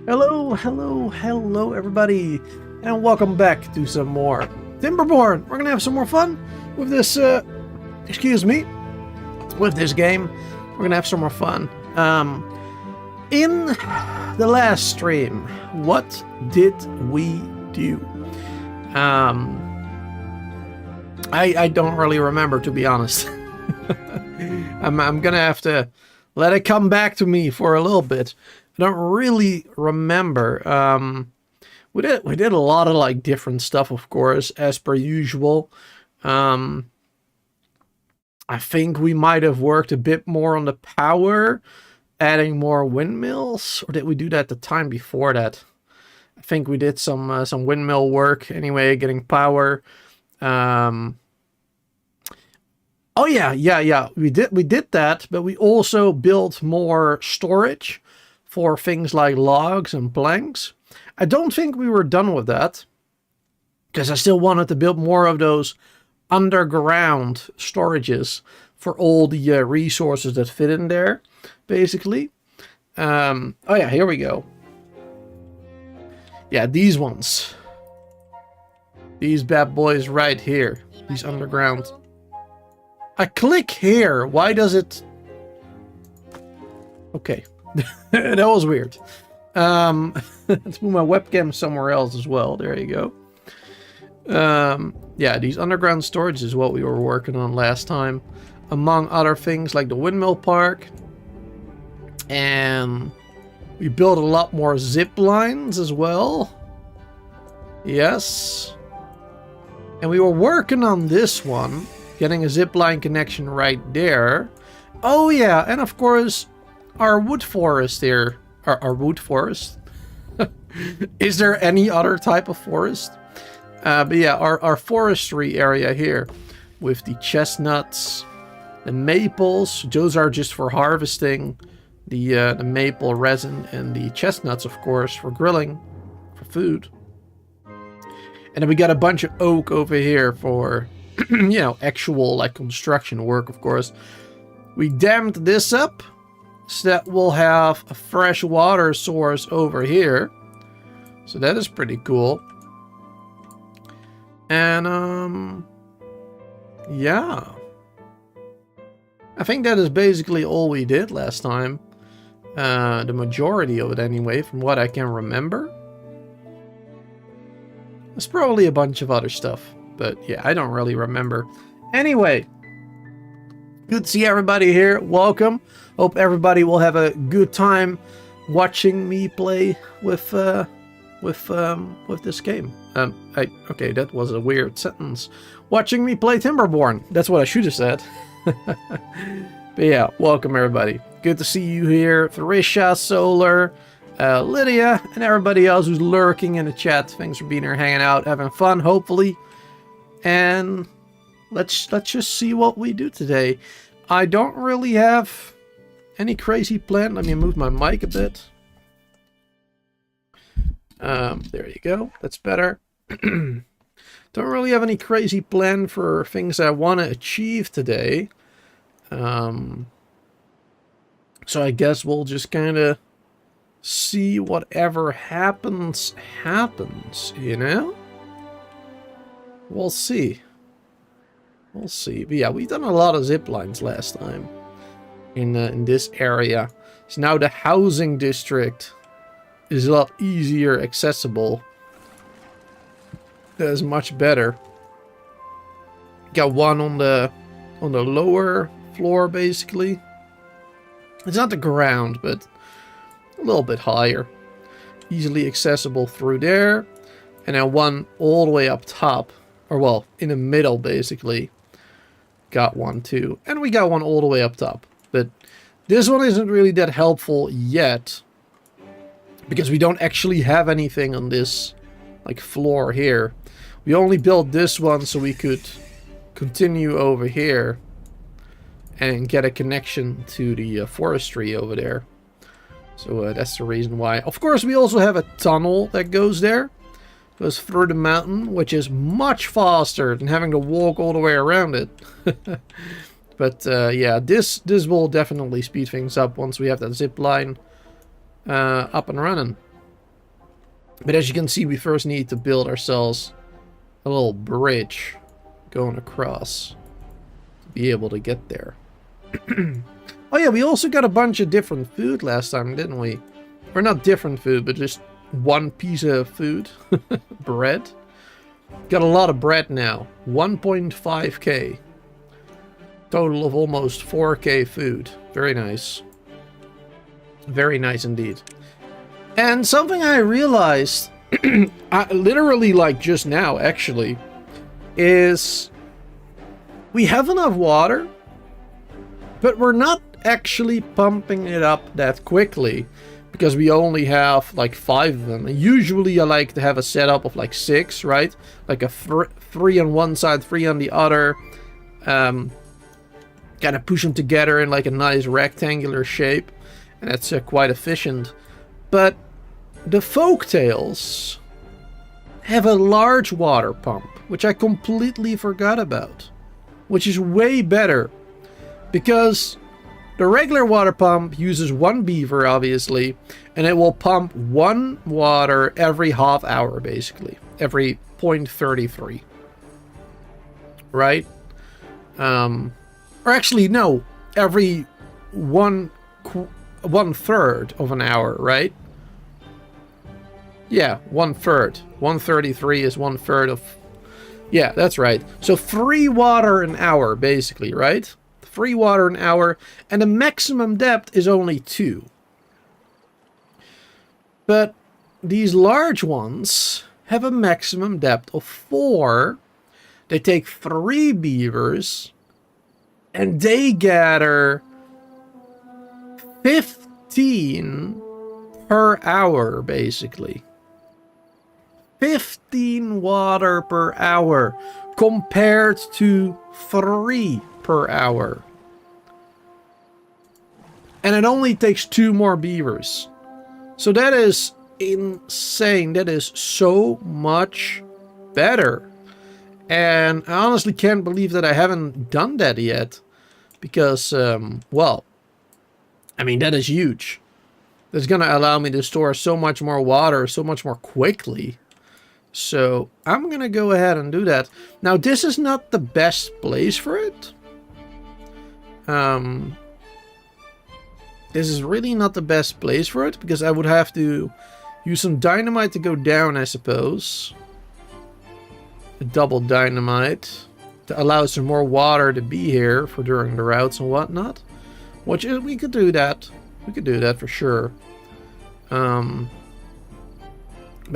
Hello, hello, hello, everybody, and welcome back to some more Timberborn. We're gonna have some more fun with this, excuse me, with this game. We're gonna have some more fun. In the last stream, what did we do? I don't really remember, to be honest. I'm gonna have to let it come back to me for a little bit. I don't really remember. We did a lot of like different stuff, of course, as per usual. I think we might have worked a bit more on the power, adding more windmills, or did we do that the time before that? I think we did some windmill work anyway, getting power. Oh yeah. We did that, but we also built more storage for things like logs and planks. I don't think we were done with that, because I still wanted to build more of those underground storages for all the resources that fit in there, basically. Oh yeah, here we go. Yeah, these ones. These bad boys right here. These underground. I click here. Why does it... Okay. That was weird. Let's move my webcam somewhere else as well. There you go. Yeah, these underground storage is what we were working on last time. Among other things like the windmill park. And we built a lot more zip lines as well. Yes. And we were working on this one. Getting a zip line connection right there. Oh yeah, and of course... Our wood forest here. Our wood forest? Is there any other type of forest? But yeah, our forestry area here. With the chestnuts, the maples. Those are just for harvesting. The maple resin and the chestnuts, of course, for grilling. For food. And then we got a bunch of oak over here for, you know, actual like construction work, of course. We dammed this up. So that we'll have a fresh water source over here. So that is pretty cool. And, yeah. I think that is basically all we did last time. The majority of it anyway, from what I can remember. There's probably a bunch of other stuff. But yeah, I don't really remember. Anyway. Good to see everybody here. Welcome. Hope everybody will have a good time watching me play with this game. Okay, that was a weird sentence. Watching me play Timberborn. That's what I should have said. But yeah, welcome everybody. Good to see you here. Tharisha, Solar, Lydia, and everybody else who's lurking in the chat. Thanks for being here, hanging out, having fun, hopefully. And let's just see what we do today. I don't really have any crazy plan. Let me move my mic a bit. There you go. That's better. Don't really have any crazy plan for things I want to achieve today. So I guess we'll just kind of see whatever happens, you know? We'll see. We'll see. But yeah, we've done a lot of zip lines last time in this area. So now the housing district is a lot easier accessible. That is much better. Got one on the lower floor basically. It's not the ground, but a little bit higher. Easily accessible through there. And then one all the way up top. Or well, in the middle basically. Got one too. And we got one all the way up top. But this one isn't really that helpful yet. Because we don't actually have anything on this like floor here. We only built this one so we could continue over here. And get a connection to the forestry over there. So that's the reason why. Of course we also have a tunnel that goes there. Goes through the mountain, which is much faster than having to walk all the way around it. But yeah, this will definitely speed things up once we have that zip line up and running. But as you can see, we first need to build ourselves a little bridge going across to be able to get there. Oh yeah, we also got a bunch of different food last time, didn't we? Or not different food, but just one piece of food. Bread. Got a lot of bread now. 1.5k. Total of almost 4k food. Very nice. Very nice indeed. And something I realized, literally like just now actually, is we have enough water, but we're not actually pumping it up that quickly because we only have like 5 of them. And usually I like to have a setup of like 6, right? Like a 3 on one side, 3 on the other. Kind of push them together in like a nice rectangular shape. And that's quite efficient. But the folktales have a large water pump, which I completely forgot about. Which is way better. Because the regular water pump uses 1 beaver, obviously, and it will pump 1 water every half hour, basically. Every 0.33. Right? Or actually, no. Every 1/3 of an hour, right? Yeah, 1/3. 133 is 1/3 of... Yeah, that's right. So 3 water an hour, basically, right? 3 water an hour, and the maximum depth is only 2. But these large ones have a maximum depth of 4. They take 3 beavers, and they gather 15 per hour, basically. 15 water per hour, compared to 3 per hour. And it only takes 2 more beavers. So that is insane. That is so much better. And I honestly can't believe that I haven't done that yet. Because, well, I mean, that is huge. That's going to allow me to store so much more water so much more quickly. So I'm going to go ahead and do that. Now, this is not the best place for it. This is really not the best place for it, because I would have to use some dynamite to go down, I suppose. A double dynamite to allow some more water to be here for during the routes and whatnot. Which we could do that. We could do that for sure. But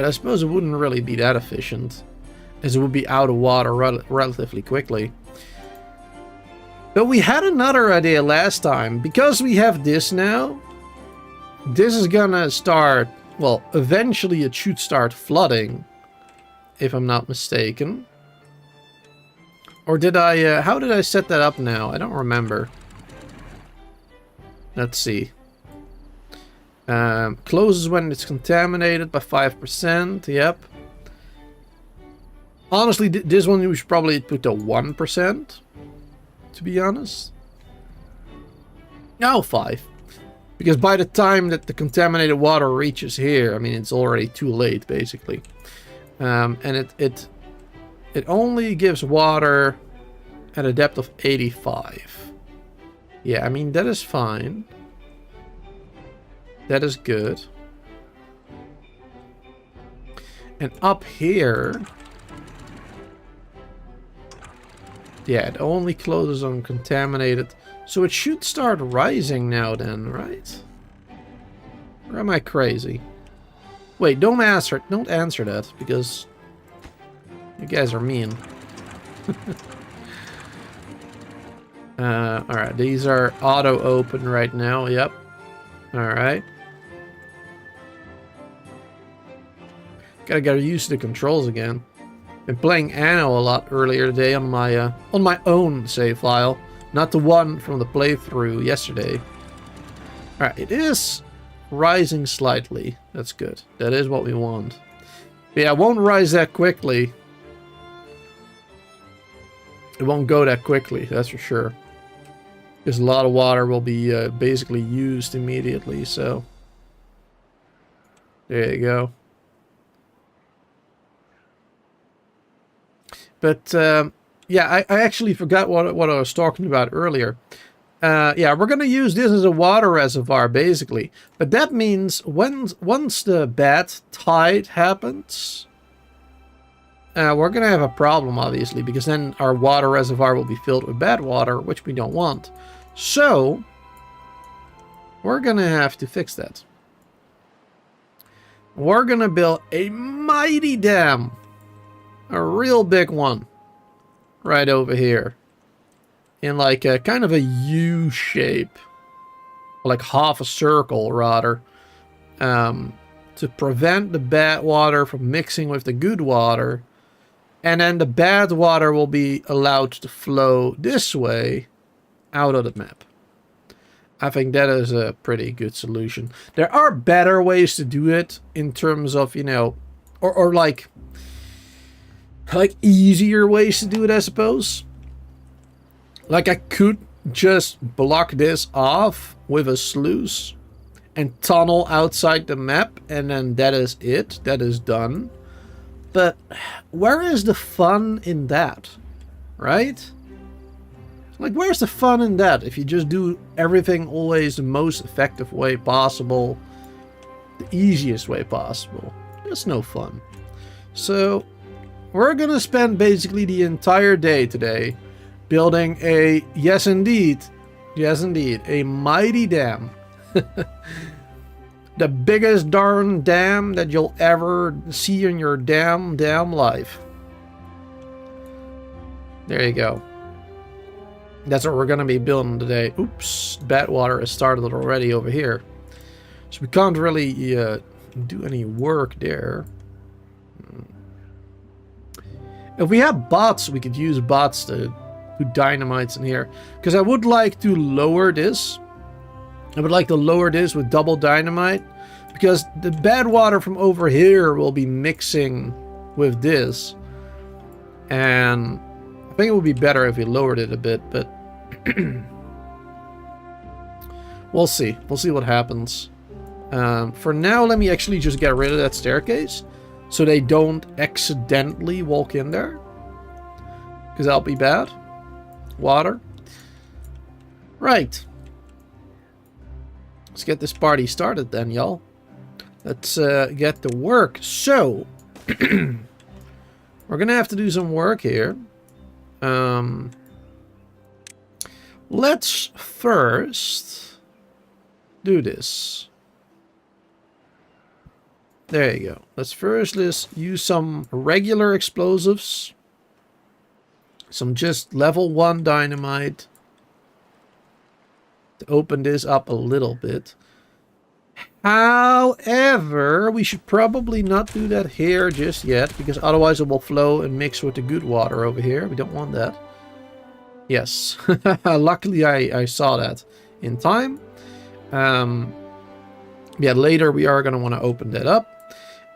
I suppose it wouldn't really be that efficient, as it would be out of water relatively quickly. But we had another idea last time. Because we have this now, this is gonna start, well, eventually it should start flooding, if I'm not mistaken. Or did I, how did I set that up now? I don't remember. Let's see. Closes when it's contaminated by 5%, yep. Honestly, this one we should probably put to 1%. To be honest. No, 5. Because by the time that the contaminated water reaches here, I mean, it's already too late, basically. And it only gives water at a depth of 85. Yeah, I mean, that is fine. That is good. And up here... Yeah, it only closes on contaminated. So it should start rising now then, right? Or am I crazy? Wait, don't answer that, because you guys are mean. Alright, these are auto open right now, yep. Alright. Gotta get used to the controls again. Been playing Anno a lot earlier today on my own save file, not the one from the playthrough yesterday. Alright, it is rising slightly. That's good. That is what we want. But yeah, it won't rise that quickly. It won't go that quickly, that's for sure. Because a lot of water will be basically used immediately, so... There you go. But yeah, I actually forgot what I was talking about earlier. Yeah, we're going to use this as a water reservoir, basically. But that means once the bad tide happens, we're going to have a problem, obviously, because then our water reservoir will be filled with bad water, which we don't want. So, we're going to have to fix that. We're going to build a mighty dam. A real big one. Right over here. In like a kind of a U shape. Like half a circle, rather. To prevent the bad water from mixing with the good water. And then the bad water will be allowed to flow this way out of the map. I think that is a pretty good solution. There are better ways to do it in terms of, you know, or like easier ways to do it, I suppose. Like I could just block this off with a sluice and tunnel outside the map, and then that is it. That is done. But where is the fun in that? Right? Like, where's the fun in that? If you just do everything always the most effective way possible, the easiest way possible, there's no fun. So, we're gonna spend basically the entire day today building a, yes indeed, a mighty dam. The biggest darn dam that you'll ever see in your damn life. There you go. That's what we're going to be building today. Oops, bad water has started already over here. So we can't really do any work there. If we have bots, we could use bots to do dynamites in here. Because I would like to lower this. I would like to lower this with double dynamite. Because the bad water from over here will be mixing with this. And I think it would be better if we lowered it a bit, but we'll see. We'll see what happens. For now, let me actually just get rid of that staircase so they don't accidentally walk in there. Because that'll be bad. Water. Right. Let's get this party started then, y'all. Let's get to work. So, we're going to have to do some work here. Let's first do this. There you go. Let's use some regular explosives. Some just level 1 dynamite. To open this up a little bit. However, we should probably not do that here just yet, because otherwise it will flow and mix with the good water over here. We don't want that. Yes. Luckily I saw that in time. Yeah, later we are going to want to open that up.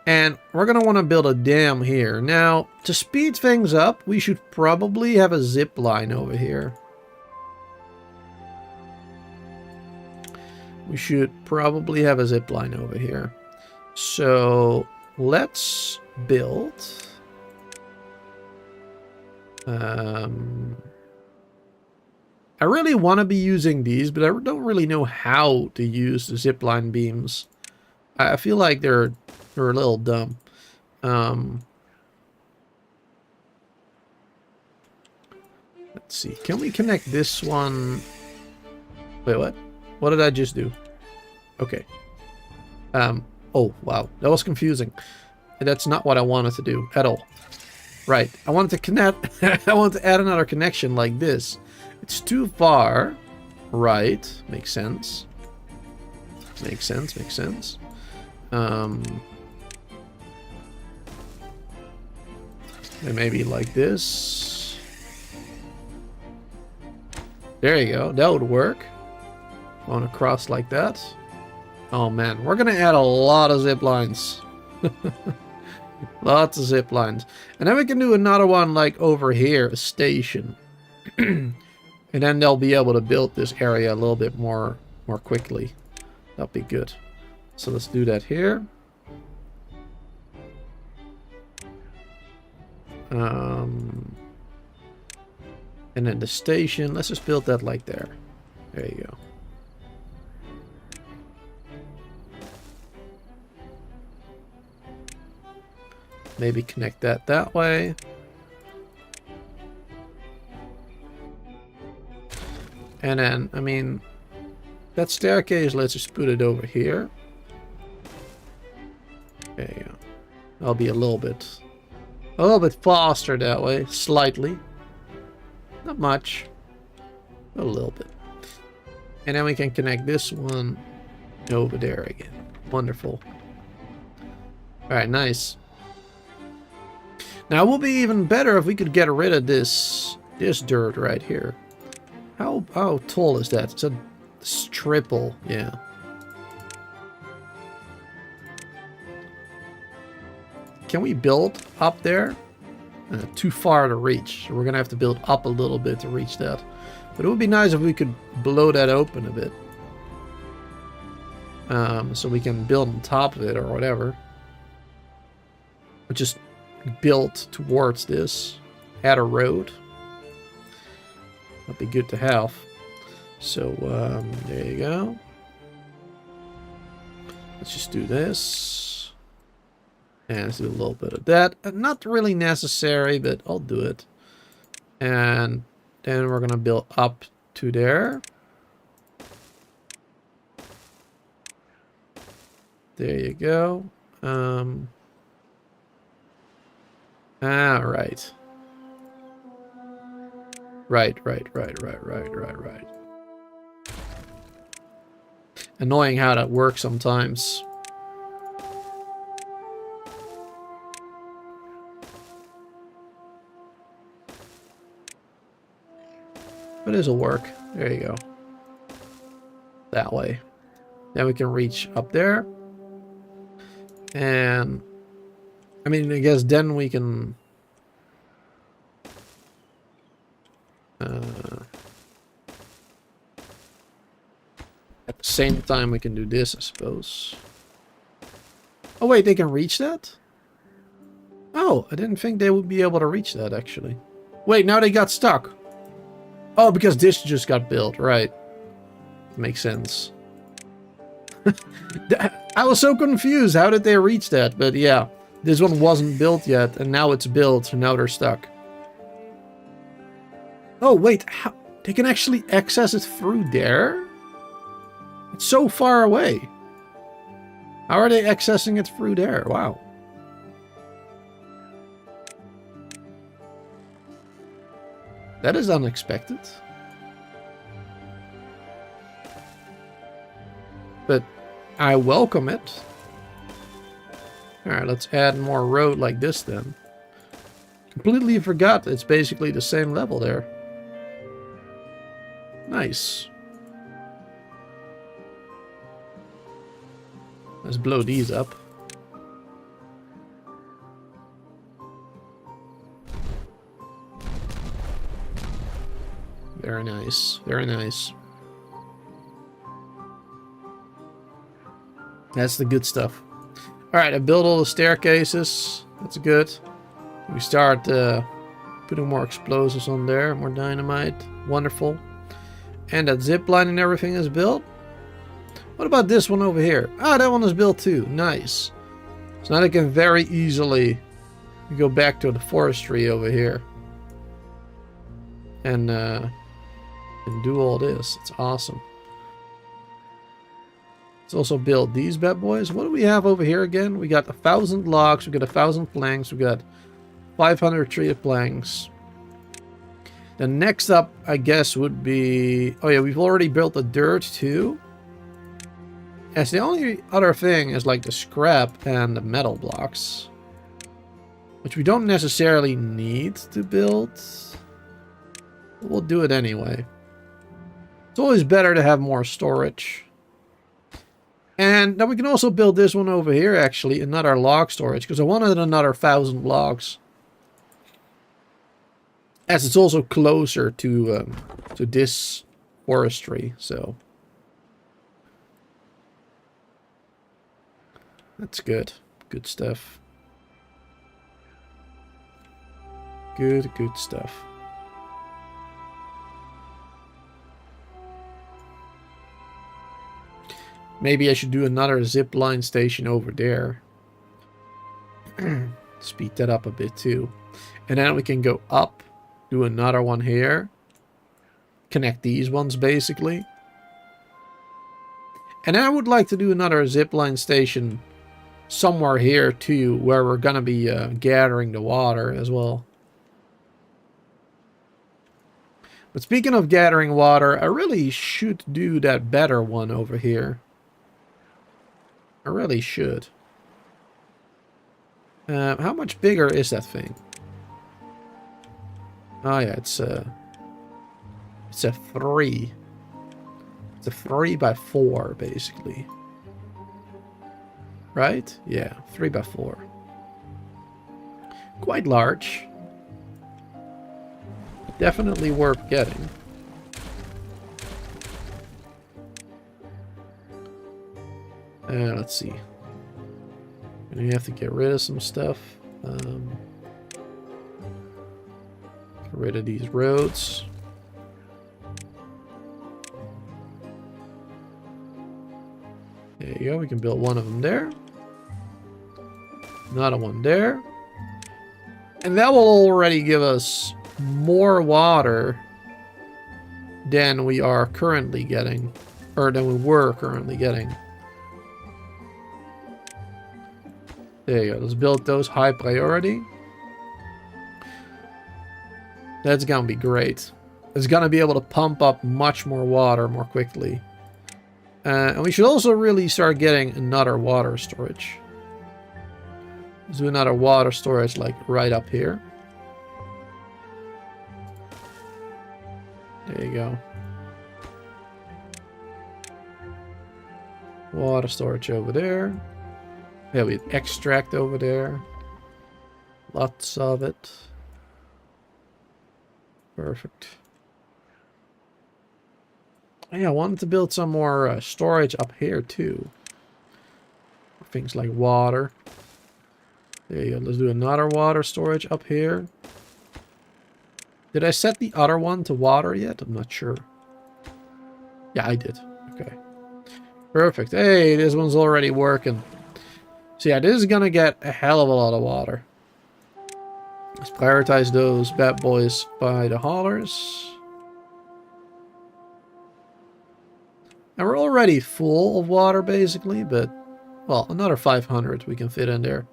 And we're going to want to build a dam here. Now, to speed things up, we should probably have a zip line over here. We should probably have a zip line over here. So, let's build... I really want to be using these, but I don't really know how to use the zipline beams. I feel like they're a little dumb. Let's see. Can we connect this one? Wait, what? What did I just do? Okay. Oh, wow. That was confusing. That's not what I wanted to do at all. Right. I wanted to connect... I wanted to add another connection like this. It's too far. Right. Makes sense. Makes sense. Makes sense. Maybe like this. There you go. That would work. Going across like that. Oh man, we're gonna add a lot of zip lines. Lots of zip lines. And then we can do another one like over here, a station. And then they'll be able to build this area a little bit more quickly. That'll be good. So let's do that here. And then the station, let's just build that like there. There you go. Maybe connect that way. And then, I mean, that staircase, let's just put it over here. There you go. I'll be a little bit faster that way, slightly. Not much, but a little bit. And then we can connect this one over there again. Wonderful. All right, nice. Now it would be even better if we could get rid of this dirt right here. How tall is that? It's a triple, yeah. Can we build up there? Too far to reach. So we're gonna have to build up a little bit to reach that. But it would be nice if we could blow that open a bit. So we can build on top of it or whatever. Or just build towards this. Add a road. That'd be good to have. So, there you go. Let's just do this. And let's do a little bit of that. Not really necessary, but I'll do it. And then we're gonna build up to there. There you go. Right. Right. Annoying how that works sometimes. But this'll work. There you go. That way. Then we can reach up there. And I mean, I guess then we can at the same time we can do this, I suppose. Oh wait, they can reach that? Oh, I didn't think they would be able to reach that actually. Wait, now they got stuck. Oh, because this just got built, right. Makes sense. I was so confused. How did they reach that? But yeah, this one wasn't built yet, and now it's built, so now they're stuck. Oh, wait, how? They can actually access it through there? It's so far away. How are they accessing it through there? Wow. That is unexpected. But I welcome it. Alright, let's add more road like this then. Completely forgot it's basically the same level there. Nice. Let's blow these up. Very nice. Very nice. That's the good stuff. Alright, I built all the staircases. That's good. We start putting more explosives on there. More dynamite. Wonderful. And that zip line and everything is built. What about this one over here? Ah, that one is built too. Nice. So now I can very easily go back to the forestry over here. And do all this. It's awesome. Let's also build these bad boys. What do we have over here again? We got 1,000 logs. We got 1,000 planks. We got 500 treated planks. The next up, I guess, would be... Oh yeah, we've already built the dirt too. Yes, the only other thing is like the scrap and the metal blocks. Which we don't necessarily need to build. But we'll do it anyway. It's always better to have more storage. And then we can also build this one over here, actually. Another log storage. Because I wanted another 1,000 logs. As it's also closer to this forestry, so that's good. Good stuff. Good stuff. Maybe I should do another zip line station over there. Speed that up a bit too. And then we can go up, do another one here. Connect these ones basically. And then I would like to do another zipline station somewhere here too, where we're gonna be gathering the water as well. But speaking of gathering water, I really should do that better one over here. I really should. How much bigger is that thing? Oh yeah, it's a 3. It's a 3x4 basically. Right? Yeah, 3x4. Quite large. Definitely worth getting. Let's see. We have to get rid of some stuff. Get rid of these roads. There you go. We can build one of them there. Another one there. And that will already give us more water than we are currently getting. Or than we were currently getting. There you go. Let's build those high priority. That's gonna be great. It's gonna be able to pump up much more water more quickly. And we should also really start getting another water storage. Let's do another water storage like right up here. There you go. Water storage over there. Yeah, we have extract over there. Lots of it. Perfect. Yeah, I wanted to build some more storage up here too. Things like water. There you go. Let's do another water storage up here. Did I set the other one to water yet? I'm not sure. Yeah, I did. Okay. Perfect. Hey, this one's already working. So yeah, this is gonna get a hell of a lot of water. Let's prioritize those bad boys by the haulers. And we're already full of water basically, but well, another 500 we can fit in there.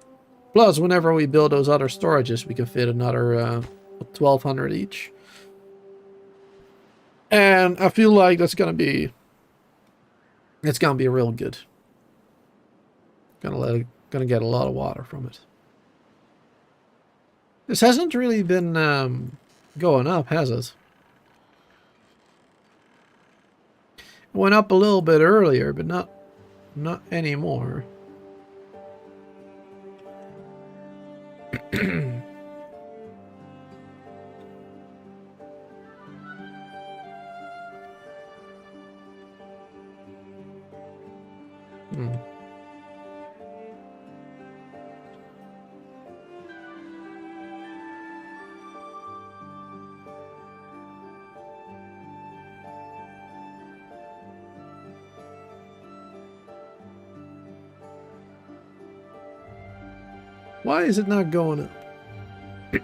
Plus, whenever we build those other storages, we can fit another 1200 each. And I feel like that's gonna be real good. Gonna get a lot of water from it. This hasn't really been going up, has it? It went up a little bit earlier, but not anymore. Why is it not going up? I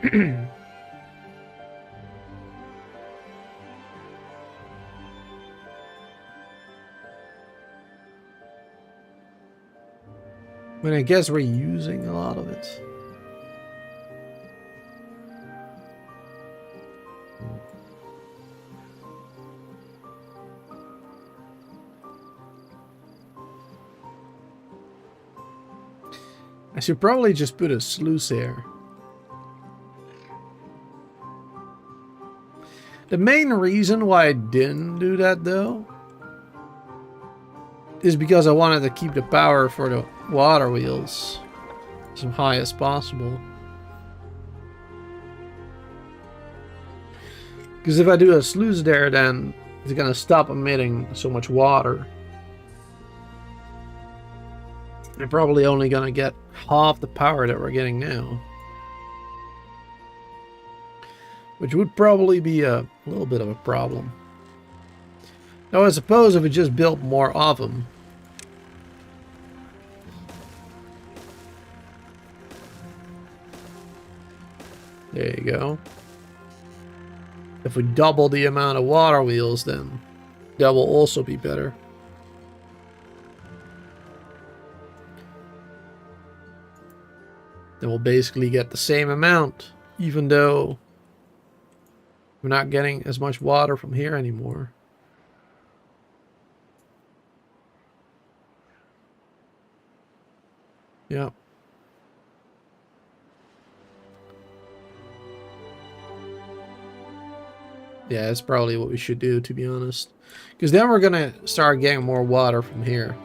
mean, I guess we're using a lot of it. I should probably just put a sluice here. The main reason why I didn't do that though is because I wanted to keep the power for the water wheels as high as possible. Because if I do a sluice there, then it's gonna stop emitting so much water. They're probably only gonna get half the power that we're getting now. Which would probably be a little bit of a problem. Now I suppose if we just built more of them, There you go. If we double the amount of water wheels, then that will also be better. Then we'll basically get the same amount, even though we're not getting as much water from here anymore. Yep. Yeah, that's probably what we should do, to be honest. Because then we're going to start getting more water from here.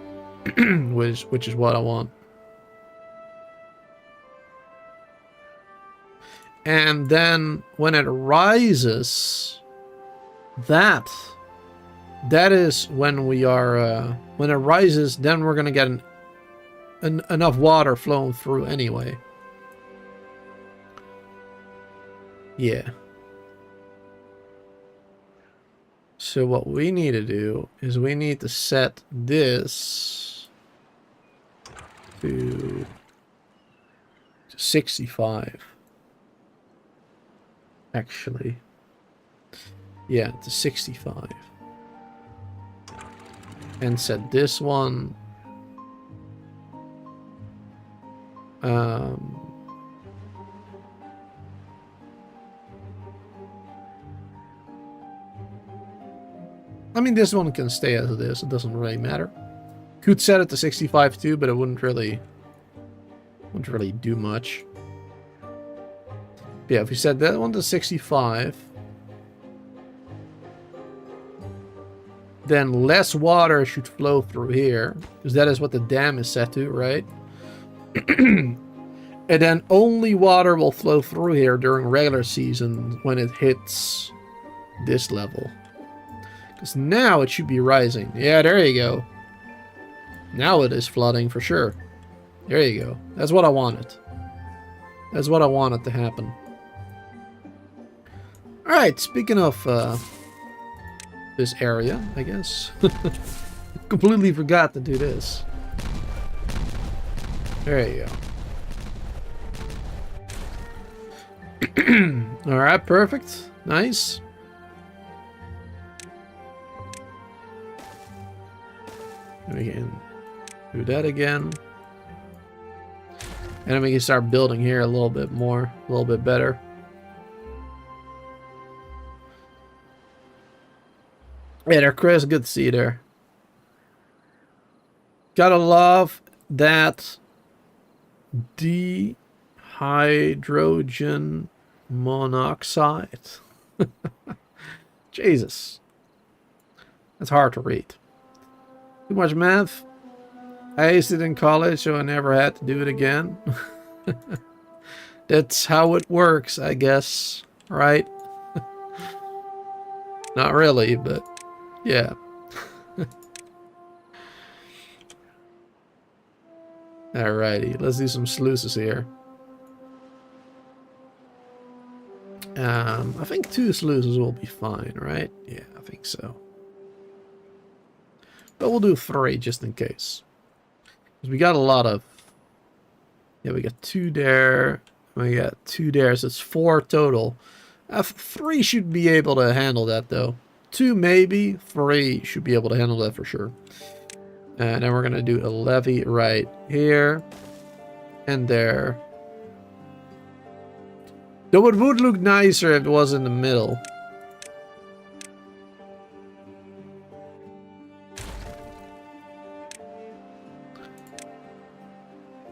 which is what I want. And then when it rises, that is when we are... when it rises, then we're going to get enough water flowing through anyway. Yeah. So what we need to do is we need to set this to 65. Actually. Yeah, to 65. And set this one... I mean, this one can stay as it is. It doesn't really matter. Could set it to 65 too, but it wouldn't really do much. But yeah, if we set that one to 65, then less water should flow through here, because that is what the dam is set to, right? And then only water will flow through here during regular season when it hits this level. Because now it should be rising. Yeah, there you go. Now it is flooding for sure. There you go. That's what I wanted. That's what I wanted to happen. Alright, speaking of this area, I guess. Completely forgot to do this. There you go. Alright, perfect. Nice. We can do that again. And then we can start building here a little bit more, a little bit better. Yeah, there, Chris. Good to see you there. Gotta love that dihydrogen monoxide. Jesus. That's hard to read. Too much math. I aced it in college, so I never had to do it again. That's how it works, I guess. Right? Not really, but yeah. Alrighty, let's do some sluices here. I think 2 sluices will be fine, right? Yeah, I think so. But we'll do 3 just in case. Because we got a lot of... Yeah, we got 2 there. We got 2 there, so it's 4 total. 3 should be able to handle that, though. 2 maybe. 3 should be able to handle that for sure. And then we're going to do a levee right here. And there. Though it would look nicer if it was in the middle.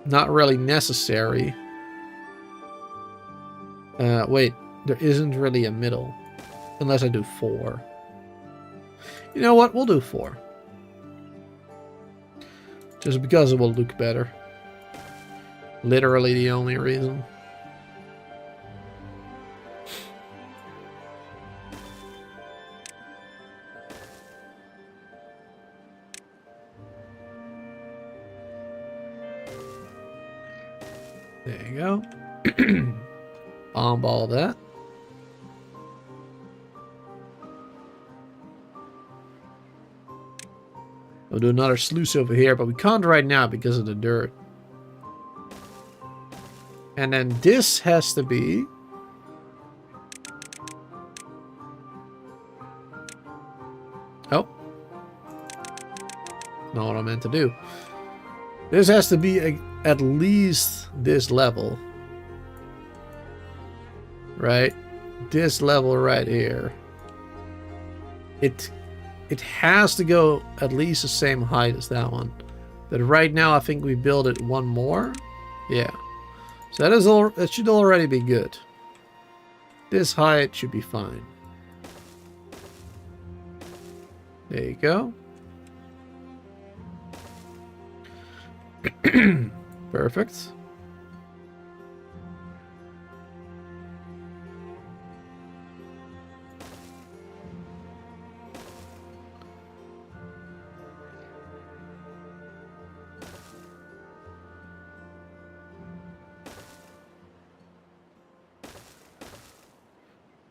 Not really necessary. Wait, there isn't really a middle. Unless I do 4. You know what? We'll do 4. Just because it will look better. Literally the only reason. There you go. Bomb all that. We'll do another sluice over here, but we can't right now because of the dirt. And then this has to be Oh. Not what I meant to do. This has to be at least this level. Right? This level right here. It has to go at least the same height as that one. But right now I think we build it one more. Yeah. So that should already be good. This height should be fine. There you go. Perfect.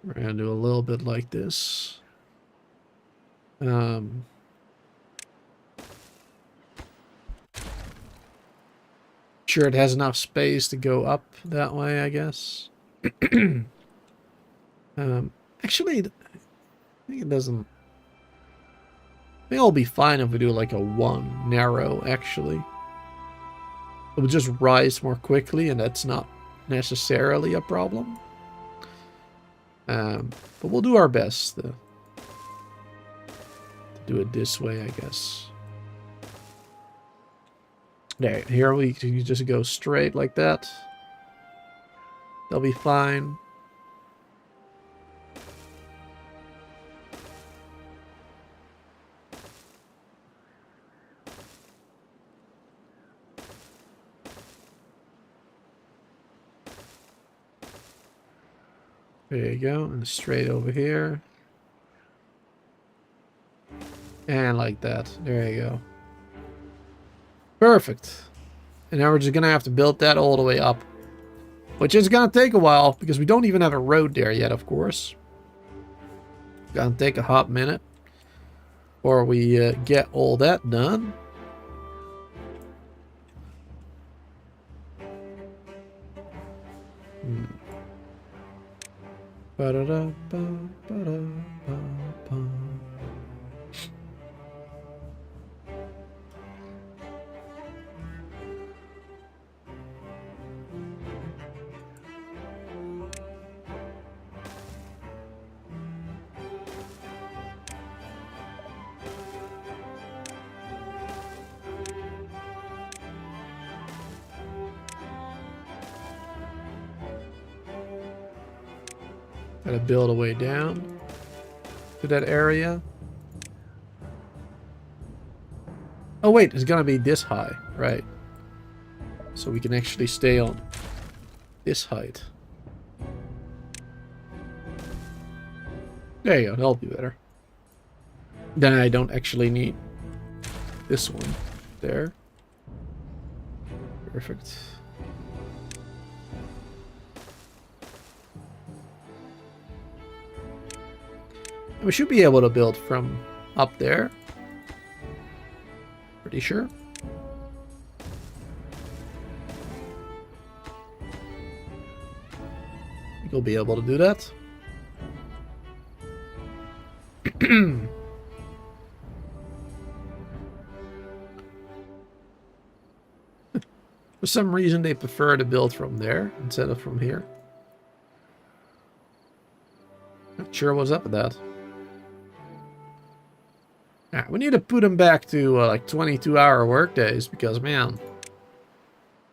We're gonna do a little bit like this. Sure, it has enough space to go up that way, I guess. Actually, I think it doesn't. I think it'll be fine if we do like a 1 narrow, actually. It will just rise more quickly, and that's not necessarily a problem. But we'll do our best to do it this way, I guess. There, here we can just go straight like that. They'll be fine. There you go, and straight over here. And like that. There you go. Perfect. And now we're just gonna have to build that all the way up. Which is gonna take a while, because we don't even have a road there yet, of course. Gonna take a hot minute. Before we get all that done. Ba-da-da-ba-ba-da-ba-ba. Gotta build a way down to that area. Oh wait, it's gonna be this high, right? So we can actually stay on this height. There you go, that'll be better. Then I don't actually need this one there. Perfect. We should be able to build from up there. Pretty sure. I think we'll be able to do that. For some reason they prefer to build from there instead of from here. Not sure what's up with that. Yeah, we need to put them back to like 22-hour work days because, man,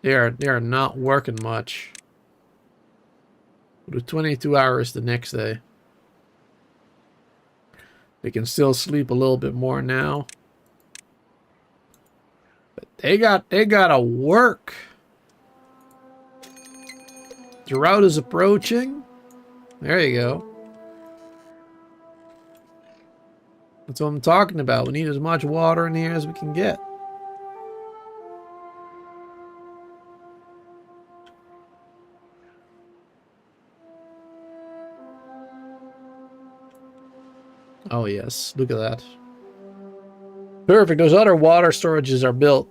they are not working much. We'll do 22 hours the next day. They can still sleep a little bit more now, but they gotta work. Drought is approaching. There you go. That's what I'm talking about. We need as much water in here as we can get. Oh yes, look at that. Perfect. Those other water storages are built.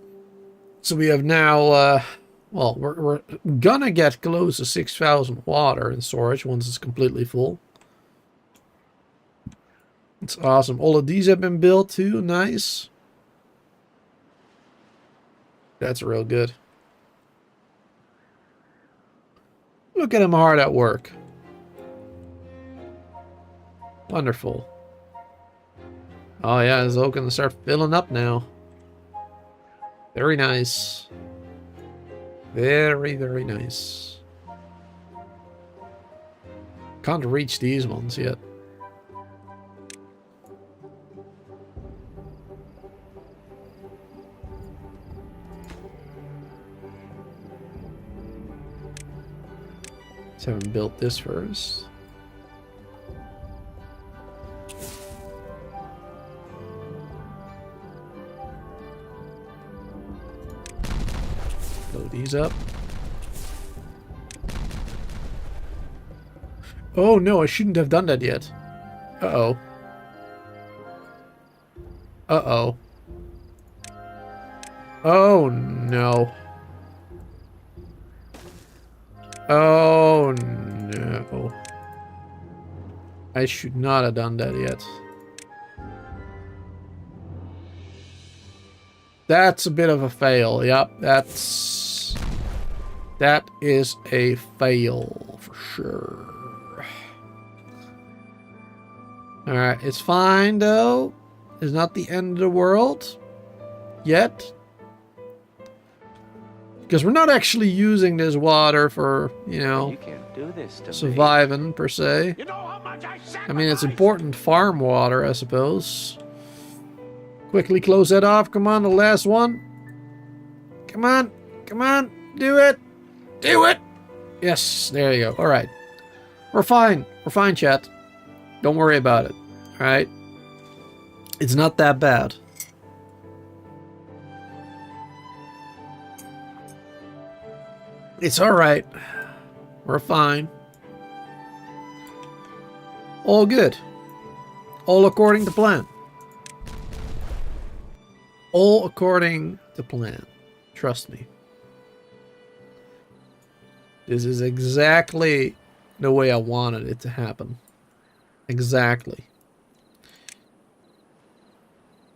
So we have now, well, we're gonna get close to 6,000 water in storage once it's completely full. It's awesome. All of these have been built too. Nice. That's real good. Look at him hard at work. Wonderful. Oh yeah, it's all gonna start filling up now. Very nice. Very, very nice. Can't reach these ones yet. Let's have him build this first. Load these up. Oh no, I shouldn't have done that yet. Uh-oh. Uh-oh. Oh no. Oh no. I should not have done that yet. That's a bit of a fail. Yep, that is a fail for sure. Alright, it's fine though. It's not the end of the world yet. Because we're not actually using this water for, you know, You can't do this to surviving per se. You know how much I mean, it's important farm water, I suppose. Quickly close that off. Come on, the last one. Come on. Come on. Do it. Do it. Yes, there you go. All right. We're fine. We're fine, chat. Don't worry about it. All right. It's not that bad. It's all right. We're fine. All good. All according to plan. All according to plan. Trust me. This is exactly the way I wanted it to happen. Exactly.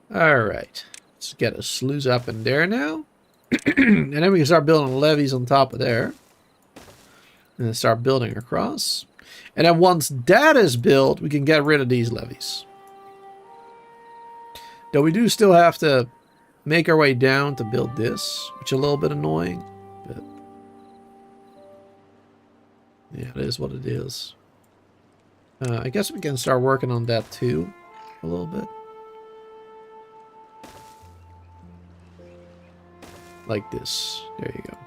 Alright. Let's get a sluice up in there now. And then we can start building levees on top of there. And then start building across. And then once that is built, we can get rid of these levees. Though we do still have to make our way down to build this, which is a little bit annoying, but yeah, it is what it is. I guess we can start working on that too, a little bit. Like this. There you go.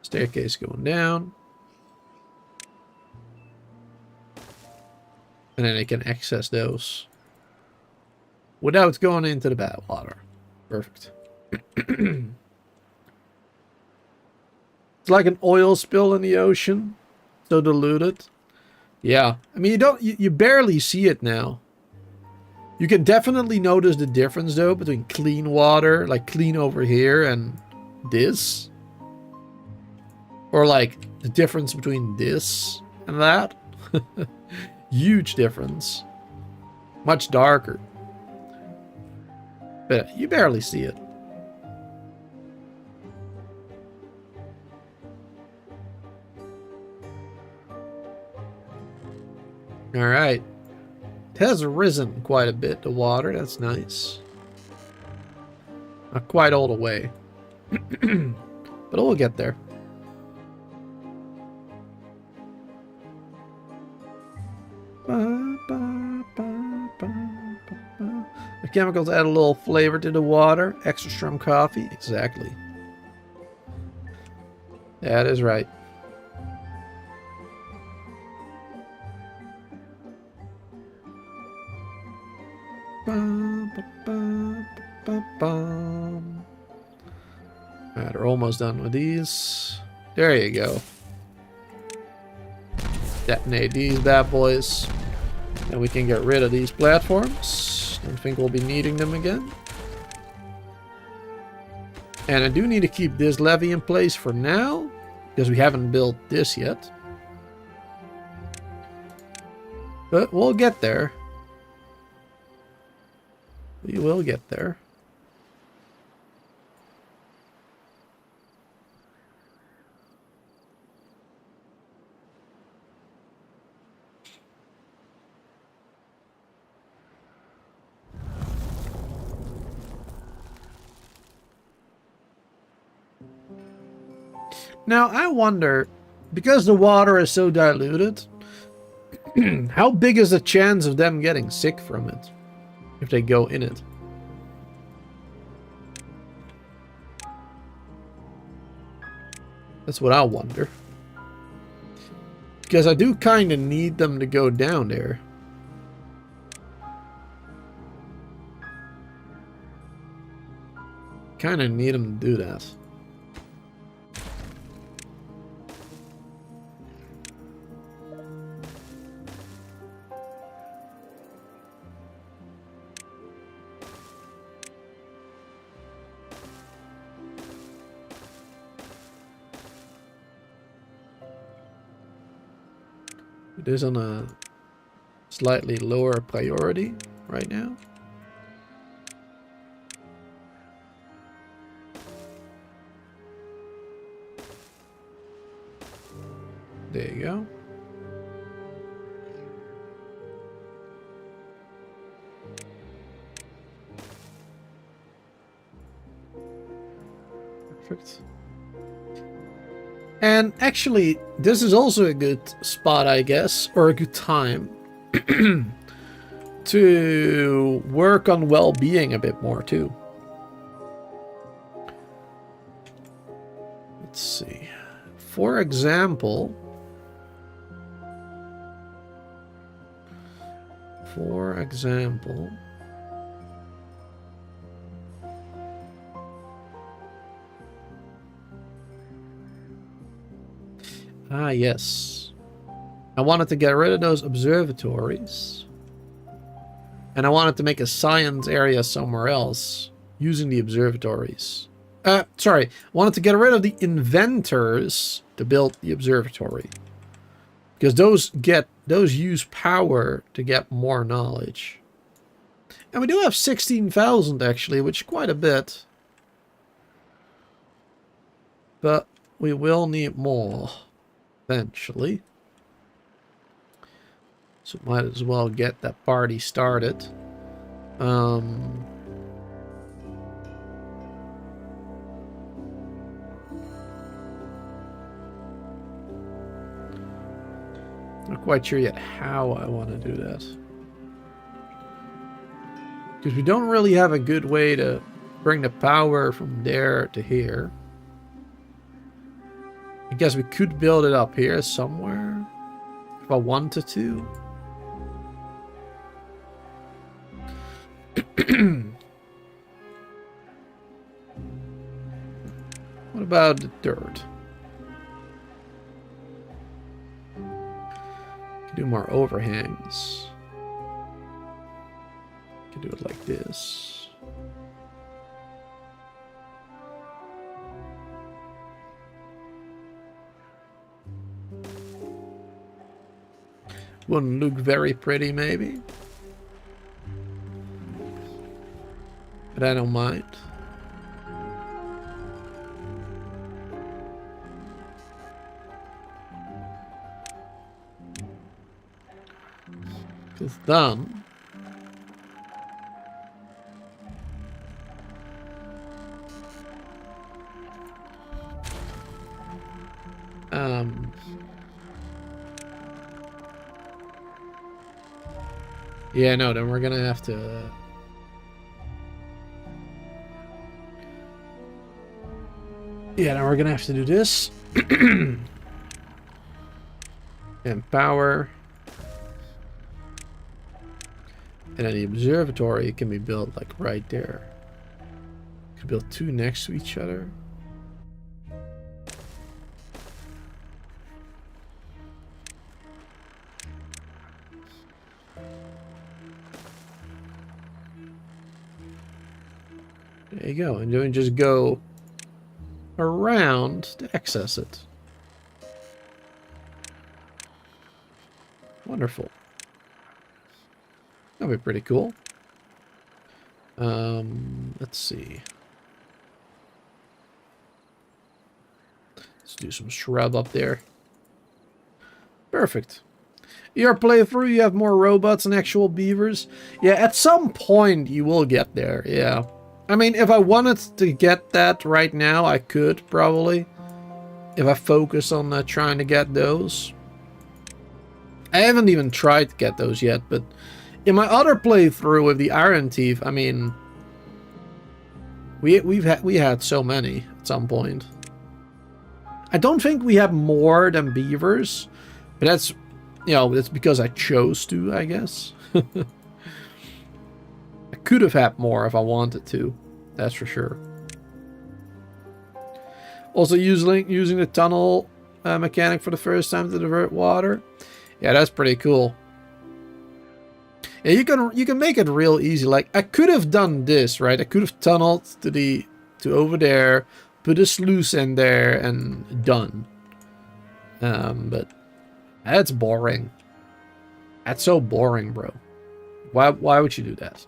Staircase going down. And then I can access those without going into the bad water. Perfect. It's like an oil spill in the ocean. So diluted. Yeah. I mean, you barely see it now. You can definitely notice the difference though between clean water, like clean over here, and this. Or like the difference between this and that. Huge difference. Much darker. But you barely see it. Alright. It has risen quite a bit, the water. That's nice. Not quite all the way. But we'll get there. The chemicals add a little flavor to the water. Extra strong coffee. Exactly. That is right. Alright, we're almost done with these. There you go. Detonate these bad boys. And we can get rid of these platforms. Don't think we'll be needing them again. And I do need to keep this levee in place for now, because we haven't built this yet. But we'll get there. We will get there. Now, I wonder, because the water is so diluted, how big is the chance of them getting sick from it if they go in it? That's what I wonder. Because I do kind of need them to go down there. Kind of need them to do that. It is on a slightly lower priority right now. There you go. Perfect. And actually, this is also a good spot, I guess, or a good time to work on well-being a bit more, too. Let's see. For example... Ah, yes. I wanted to get rid of those observatories. And I wanted to make a science area somewhere else using the observatories. Sorry. I wanted to get rid of the inventors to build the observatory. Because those use power to get more knowledge. And we do have 16,000 actually, which is quite a bit. But we will need more eventually. So might as well get that party started. Not quite sure yet how I want to do that. Because we don't really have a good way to bring the power from there to here. I guess we could build it up here somewhere. If I wanted to. What about the dirt? Can do more overhangs. Can do it like this. Wouldn't look very pretty, maybe. But I don't mind. Because then... yeah, no, then we're gonna have to... yeah, now we're gonna have to do this. And power. And then the observatory can be built like right there. You can build two next to each other. There you go. And then just go around to access it. Wonderful. That'll be pretty cool. Let's see. Let's do some shrub up there. Perfect. Your playthrough, you have more robots and actual beavers. Yeah, at some point you will get there, yeah. I mean, if I wanted to get that right now, I could, probably. If I focus on trying to get those. I haven't even tried to get those yet, but in my other playthrough with the Iron Thief, I mean, we had so many at some point. I don't think we have more than beavers, but that's, you know, that's because I chose to, I guess. I could have had more if I wanted to, that's for sure. Also using the tunnel mechanic for the first time to divert water. Yeah, that's pretty cool. Yeah, you can make it real easy. Like, I could have done this, right? I could have tunneled to over there, put a sluice in there, and done. But that's boring. That's so boring, bro. Why would you do that?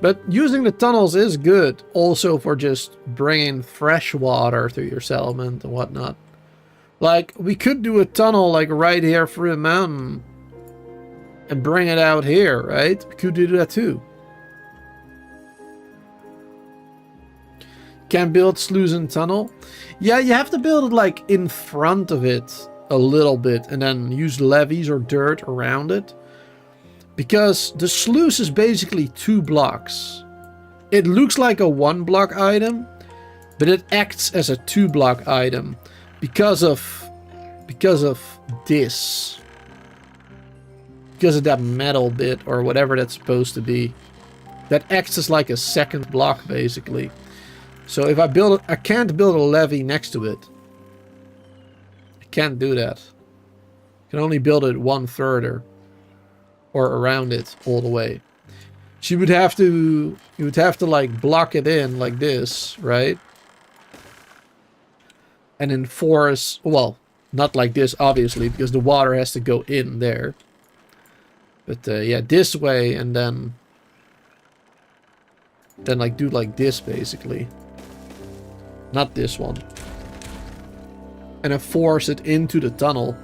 But using the tunnels is good, also for just bringing fresh water to your settlement and whatnot. Like, we could do a tunnel, like, right here through the mountain and bring it out here, right? We could do that too. Can build sluice and tunnel. Yeah, you have to build it, like, in front of it a little bit and then use levees or dirt around it. Because the sluice is basically 2 blocks. It looks like a 1-block item, but it acts as a 2-block item because of this. Because of that metal bit or whatever that's supposed to be. That acts as like a 2nd block, basically. So if I build it, I can't build a levee next to it. I can't do that. I can only build it 1/3 or around it all the way. So you would have to like block it in like this, right? And enforce, well, not like this obviously, because the water has to go in there. But yeah, this way, and then like do like this basically. Not this one. And then force it into the tunnel.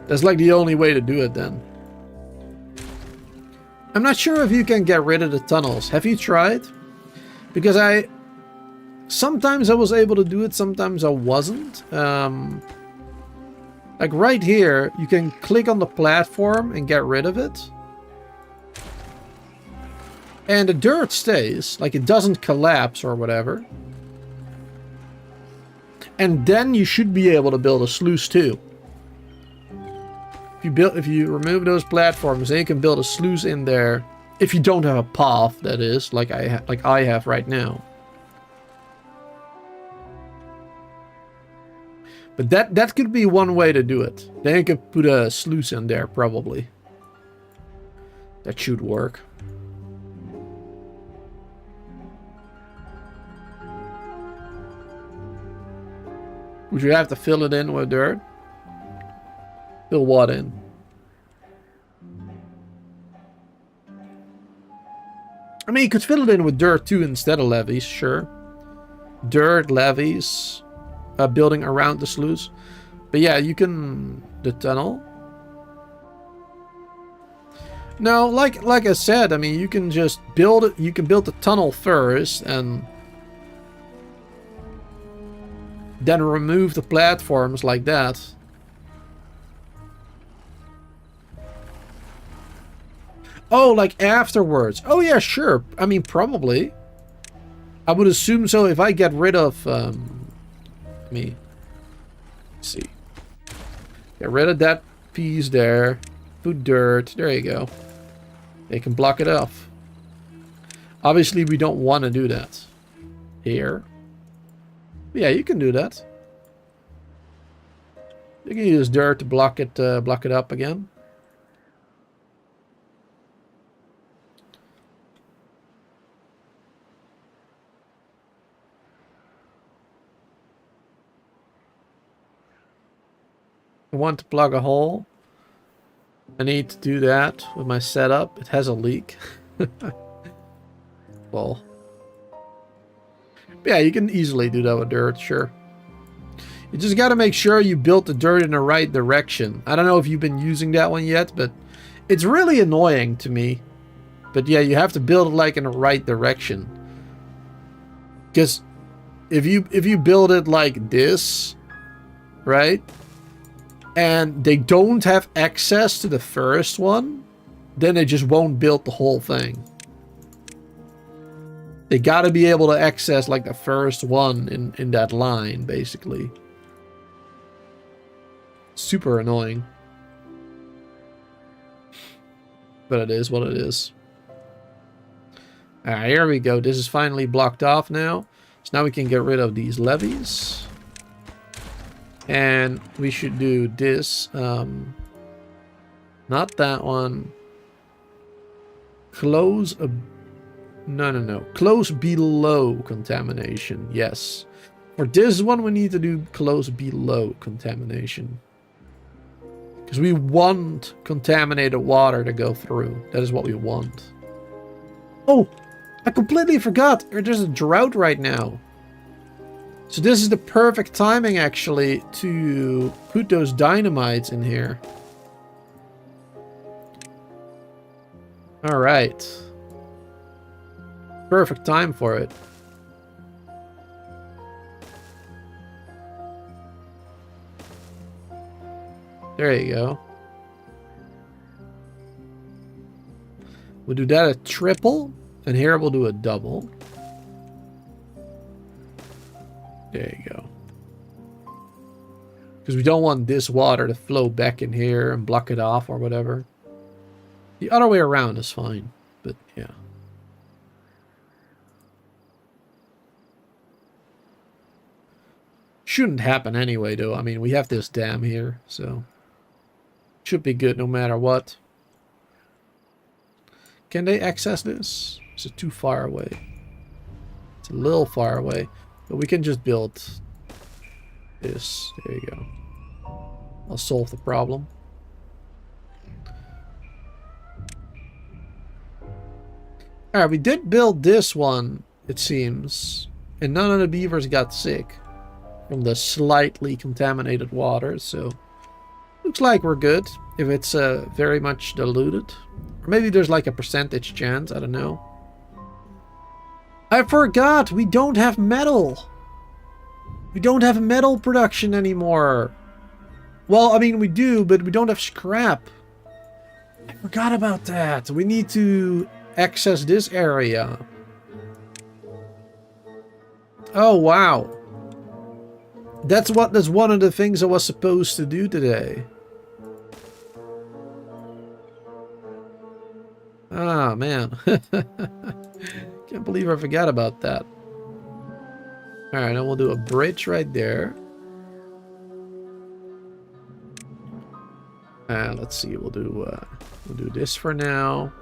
That's like the only way to do it then. I'm not sure if you can get rid of the tunnels. Have you tried? Because sometimes I was able to do it, sometimes I wasn't. Like right here, you can click on the platform and get rid of it. And the dirt stays, like it doesn't collapse or whatever. And then you should be able to build a sluice too. If you remove those platforms, then you can build a sluice in there. If you don't have a path, that is, like I have right now. But that could be one way to do it. Then you could put a sluice in there, probably. That should work. Would you have to fill it in with dirt? Fill what in? I mean, you could fill it in with dirt too instead of levees, sure. Dirt, levees, building around the sluice. But yeah, you can... The tunnel? No, like I said, I mean, you can just build it. You can build the tunnel first and then remove the platforms like that. Oh, like afterwards. Oh yeah, sure. I mean, probably. I would assume so if I get rid of... let's see. Get rid of that piece there. Put dirt. There you go. They can block it off. Obviously, we don't want to do that. Here. But yeah, you can do that. You can use dirt to block it up again. I want to plug a hole. I need to do that with my setup. It has a leak. Well, yeah, you can easily do that with dirt, sure. You just got to make sure you built the dirt in the right direction. I don't know if you've been using that one yet, but it's really annoying to me. But yeah, you have to build it like in the right direction. Because if you build it like this, right? And they don't have access to the first one, then they just won't build the whole thing. They got to be able to access like the first one in that line, basically. Super annoying. But it is what it is. Alright, here we go. This is finally blocked off now. So now we can get rid of these levees. And we should do this. Not that one. Close a... No. Close below contamination. Yes. For this one, we need to do close below contamination. Because we want contaminated water to go through. That is what we want. Oh! I completely forgot. There's a drought right now. So this is the perfect timing, actually, to put those dynamites in here. Alright. Perfect time for it. There you go. We'll do that a triple. And here we'll do a double. There you go. Because we don't want this water to flow back in here and block it off or whatever. The other way around is fine. But yeah. Shouldn't happen anyway, though. I mean, we have this dam here, so should be good no matter what. Can they access this? Is it too far away? It's a little far away, but we can just build this. There you go. I'll solve the problem. Alright, we did build this one, it seems, and none of the beavers got sick from the slightly contaminated water, so looks like we're good if it's very much diluted. Or maybe there's like a percentage chance, I don't know. I forgot, we don't have metal. We don't have metal production anymore. Well, I mean, we do, but we don't have scrap. I forgot about that. We need to access this area. Oh, wow. That's one of the things I was supposed to do today. Ah, man. Can't believe I forgot about that. Alright, and we'll do a bridge right there. Let's see, we'll do this for now.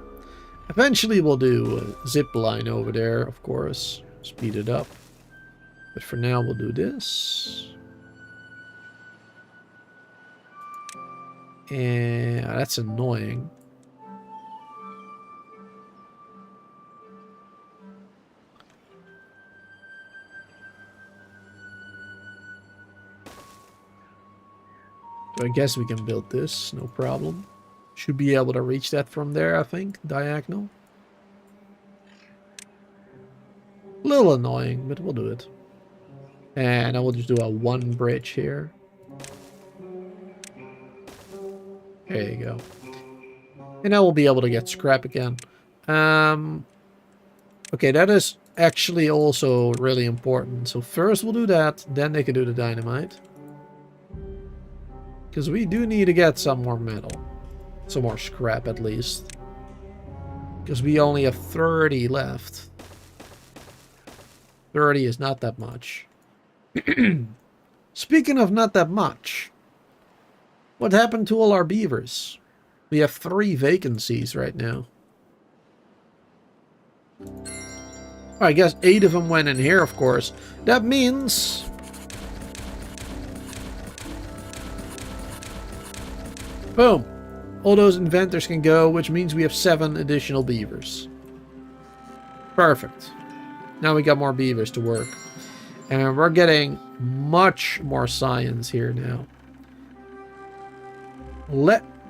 Eventually we'll do a zip line over there, of course. Speed it up. But for now we'll do this. And that's annoying. So I guess we can build this, no problem. Should be able to reach that from there, I think, diagonal. A little annoying, but we'll do it. And I will just do a one bridge here. There you go. And now we'll be able to get scrap again. Okay, that is actually also really important. So first we'll do that, then they can do the dynamite. Because we do need to get some more metal. Some more scrap, at least. Because we only have 30 left. 30 is not that much. Speaking of not that much, what happened to all our beavers? We have 3 vacancies right now. I guess 8 of them went in here, of course. That means... boom. All those inventors can go, which means we have 7 additional beavers. Perfect. Now we got more beavers to work. And we're getting much more science here now.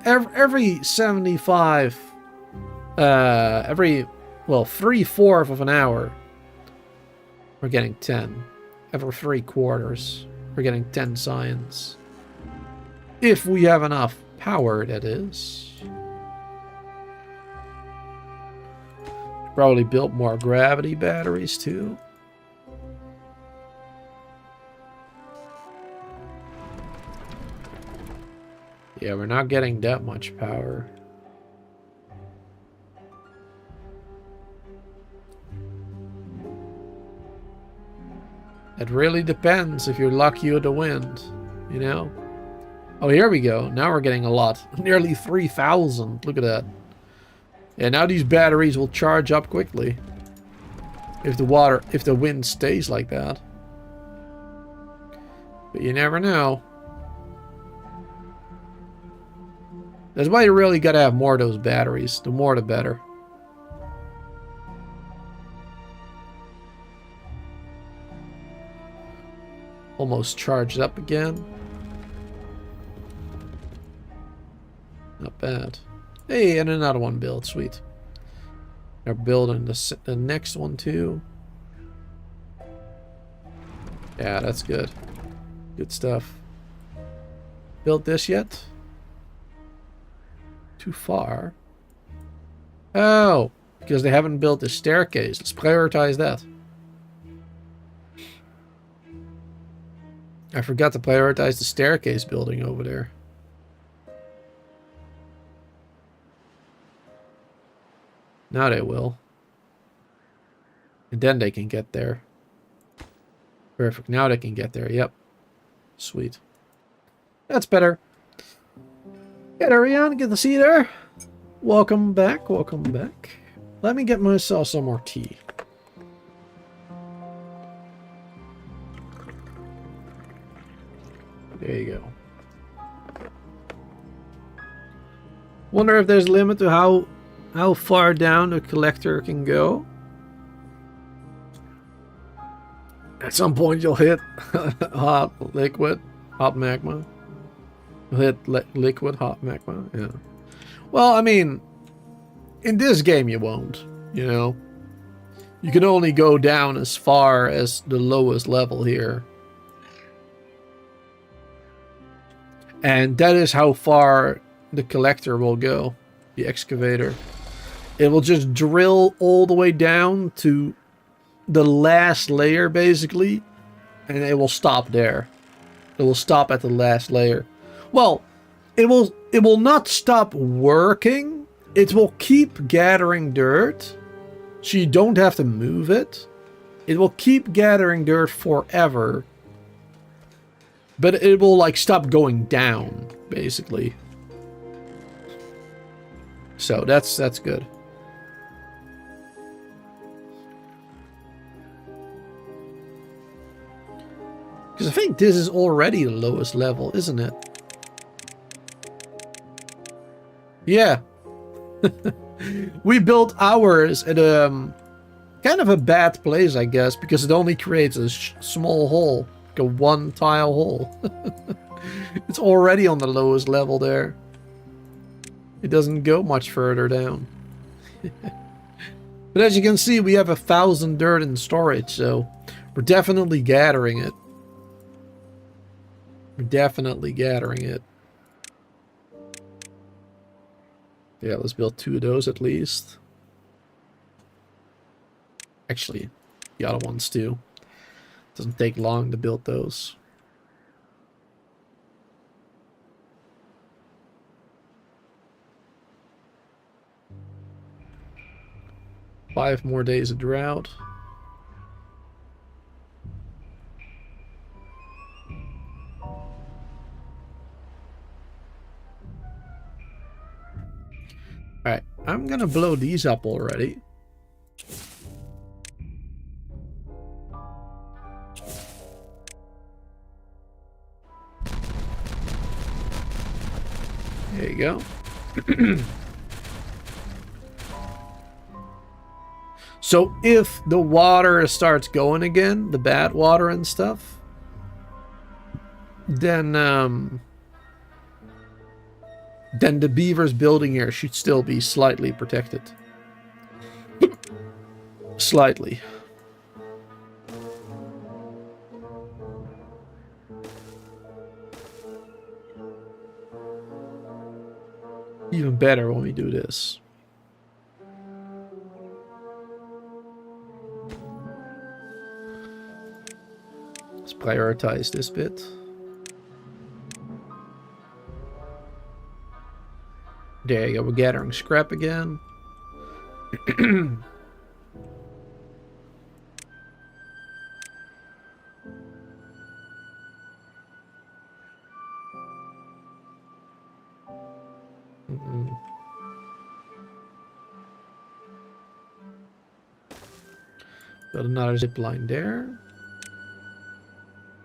Every 75... well, 3/4 of an hour, we're getting 10. Every 3/4, we're getting 10 science. If we have enough power, that is. Probably built more gravity batteries, too. Yeah, we're not getting that much power. It really depends if you're lucky with the wind, you know? Oh, here we go. Now we're getting a lot. Nearly 3,000. Look at that. Yeah, now these batteries will charge up quickly. If the wind stays like that. But you never know. That's why you really gotta have more of those batteries. The more the better. Almost charged up again. Not bad. Hey, and another one built. Sweet. They're building the next one too. Yeah, that's good. Good stuff. Built this yet? Too far. Oh, because they haven't built the staircase. Let's prioritize that. I forgot to prioritize the staircase building over there. Now they will. And then they can get there. Perfect. Now they can get there. Yep. Sweet. That's better. Get Ariane, good to see you there. Welcome back. Welcome back. Let me get myself some more tea. There you go. Wonder if there's a limit to how far down the collector can go. At some point you'll hit hot liquid, hot magma. You'll hit liquid, hot magma, yeah. Well, I mean, in this game you won't, you know. You can only go down as far as the lowest level here. And that is how far the collector will go, the excavator. It will just drill all the way down to the last layer, basically, and it will stop there. It will stop at the last layer. Well, it will not stop working. It will keep gathering dirt, so you don't have to move it. It will keep gathering dirt forever. But it will, like, stop going down, basically. So, that's good. Because I think this is already the lowest level, isn't it? Yeah. We built ours at kind of a bad place, I guess, because it only creates a small hole. A one tile hole. It's already on the lowest level there. It doesn't go much further down. But as you can see, we have 1,000 dirt in storage, so we're definitely gathering it. We're definitely gathering it. Yeah, let's build 2 of those at least. Actually, the other ones too. Doesn't take long to build those. Five more days of drought. Alright, I'm gonna blow these up already. There you go. So if the water starts going again, the bad water and stuff, then the beavers building here should still be slightly protected. Slightly. Even better when we do this. Let's prioritize this bit. There you go, we're gathering scrap again. Got another zip line there.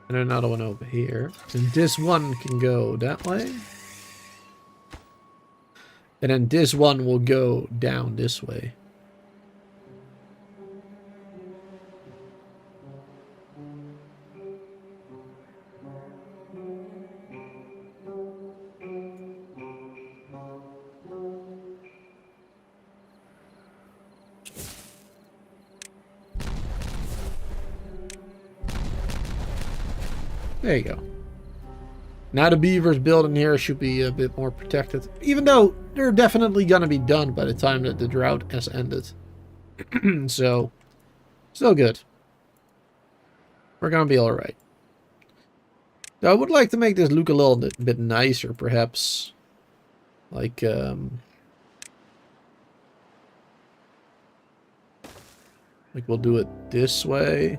And another one over here. And this one can go that way. And then this one will go down this way. There you go. Now the beavers building here should be a bit more protected. Even though they're definitely going to be done by the time that the drought has ended. So, still good. We're going to be alright. I would like to make this look a little bit nicer, perhaps. Like, we'll do it this way.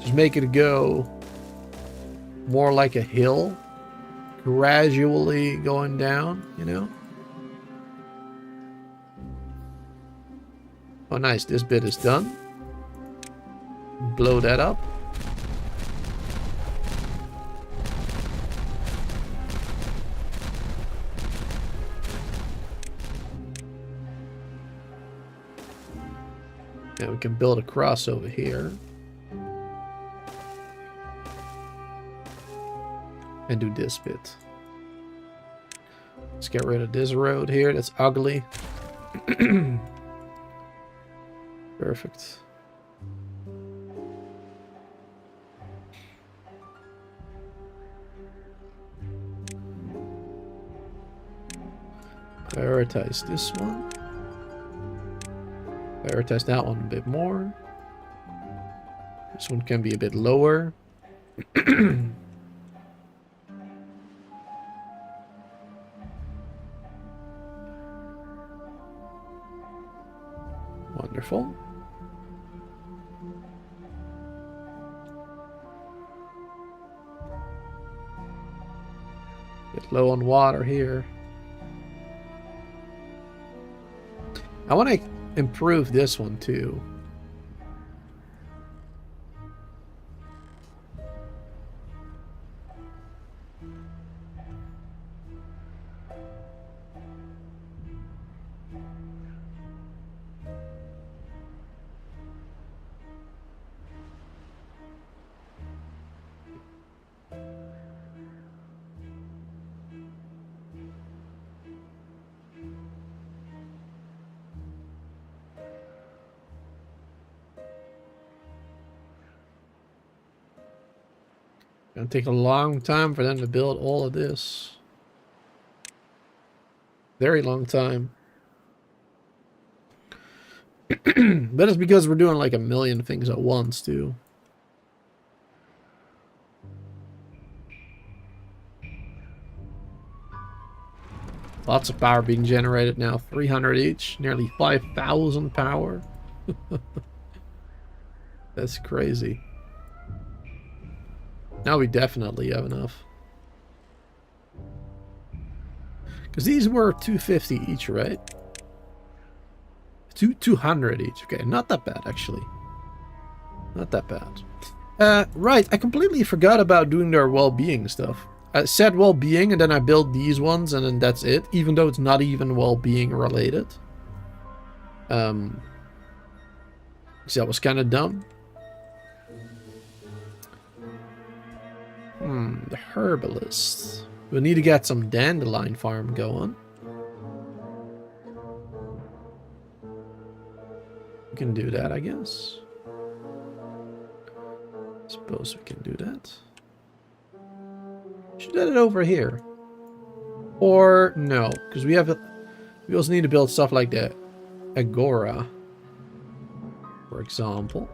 Just make it go more like a hill, gradually going down, you know? Oh, nice. This bit is done. Blow that up. And we can build a cross over here. And do this bit. Let's get rid of this road here. That's ugly. Perfect. Prioritize this one. Prioritize that one a bit more. This one can be a bit lower. Wonderful. Get low on water here. I want to improve this one too. Gonna take a long time for them to build all of this. Very long time. But it's because we're doing like a million things at once too. Lots of power being generated now. 300 each. Nearly 5,000 power. That's crazy. Now we definitely have enough. Because these were 250 each, right? 200 each. Okay, not that bad, actually. Not that bad. Right, I completely forgot about doing their well-being stuff. I said well-being, and then I built these ones, and then that's it, even though it's not even well-being related. So that was kind of dumb. The herbalist. We need to get some dandelion farm going. We can do that, I guess. Suppose we can do that. Should have it over here. Or no, because we also need to build stuff like the agora, for example.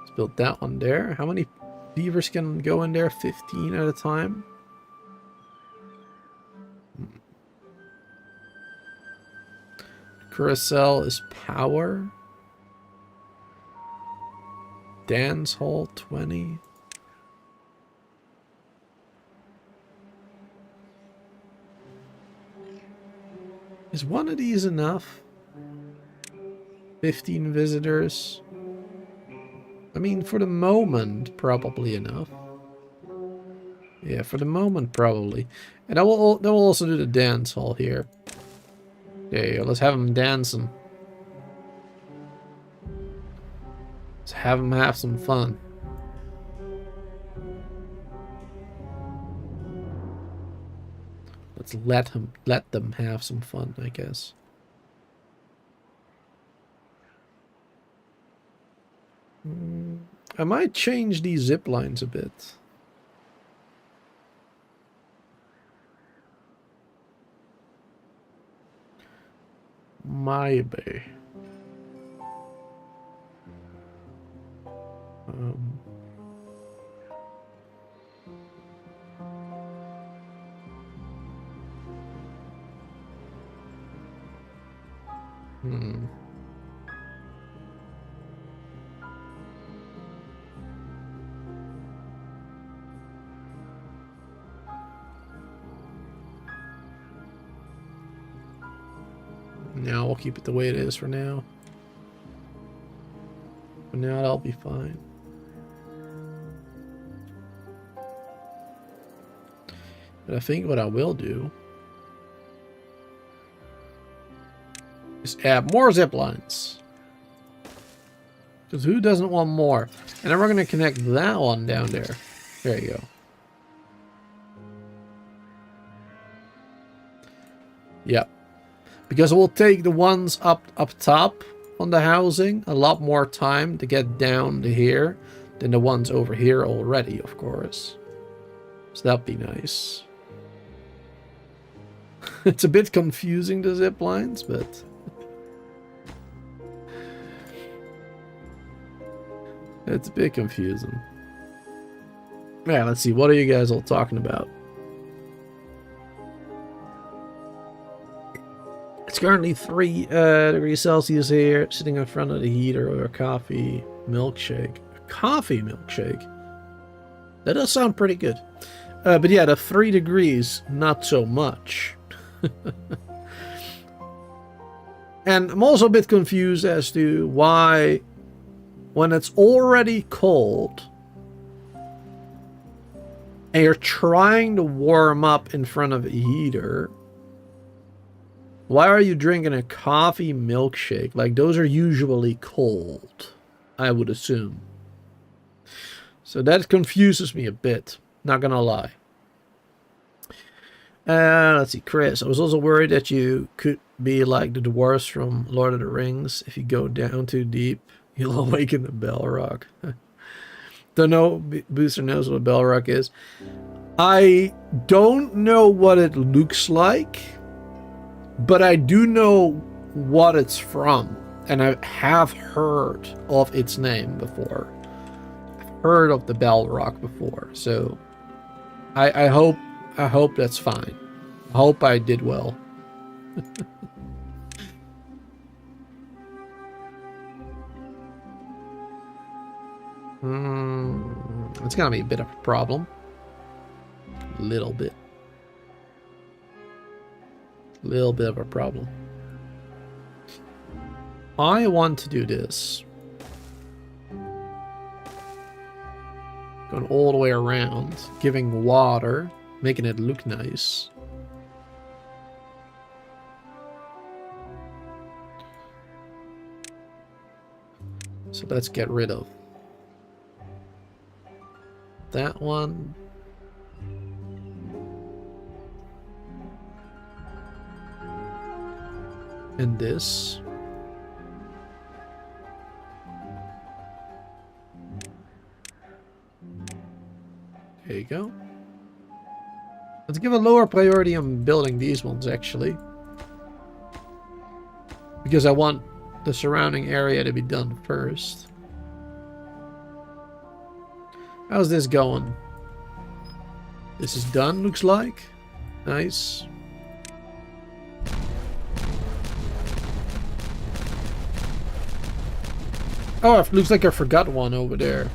Let's build that one there. How many beavers can go in there? 15 at a time. Carousel is power. Dance hall 20. Is one of these enough? 15 visitors. I mean, for the moment, probably enough. Yeah, for the moment, probably. And that will also do the dance hall here. There you go. Let's have them dancing. Let's have them have some fun. Let's let them have some fun, I guess. I might change these zip lines a bit. Maybe. Now we'll keep it the way it is for now. For now, that'll be fine. But I think what I will do is add more zip lines. Because who doesn't want more? And then we're going to connect that one down there. There you go. Yep. Because it will take the ones up top on the housing a lot more time to get down to here than the ones over here already, of course. So that'd be nice. It's a bit confusing, the zip lines, but it's a bit confusing. Yeah, let's see. What are you guys all talking about? It's currently 3 degrees Celsius here, sitting in front of the heater with a coffee milkshake. A coffee milkshake? That does sound pretty good. But yeah, the 3 degrees, not so much. And I'm also a bit confused as to why, when it's already cold, and you're trying to warm up in front of a heater, why are you drinking a coffee milkshake? Like, those are usually cold, I would assume. So that confuses me a bit, not gonna lie. Let's see, Chris. I was also worried that you could be like the dwarves from Lord of the Rings. If you go down too deep, you'll awaken the Balrog. Don't know, Booster knows what a Balrog is. I don't know what it looks like, but I do know what it's from, and I have heard of its name before. I've heard of the Balrog before, so I hope that's fine. I hope I did well. It's gonna be a bit of a problem. A little bit. Little bit of a problem. I want to do this. Going all the way around, giving water, making it look nice. So let's get rid of that one. And this. There you go. Let's give a lower priority on building these ones, actually. Because I want the surrounding area to be done first. How's this going? This is done, looks like. Nice. Oh, it looks like I forgot one over there.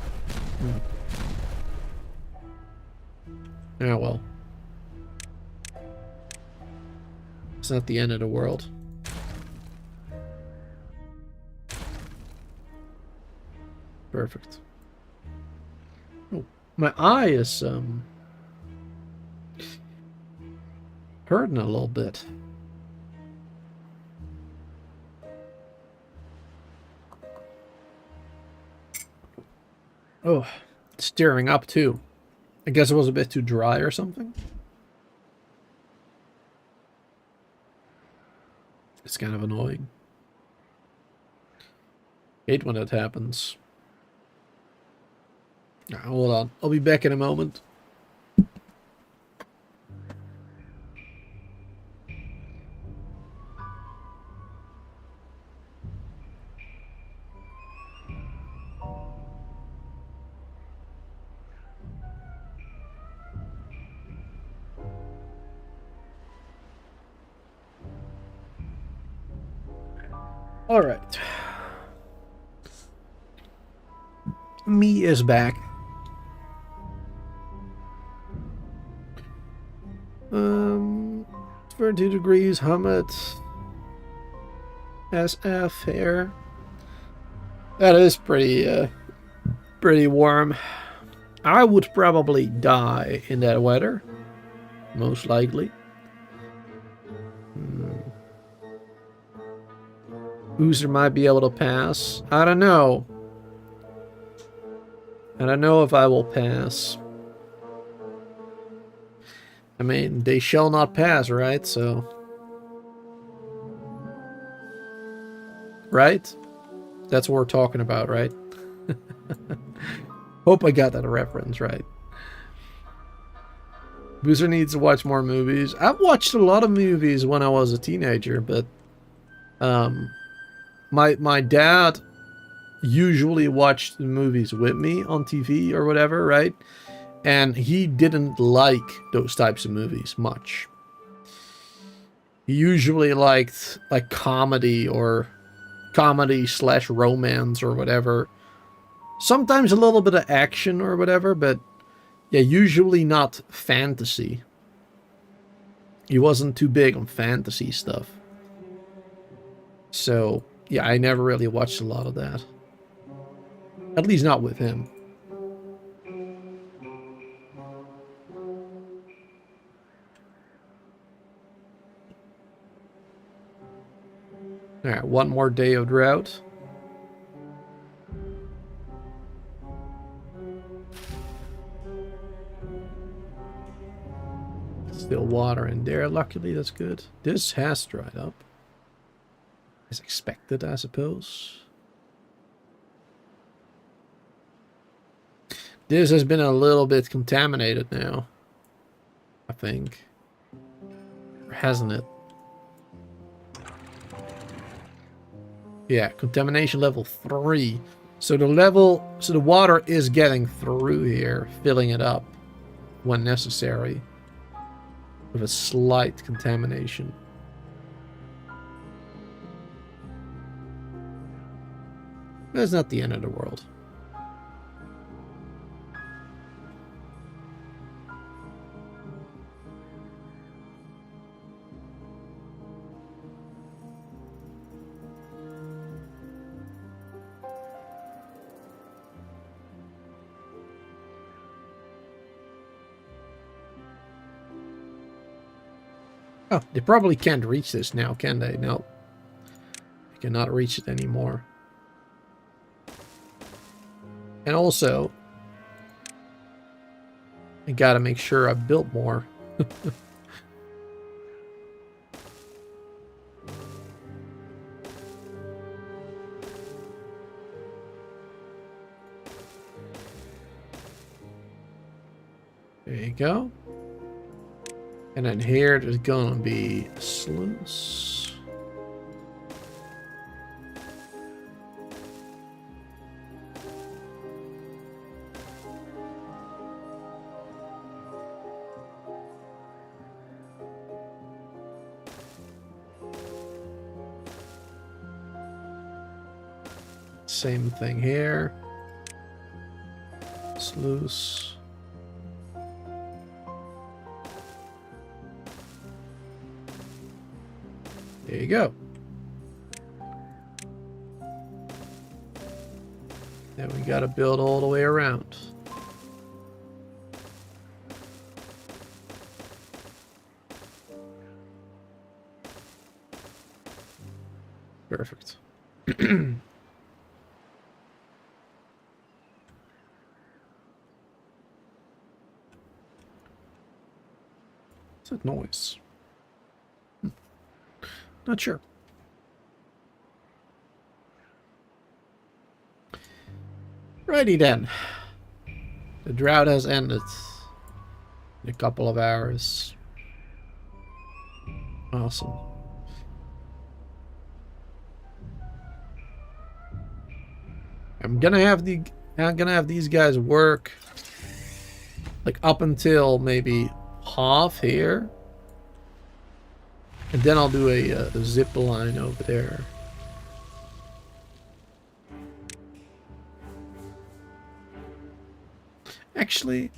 Ah, well. It's not the end of the world. Perfect. Oh, my eye is hurting a little bit. Oh, it's tearing up too. I guess it was a bit too dry or something. It's kind of annoying. Hate when that happens. Now, hold on. I'll be back in a moment. All right. Me is back. 32 degrees, humid. SF here. That is pretty warm. I would probably die in that weather. Most likely. Booster might be able to pass. I don't know. I don't know if I will pass. I mean, they shall not pass, right? So... Right? That's what we're talking about, right? Hope I got that reference right. Booster needs to watch more movies. I've watched a lot of movies when I was a teenager, but... My dad usually watched the movies with me on TV or whatever, right? And he didn't like those types of movies much. He usually liked like comedy slash romance or whatever. Sometimes a little bit of action or whatever, but yeah, usually not fantasy. He wasn't too big on fantasy stuff. So... yeah, I never really watched a lot of that. At least not with him. Alright, one more day of drought. Still water in there, luckily, that's good. This has dried up. As expected, I suppose. This has been a little bit contaminated now, I think. Or hasn't it? Yeah, contamination level 3. So the water is getting through here, filling it up when necessary. With a slight contamination. That's not the end of the world. Oh, they probably can't reach this now, can they? No. They cannot reach it anymore. And also, I gotta make sure I build more. There you go. And then here there's gonna be sluice. Same thing here. Sluice. There you go. Then we gotta build all the way around. Perfect. What's that noise? Not sure. Righty then. The drought has ended in a couple of hours. Awesome. I'm gonna have these guys work like up until maybe half here. And then I'll do a zip line over there. Actually,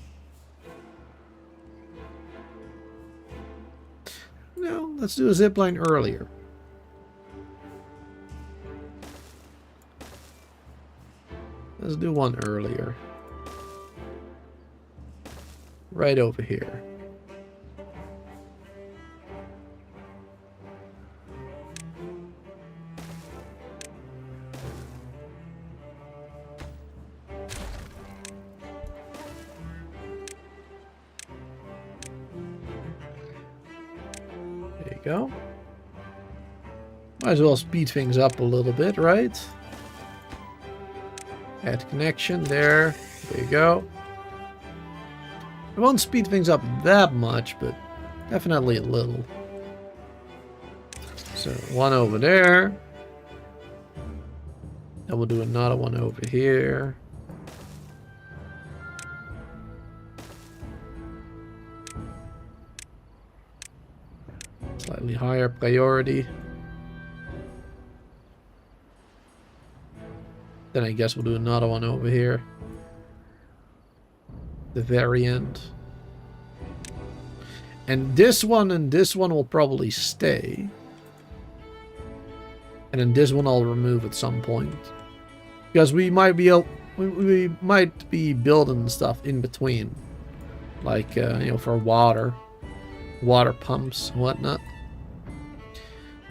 no, let's do a zip line earlier. Let's do one earlier. Right over here. Go. Might as well speed things up a little bit, right? Add connection there. There you go. It won't speed things up that much, but definitely a little. So one over there. And we'll do another one over here. Slightly higher priority. Then I guess we'll do another one over here. The very end. And this one will probably stay. And then this one I'll remove at some point. Because we might be building stuff in between. Like, you know, for water pumps and whatnot.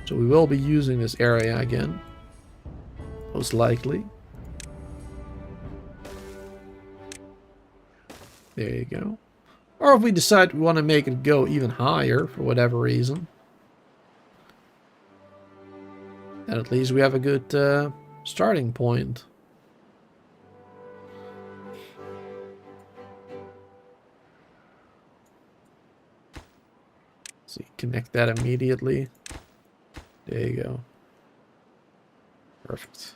So we will be using this area again. Most likely. There you go. Or if we decide we want to make it go even higher for whatever reason. Then at least we have a good starting point. So you connect that immediately. There you go. Perfect.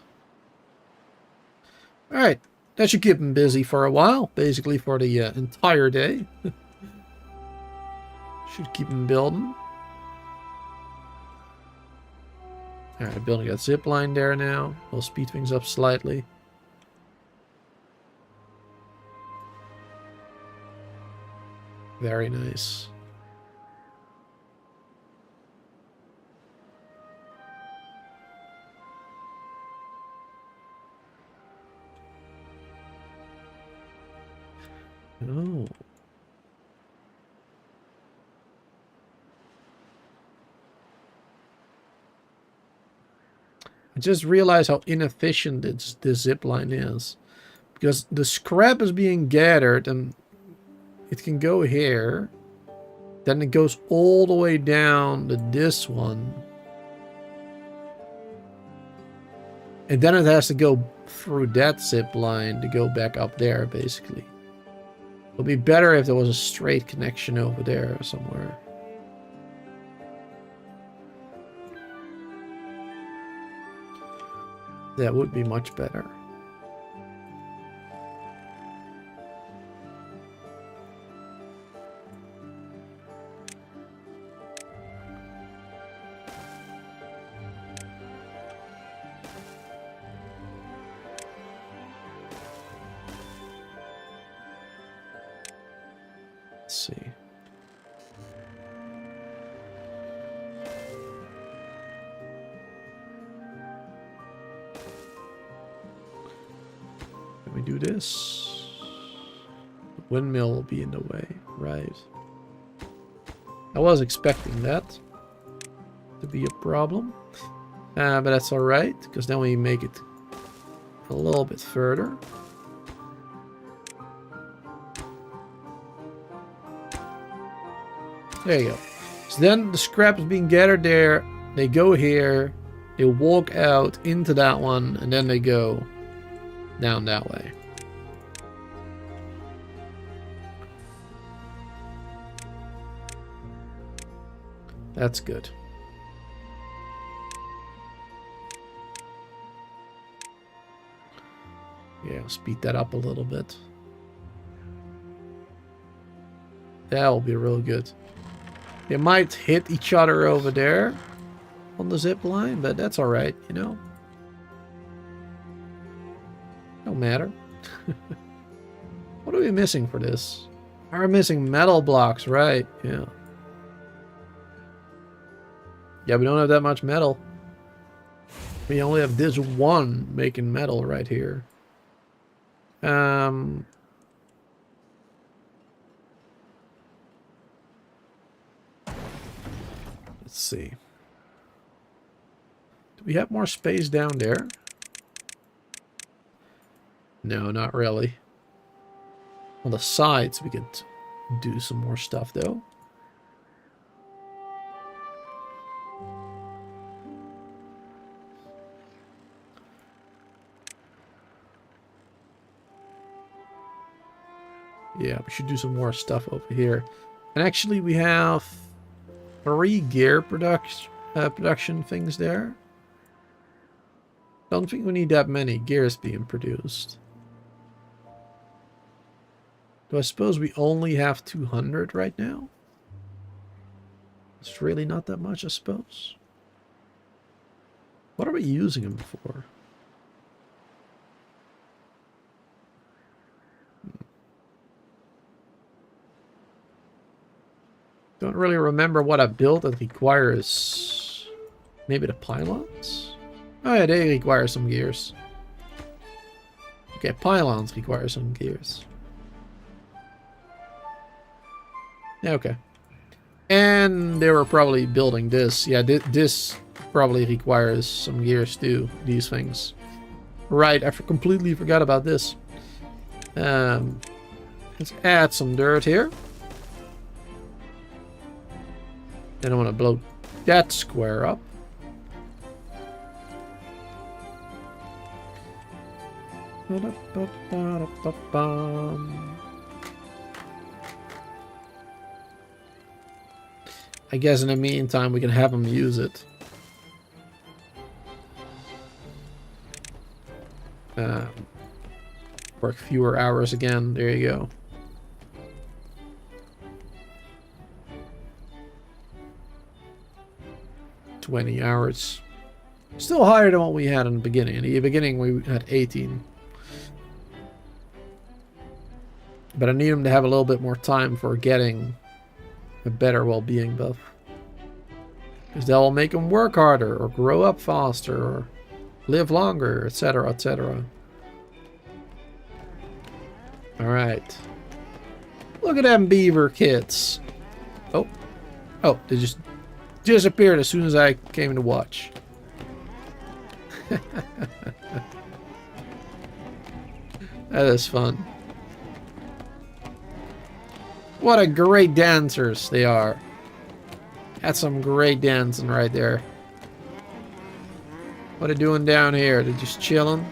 Alright. That should keep him busy for a while. Basically for the entire day. Should keep him building. Alright, building that zip line there now. We'll speed things up slightly. Very nice. Oh. just realized how inefficient this zip line is. Because the scrap is being gathered and it can go here. Then it goes all the way down to this one. And then it has to go through that zip line to go back up there, basically. It would be better if there was a straight connection over there somewhere. That would be much better. Let's see. Can we do this? The windmill will be in the way, right? I was expecting that to be a problem, but that's all right, because then we make it a little bit further. There you go. So then the scrap is being gathered there. They go here. They walk out into that one. And then they go down that way. That's good. Yeah, I'll speed that up a little bit. That'll be real good. They might hit each other over there on the zip line, but that's alright, you know. Don't matter. What are we missing for this? We're missing metal blocks, right? Yeah. Yeah, we don't have that much metal. We only have this one making metal right here. Let's see. Do we have more space down there? No, not really. On the sides, we could do some more stuff, though. Yeah, we should do some more stuff over here. And actually, we have 3 gear production things there. Don't think we need that many gears being produced. Do I suppose we only have 200 right now? It's really not that much, I suppose. What are we using them for? Don't really remember what I built that requires... Maybe the pylons? Oh yeah, they require some gears. Okay, pylons require some gears. Yeah, okay. And they were probably building this. Yeah, this probably requires some gears too, these things. Right, I completely forgot about this. Let's add some dirt here. Then I want to blow that square up. I guess in the meantime we can have them use it. Work fewer hours again. There you go. $20 hours. Still higher than what we had in the beginning. In the beginning we had 18. But I need them to have a little bit more time for getting a better well-being buff. Because that will make them work harder, or grow up faster, or live longer, etc., etc. Alright. Look at them beaver kits. Oh. Oh, they just disappeared as soon as I came to watch. That is fun. What a great dancers they are. That's some great dancing right there. What are they doing down here? They're just chilling.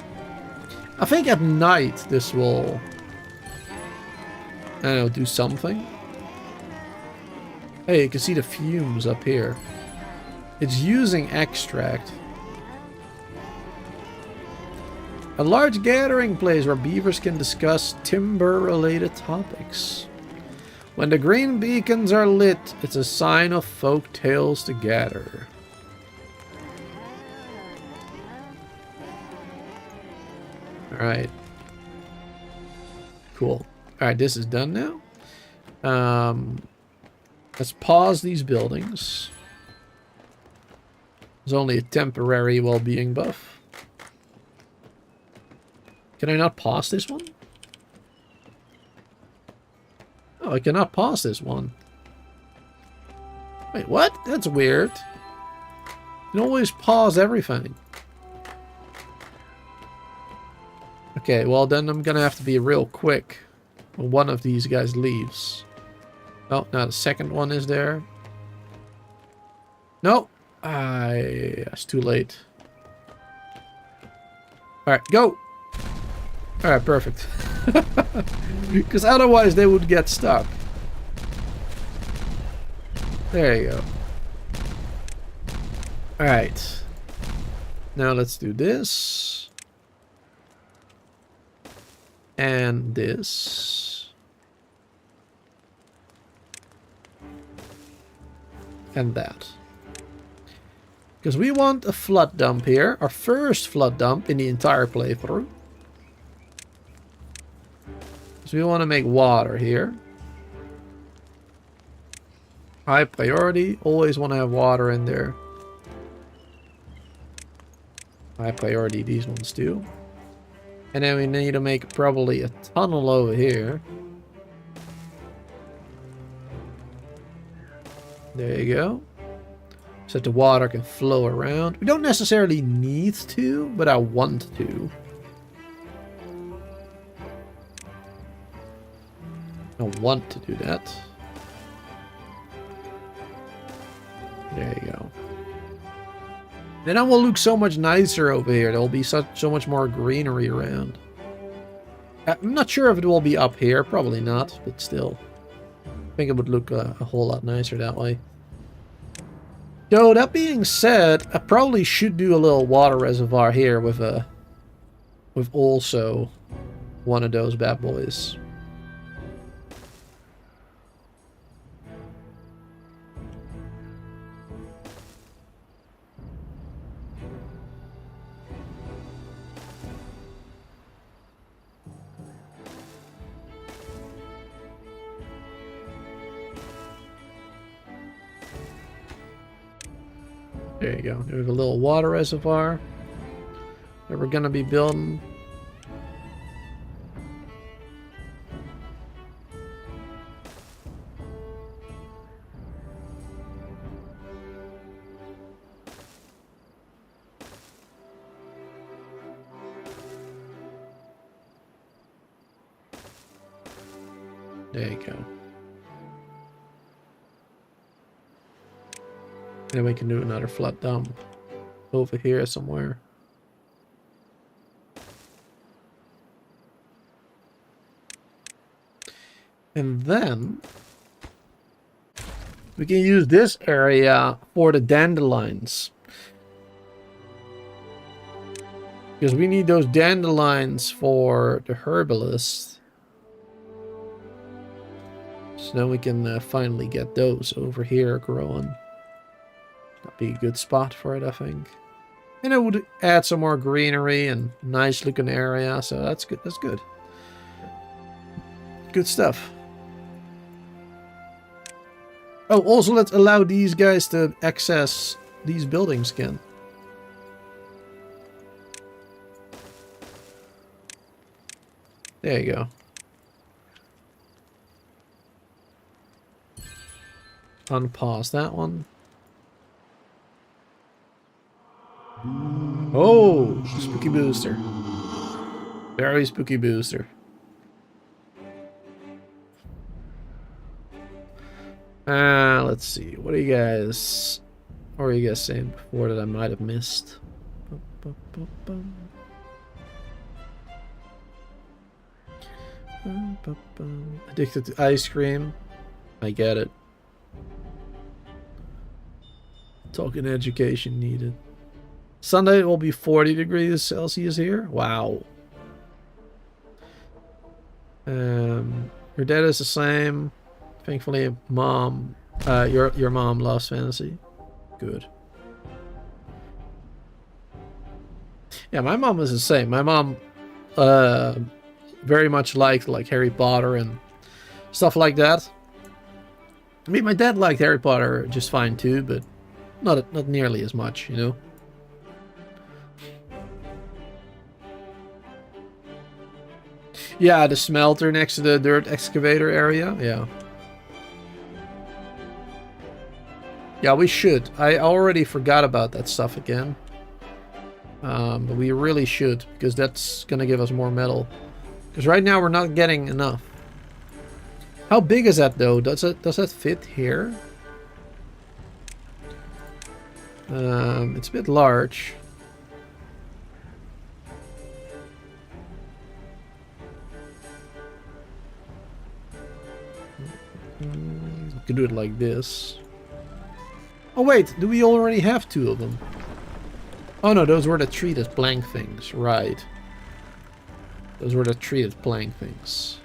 I think at night this will, I don't know, do something. Hey, you can see the fumes up here. It's using extract. A large gathering place where beavers can discuss timber-related topics. When the green beacons are lit, it's a sign of folk tales to gather. Alright. Cool. Alright, this is done now. Let's pause these buildings. There's only a temporary well-being buff. Can I not pause this one? Oh, I cannot pause this one. Wait, what? That's weird. You can always pause everything. Okay, well then I'm gonna have to be real quick when one of these guys leaves. Oh, now the second one is there. Nope. It's too late. Alright, go! Alright, perfect. Because otherwise they would get stuck. There you go. Alright. Now let's do this. And this. And that. Because we want a flood dump here. Our first flood dump in the entire playthrough. So we want to make water here. High priority. Always want to have water in there. High priority these ones too. And then we need to make probably a tunnel over here. There you go. So that the water can flow around. We don't necessarily need to, but I want to. I want to do that. There you go. Then it will look so much nicer over here. There will be so much more greenery around. I'm not sure if it will be up here. Probably not, but still. I think it would look a whole lot nicer that way. So that being said, I probably should do a little water reservoir here with also one of those bad boys. There you go. There's a little water reservoir that we're going to be building. There you go. And we can do another flood dump over here somewhere. And then we can use this area for the dandelions. Because we need those dandelions for the herbalist. So now we can finally get those over here growing. That'd be a good spot for it, I think. And it would add some more greenery and nice looking area, so that's good. That's good. Good stuff. Oh, also let's allow these guys to access these buildings again. There you go. Unpause that one. Oh, spooky booster. Very spooky booster. Let's see. What are you guys saying before that I might have missed? Addicted to ice cream. I get it. Talking education needed. Sunday it will be 40 degrees Celsius here. Wow. Your dad is the same. Thankfully, mom, your mom loves fantasy. Good. Yeah, my mom is the same. My mom, very much liked like Harry Potter and stuff like that. I mean, my dad liked Harry Potter just fine too, but not nearly as much, you know. Yeah, the smelter next to the dirt excavator area. Yeah. Yeah, we should. I already forgot about that stuff again. But we really should, because that's gonna give us more metal. Because right now we're not getting enough. How big is that though? Does that fit here? It's a bit large. We could do it like this. Oh wait, do we already have two of them? Oh no, those were the treated plank things, right. Those were the treated plank things.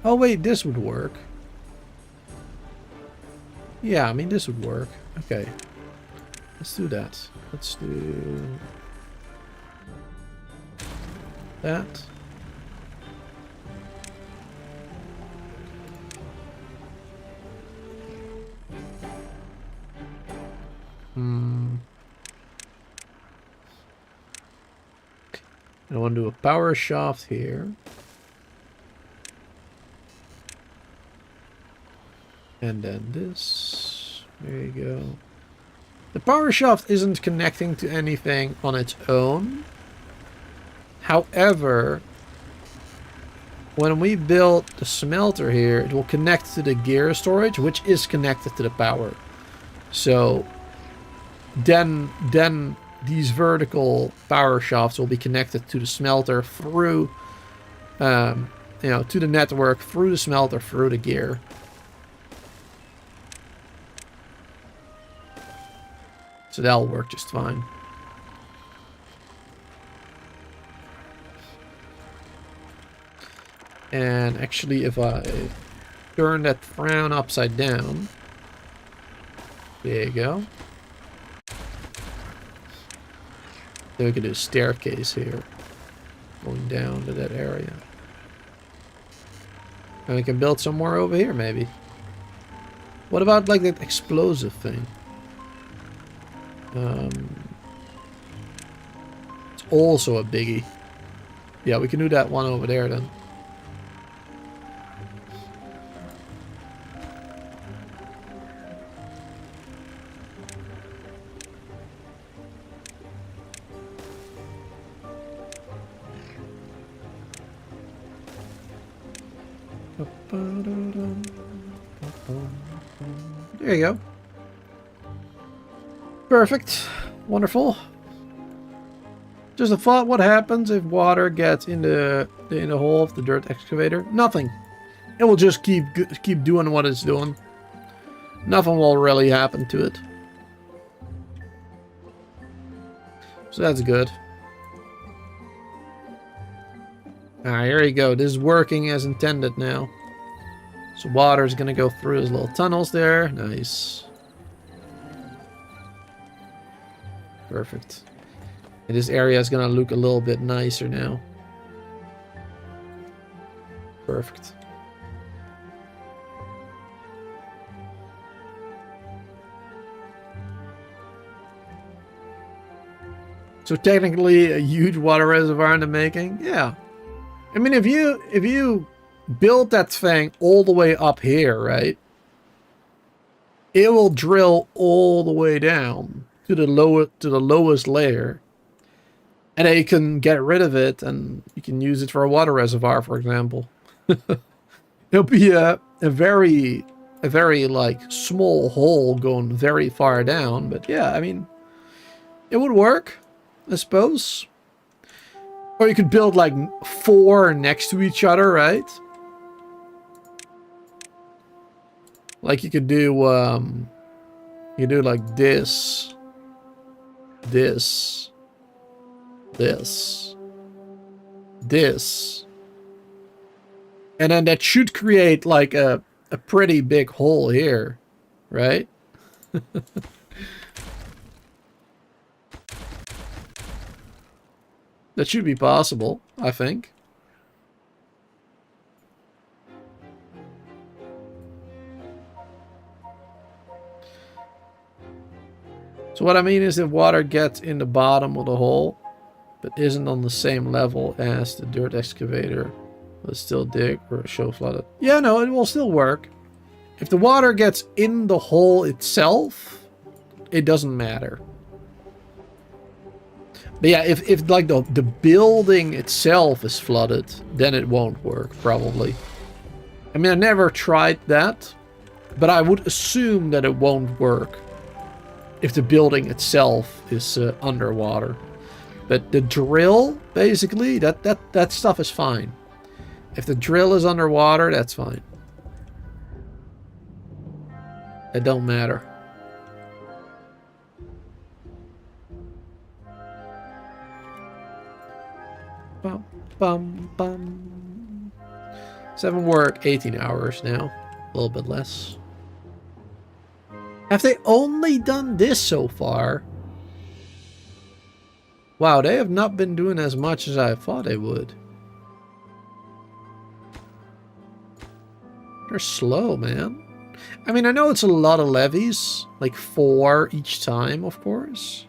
Oh wait, this would work. Yeah, I mean this would work. Okay. Let's do that. Let's do that. I want to do a power shaft here. And then this. There you go. The power shaft isn't connecting to anything on its own. However, when we build the smelter here, it will connect to the gear storage, which is connected to the power. So then these vertical power shafts will be connected to the smelter through, you know, to the network, through the smelter, through the gear. So that'll work just fine. And actually, if I turn that frown upside down, there you go. Then we can do a staircase here, going down to that area. And we can build somewhere over here, maybe. What about like that explosive thing? It's also a biggie. Yeah, we can do that one over there then. There you go. Perfect. Wonderful. Just a thought, what happens if water gets in the hole of the dirt excavator? Nothing. It will just keep doing what it's doing. Nothing will really happen to it. So that's good. Alright, here you go. This is working as intended now. So water is going to go through his little tunnels there. Nice. Perfect. And this area is going to look a little bit nicer now. Perfect. So technically a huge water reservoir in the making? Yeah. I mean, if you build that thing all the way up here, right? It will drill all the way down. to the lowest layer, and then you can get rid of it, and you can use it for a water reservoir, for example. It'll be a very like small hole going very far down, but yeah, I mean, it would work, I suppose. Or you could build like 4 next to each other, right? Like you could do like this, this, this, this. And then that should create like a pretty big hole here, right? That should be possible, I think. So what I mean is if water gets in the bottom of the hole, but isn't on the same level as the dirt excavator, will it still dig or show flooded? Yeah, no, it will still work. If the water gets in the hole itself, it doesn't matter. But yeah, if like the building itself is flooded, then it won't work, probably. I mean, I never tried that, but I would assume that it won't work if the building itself is underwater. But the drill, basically, that stuff is fine. If the drill is underwater, that's fine. It don't matter. Bum, bum, bum. 7 work, 18 hours now. A little bit less. Have they only done this so far? Wow, they have not been doing as much as I thought they would. They're slow, man. I mean, I know it's a lot of levies. Like 4 each time, of course.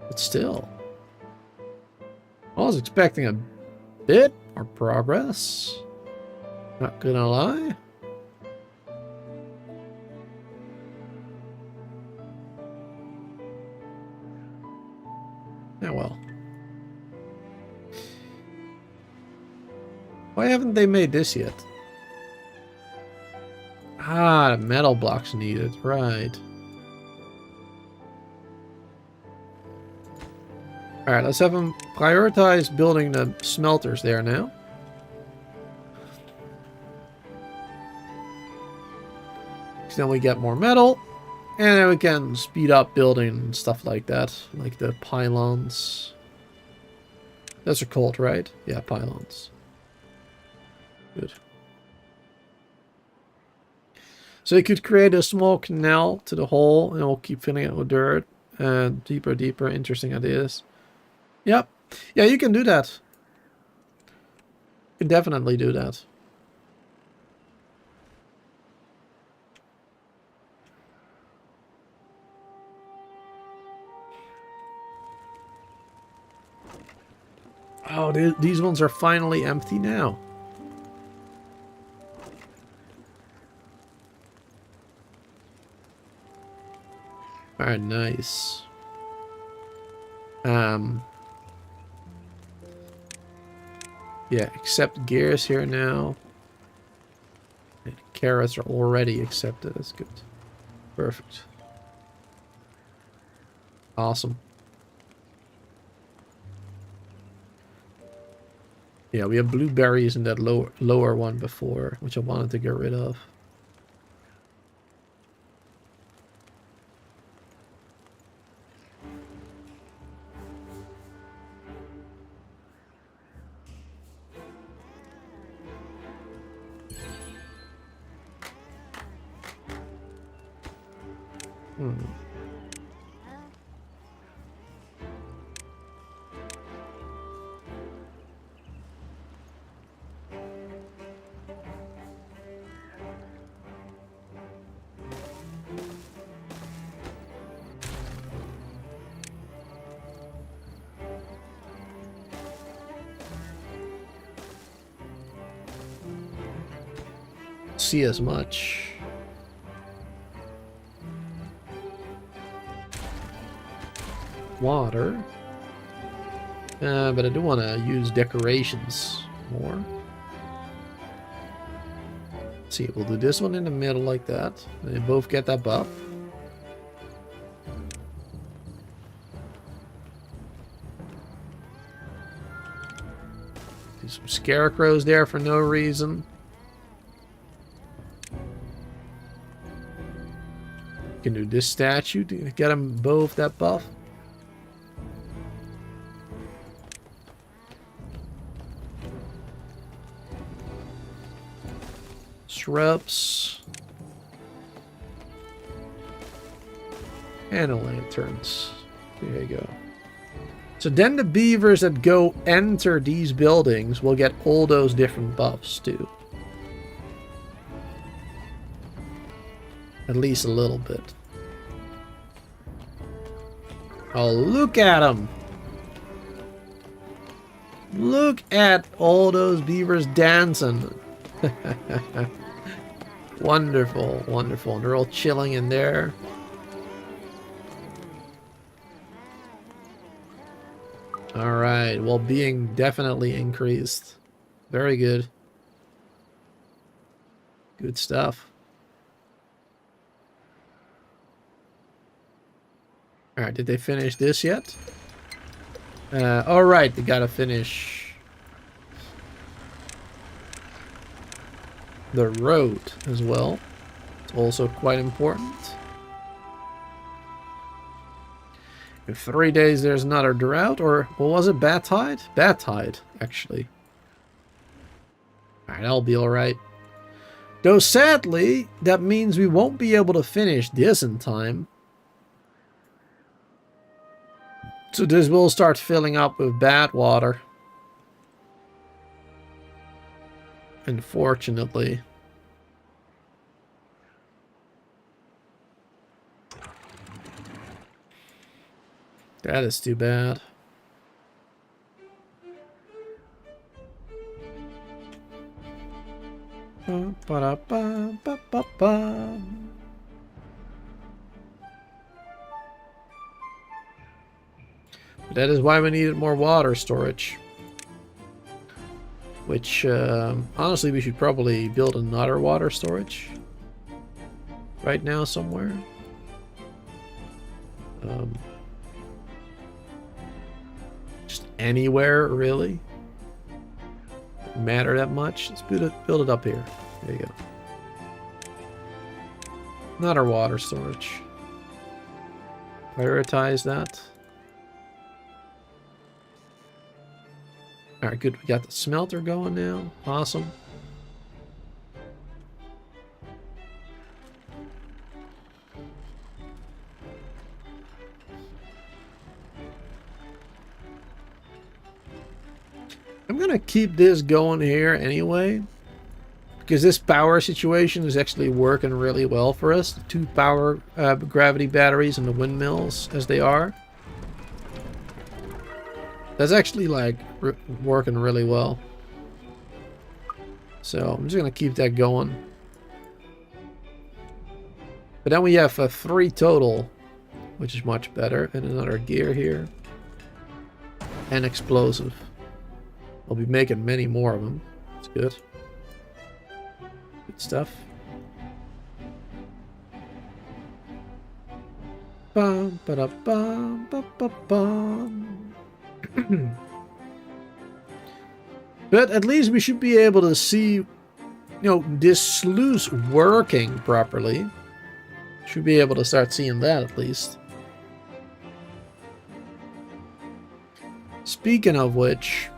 But still. I was expecting a bit more progress. Not gonna lie. Oh well. Why haven't they made this yet? Ah, the metal blocks needed, right. Alright, let's have them prioritize building the smelters there now. So then we get more metal, and then we can speed up building and stuff like that, like the pylons. Those are called, right? Yeah, pylons. Good. So you could create a small canal to the hole, and we'll keep filling it with dirt. Deeper, deeper, interesting ideas. Yep. Yeah, you can do that. You can definitely do that. Oh, these ones are finally empty now. Alright, nice. Yeah, accept gears here now. And carrots are already accepted. That's good. Perfect. Awesome. Yeah, we have blueberries in that lower one before, which I wanted to get rid of. See as much. water. But I do want to use decorations more. Let's see, we'll do this one in the middle like that. They both get that buff. Do some scarecrows there for no reason. Can do this statue to get them both that buff. Shrubs. And lanterns. There you go. So then the beavers that go enter these buildings will get all those different buffs too. At least a little bit. Oh, look at them! Look at all those beavers dancing. Wonderful, wonderful. They're all chilling in there. Alright, well-being definitely increased. Very good. Good stuff. Alright, did they finish this yet? Alright, they gotta finish the road as well. It's also quite important. In 3 days there's another drought, or what was it? Bad tide? Bad tide, actually. Alright, that'll be alright. Though sadly, that means we won't be able to finish this in time. So this will start filling up with bad water. Unfortunately. That is too bad. Ba-da-ba-ba-ba-ba. That is why we needed more water storage. Which, honestly, we should probably build another water storage. Right now, somewhere. Just anywhere, really. Doesn't matter that much. Let's build it up here. There you go. Another water storage. Prioritize that. Alright, good. We got the smelter going now. Awesome. I'm gonna keep this going here anyway, because this power situation is actually working really well for us. The 2 power gravity batteries and the windmills as they are. That's actually like working really well. So I'm just gonna keep that going. But then we have 3 total, which is much better, and another gear here, and explosive. I'll be making many more of them. It's good. Good stuff. Bum, ba-da-bum, ba-ba-bum. But at least we should be able to see, you know, this sluice working properly. Should be able to start seeing that at least. Speaking of which,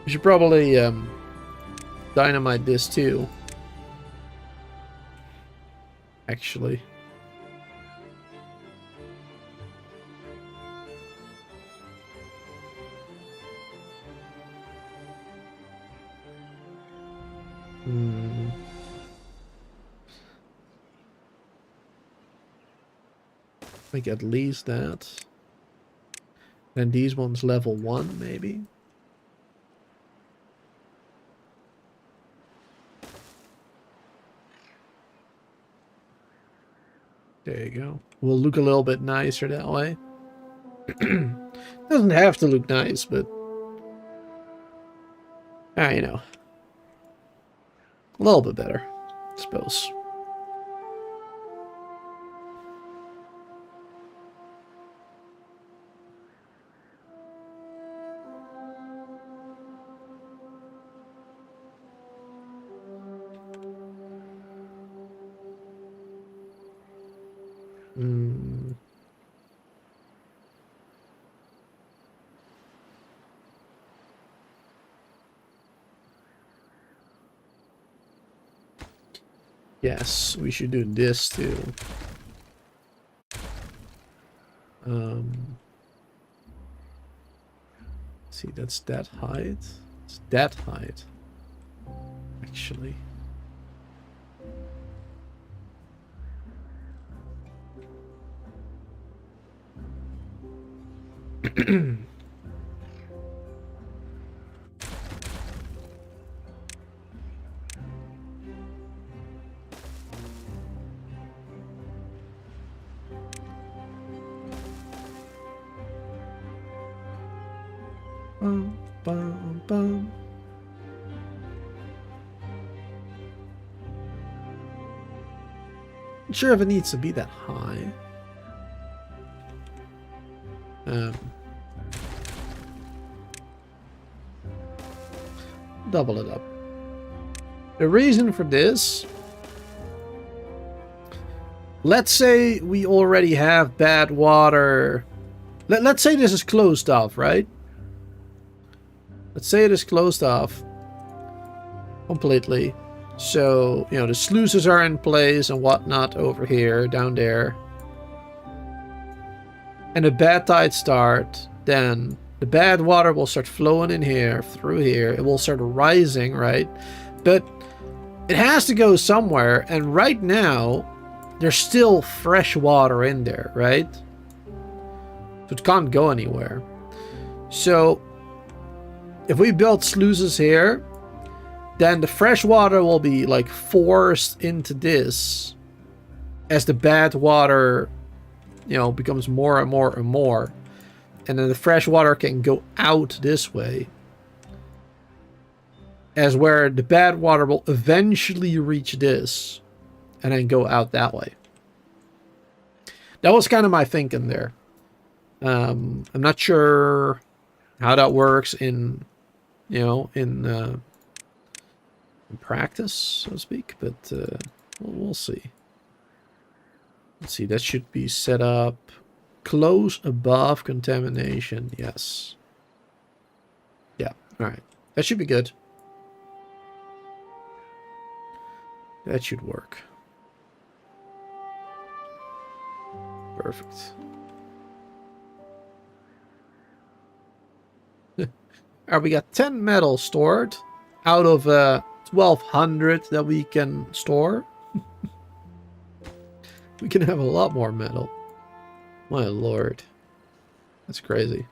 we should probably dynamite this too. Actually. Like at least that. Then these ones level 1 maybe. There you go. Will look a little bit nicer that way. Doesn't have to look nice, but you know, a little bit better, I suppose. Yes, we should do this too. See, that's that height. It's that height, actually. Bum, bum, bum. Not sure if it needs to be that high. Double it up. The reason for this, let's say we already have bad water. Let's say this is closed off, right? Let's say it is closed off completely. So, you know, the sluices are in place and whatnot over here, down there. And a bad tide start, then the bad water will start flowing in here, through here. It will start rising, right? But it has to go somewhere. And right now, there's still fresh water in there, right? So it can't go anywhere. So if we build sluices here, then the fresh water will be like forced into this as the bad water, you know, becomes more and more and more. And then the fresh water can go out this way, as where the bad water will eventually reach this and then go out that way. That was kind of my thinking there. I'm not sure how that works in, you know, in practice, so to speak, but we'll see. Let's see, that should be set up close above contamination. Yes. Yeah, all right. That should be good. That should work. Perfect. Alright, we got 10 metal stored out of 1,200 that we can store. We can have a lot more metal. My lord. That's crazy.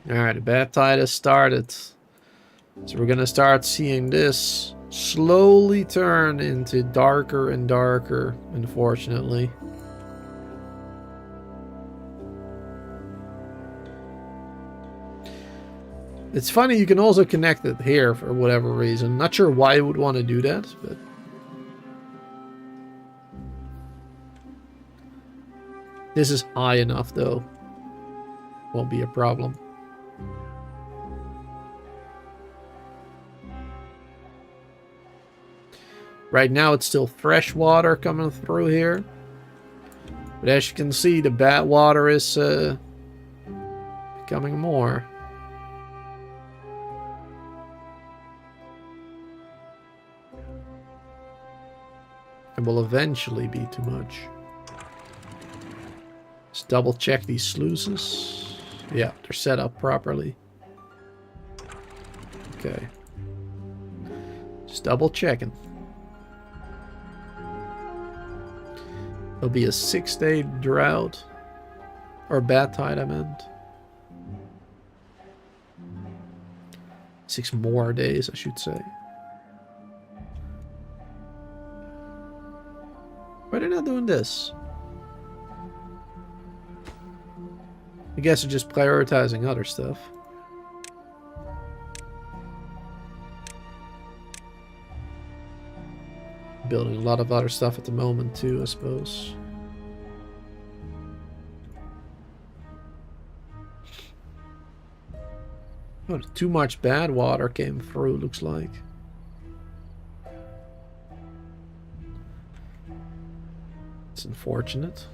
Alright, the bad tide has started. So we're gonna start seeing this slowly turn into darker and darker, unfortunately. It's funny, you can also connect it here for whatever reason. Not sure why you would want to do that, but... This is high enough, though. Won't be a problem. Right now, it's still fresh water coming through here. But as you can see, the bad water is becoming more. It will eventually be too much. Let's double check these sluices. Yeah, they're set up properly. Okay. Just double checking. There'll be a 6-day drought. Or bad tide, I meant. 6 more days, I should say. Why are they not doing this? I guess they're just prioritizing other stuff. Building a lot of other stuff at the moment too, I suppose. Oh, too much bad water came through, looks like. It's unfortunate.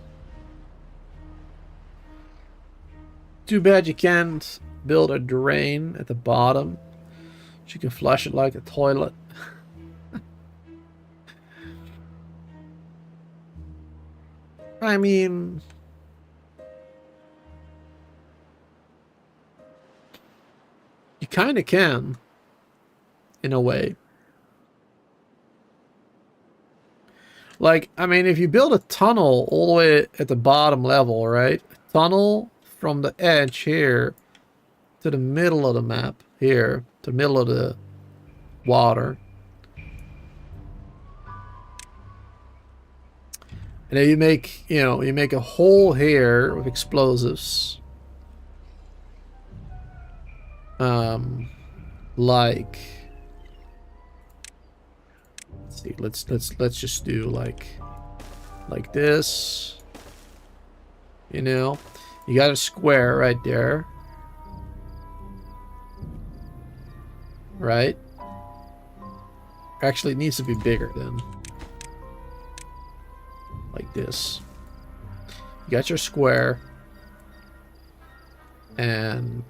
Too bad you can't build a drain at the bottom. So you can flush it like a toilet. I mean... you kind of can. In a way. Like, I mean, if you build a tunnel all the way at the bottom level, right? A tunnel from the edge here to the middle of the map. Here. To the middle of the water. And then you make, you know, you make a hole here with explosives. Like, let's see, let's just do like this. You know, you got a square right there, right? Actually, it needs to be bigger then. Like this. You got your square. And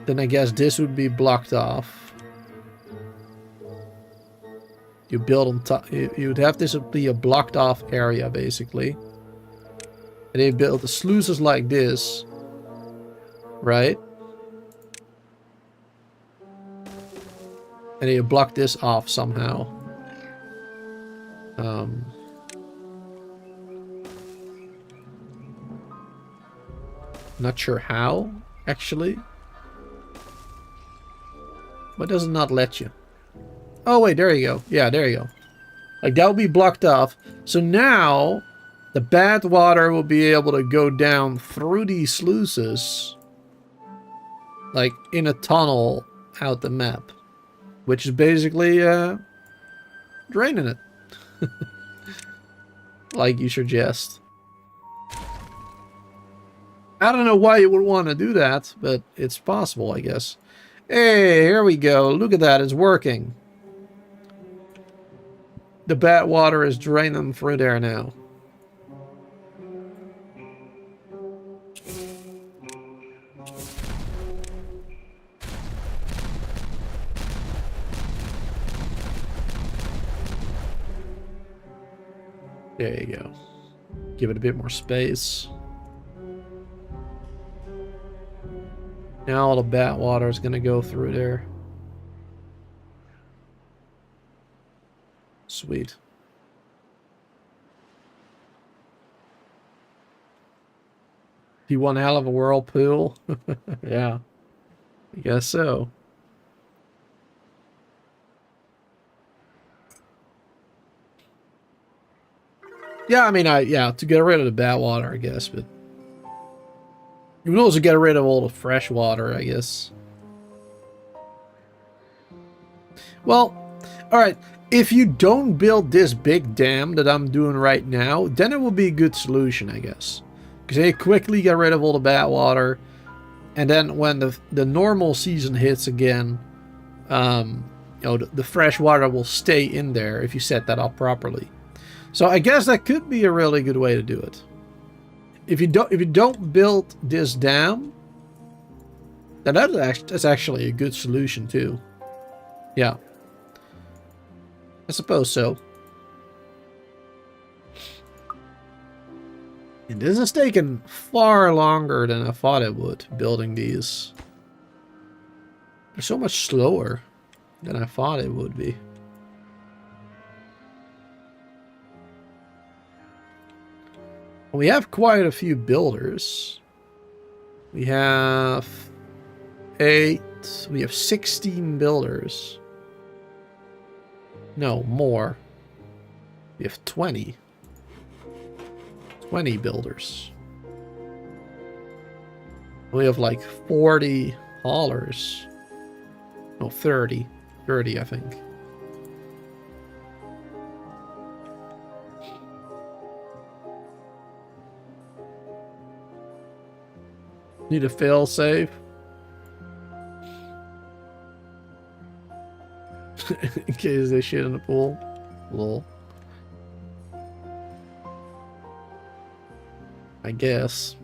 then I guess this would be blocked off. You build on top. You would have this would be a blocked off area basically. And they build the sluices like this. Right? And you block this off somehow. Not sure how, actually. Why does it not let you? Oh wait, there you go. Yeah, there you go. Like that will be blocked off. So now the bad water will be able to go down through these sluices. Like in a tunnel out the map. Which is basically draining it. Like you suggest. I don't know why you would want to do that, but it's possible, I guess. Hey, here we go. Look at that. It's working. The bad water is draining through there now. There you go. Give it a bit more space. Now all the bat water is going to go through there. Sweet. You want a hell of a whirlpool? Yeah. I guess so. Yeah, I mean, yeah, to get rid of the bad water, I guess, but you would also get rid of all the fresh water, I guess. Well, alright, if you don't build this big dam that I'm doing right now, then it will be a good solution, I guess. Because they quickly get rid of all the bad water, and then when the normal season hits again, you know, the fresh water will stay in there if you set that up properly. So I guess that could be a really good way to do it. If you don't build this dam, then that's actually a good solution too. Yeah. I suppose so. And this has taken far longer than I thought it would, building these. They're so much slower than I thought it would be. We have quite a few builders. We have 8. We have 16 builders. No, more. We have 20. 20 builders. We have like 40 haulers. No, 30. 30, I think. Need a fail save. In case they shit in the pool. Lol. I guess.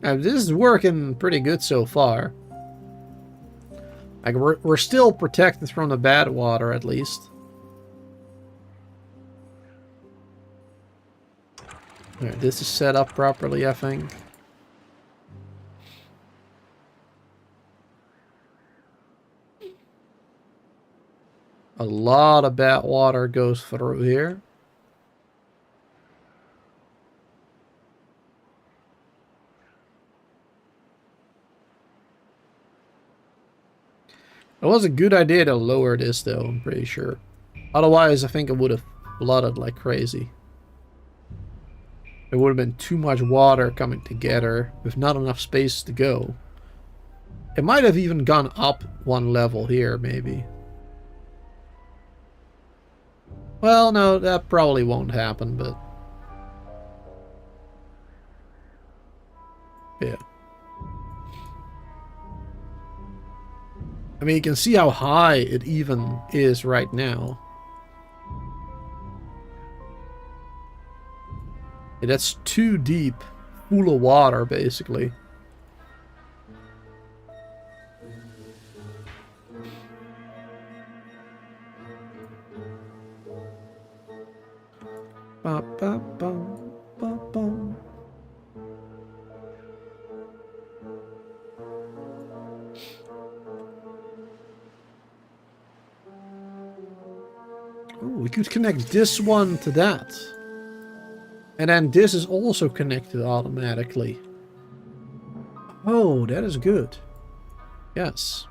This is working pretty good so far. Like we're still protected from the bad water, at least. Alright, this is set up properly, I think. A lot of bad water goes through here. It was a good idea to lower this, though, I'm pretty sure. Otherwise, I think it would have flooded like crazy. There would have been too much water coming together with not enough space to go. It might have even gone up one level here, maybe. Well, no, that probably won't happen, but... yeah. I mean, you can see how high it even is right now. Yeah, that's too deep, full of water, basically. Ba, ba, ba, ba, ba. Oh, we could connect this one to that. And then this is also connected automatically. Oh, that is good. Yes.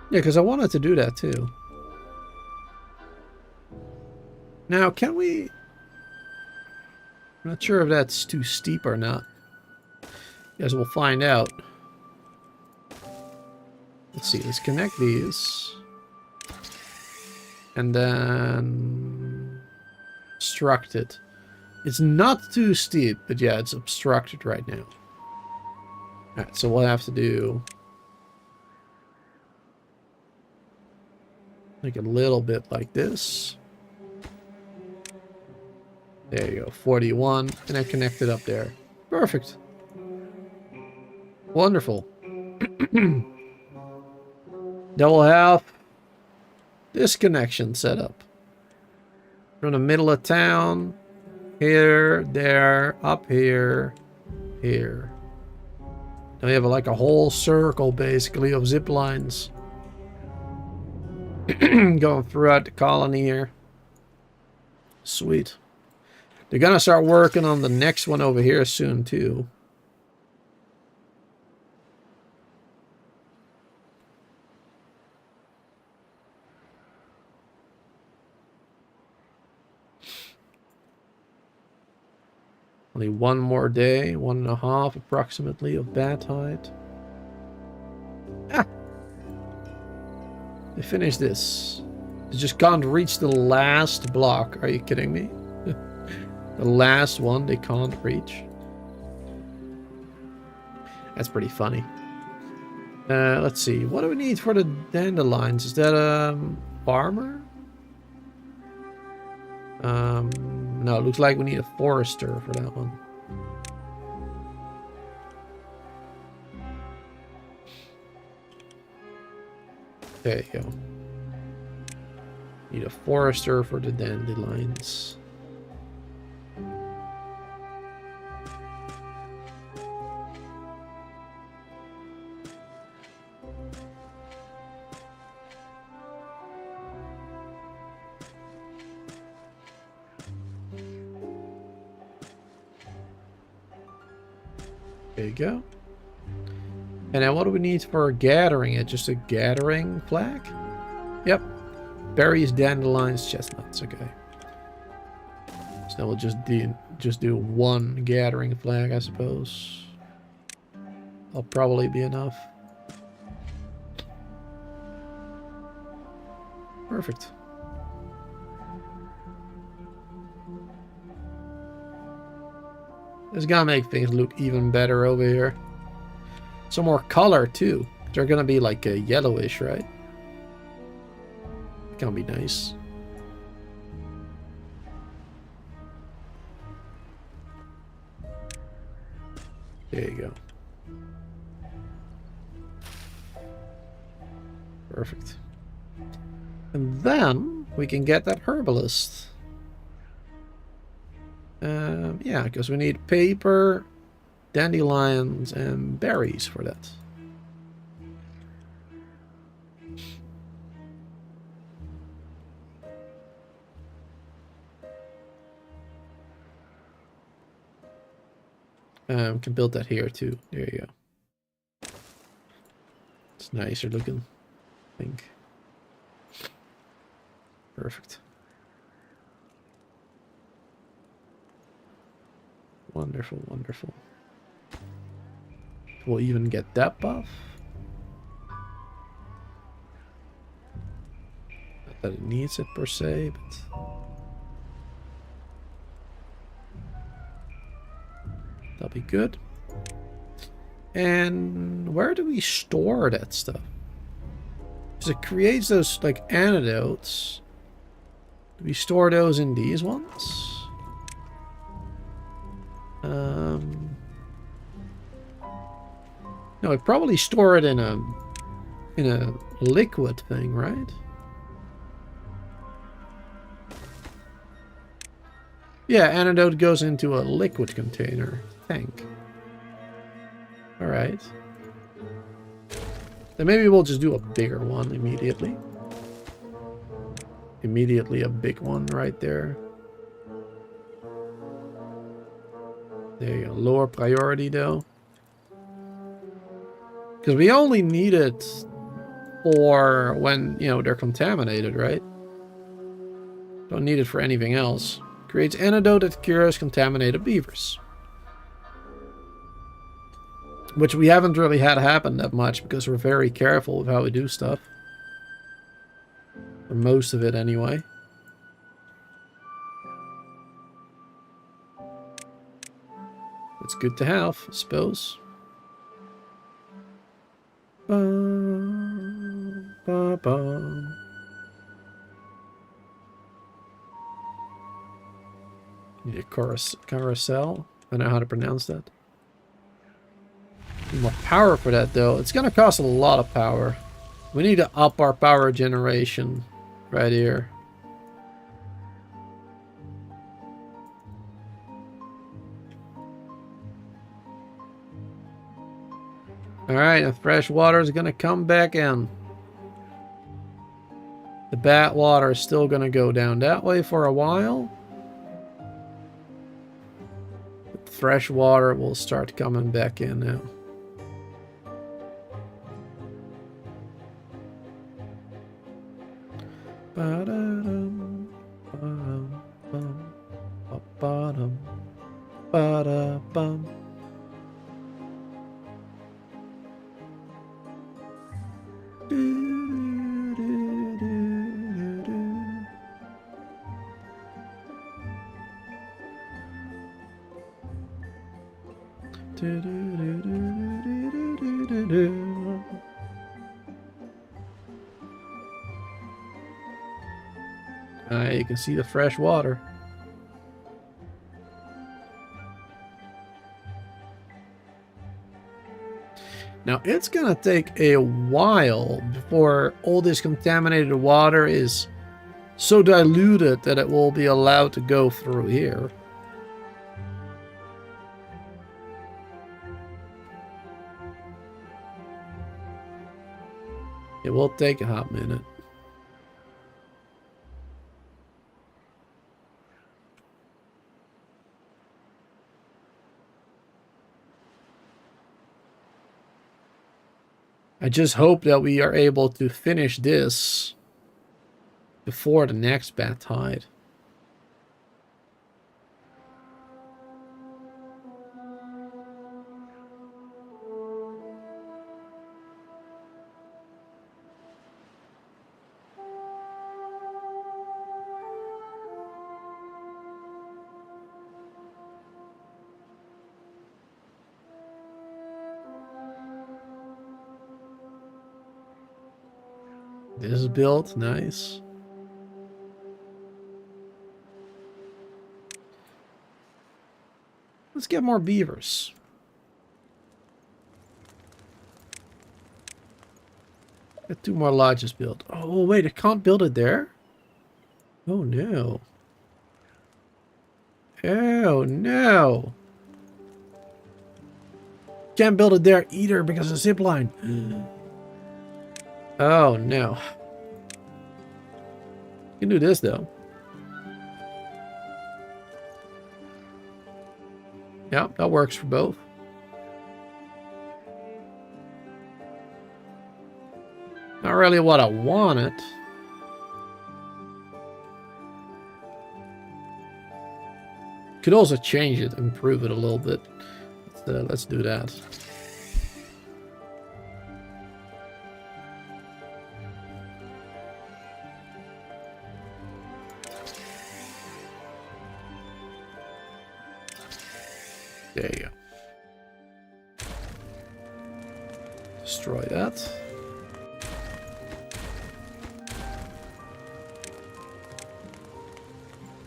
Yeah, because I wanted to do that too. Now, can we... I'm not sure if that's too steep or not. Guess we'll find out. Let's see, let's connect these. And then... obstruct it. It's not too steep, but yeah, it's obstructed right now. Alright, so we'll have to do... like a little bit like this. There you go, 41, and I connect it up there. Perfect. Wonderful. Then we'll have this connection set up. From the middle of town, here, there, up here, here. Then we have like a whole circle, basically, of zip lines. Going throughout the colony here. Sweet. They're gonna start working on the next one over here soon, too. Only one more day, 1.5 approximately, of bad tide. Ah! They finished this. They just can't reach the last block. Are you kidding me? The last one they can't reach. That's pretty funny. Let's see. What do we need for the dandelions? Is that a farmer? No, it looks like we need a forester for that one. There you go. Need a forester for the dandelions. There you go. And then what do we need for gathering it? Just a gathering flag? Yep. berries, dandelions, chestnuts. Okay. So we'll just do one gathering flag, I suppose. That'll probably be enough. Perfect. It's gonna make things look even better over here. Some more color too. They're gonna be like a yellowish, right? Gonna be nice. There you go. Perfect. And then we can get that herbalist. Yeah, because we need paper, dandelions, and berries for that. Can build that here too. There you go. It's nicer looking, I think. Perfect. Wonderful, wonderful. We'll even get that buff. Not that it needs it per se, but that'll be good. And where do we store that stuff? Because it creates those like antidotes. Do we store those in these ones? No, I'd probably store it in a liquid thing, right? Yeah, antidote goes into a liquid container, I think. Alright. Then maybe we'll just do a bigger one immediately. Immediately a big one right there. There you go. Lower priority though. Because we only need it for when, you know, they're contaminated, right? Don't need it for anything else. Creates antidote that cures contaminated beavers. Which we haven't really had happen that much because we're very careful with how we do stuff. For most of it anyway. It's good to have, I suppose. Need a carousel. I don't know how to pronounce that. Need more power for that though. It's gonna cost a lot of power. We need to up our power generation right here. Alright, and fresh water is gonna come back in. The bat water is still gonna go down that way for a while. But fresh water will start coming back in now. Ba-da-dum, ba-dum, bum, ba-ba-dum, ba-da-bum. You can see the fresh water. Now it's gonna take a while before all this contaminated water is so diluted that it will be allowed to go through here. It will take a hot minute. I just hope that we are able to finish this before the next bad tide. This is built, nice. Let's get more beavers. Get 2 more lodges built. Oh, wait, I can't build it there? Oh, no. Oh, no. Can't build it there either because of the zipline. Oh, no. You can do this, though. Yeah, that works for both. Not really what I wanted. Could also change it, improve it a little bit. Let's do that. There you go. Destroy that.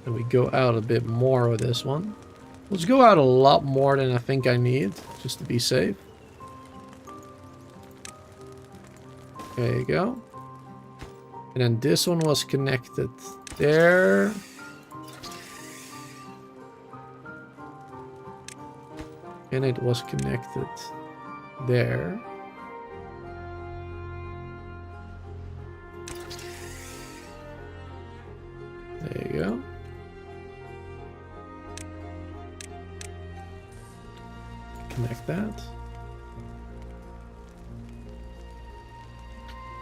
And we go out a bit more with this one. Let's go out a lot more than I think I need, just to be safe. There you go. And then this one was connected there. And it was connected there. There you go. Connect that.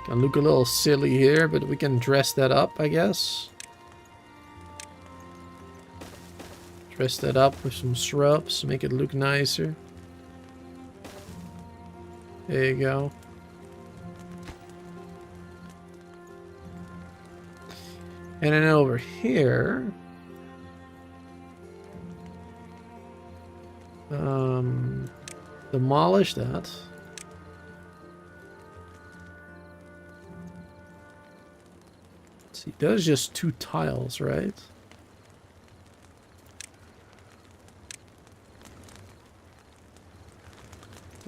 Can look a little silly here, but we can dress that up, I guess. Dress that up with some shrubs, make it look nicer. There you go. And then over here, demolish that. Let's see, that's just 2 tiles, right?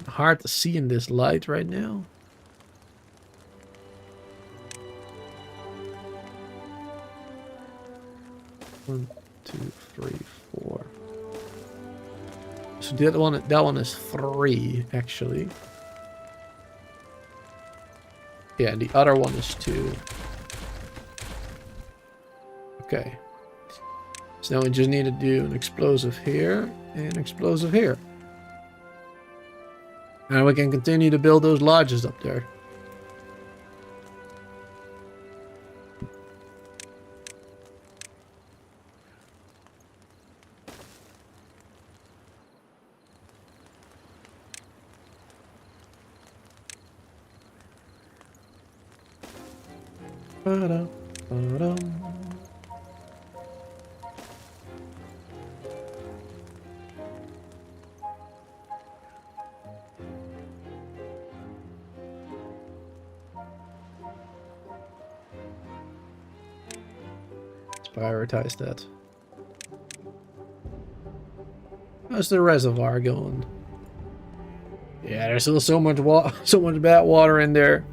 Hard to see in this light right now. One, 2, 3, 4. So that one is 3 actually. Yeah, the other one is 2. Okay. So now we just need to do an explosive here and an explosive here. And we can continue to build those lodges up there. Ba-dum, ba-dum. Prioritize that. How's the reservoir going? Yeah, there's still so much bad water in there.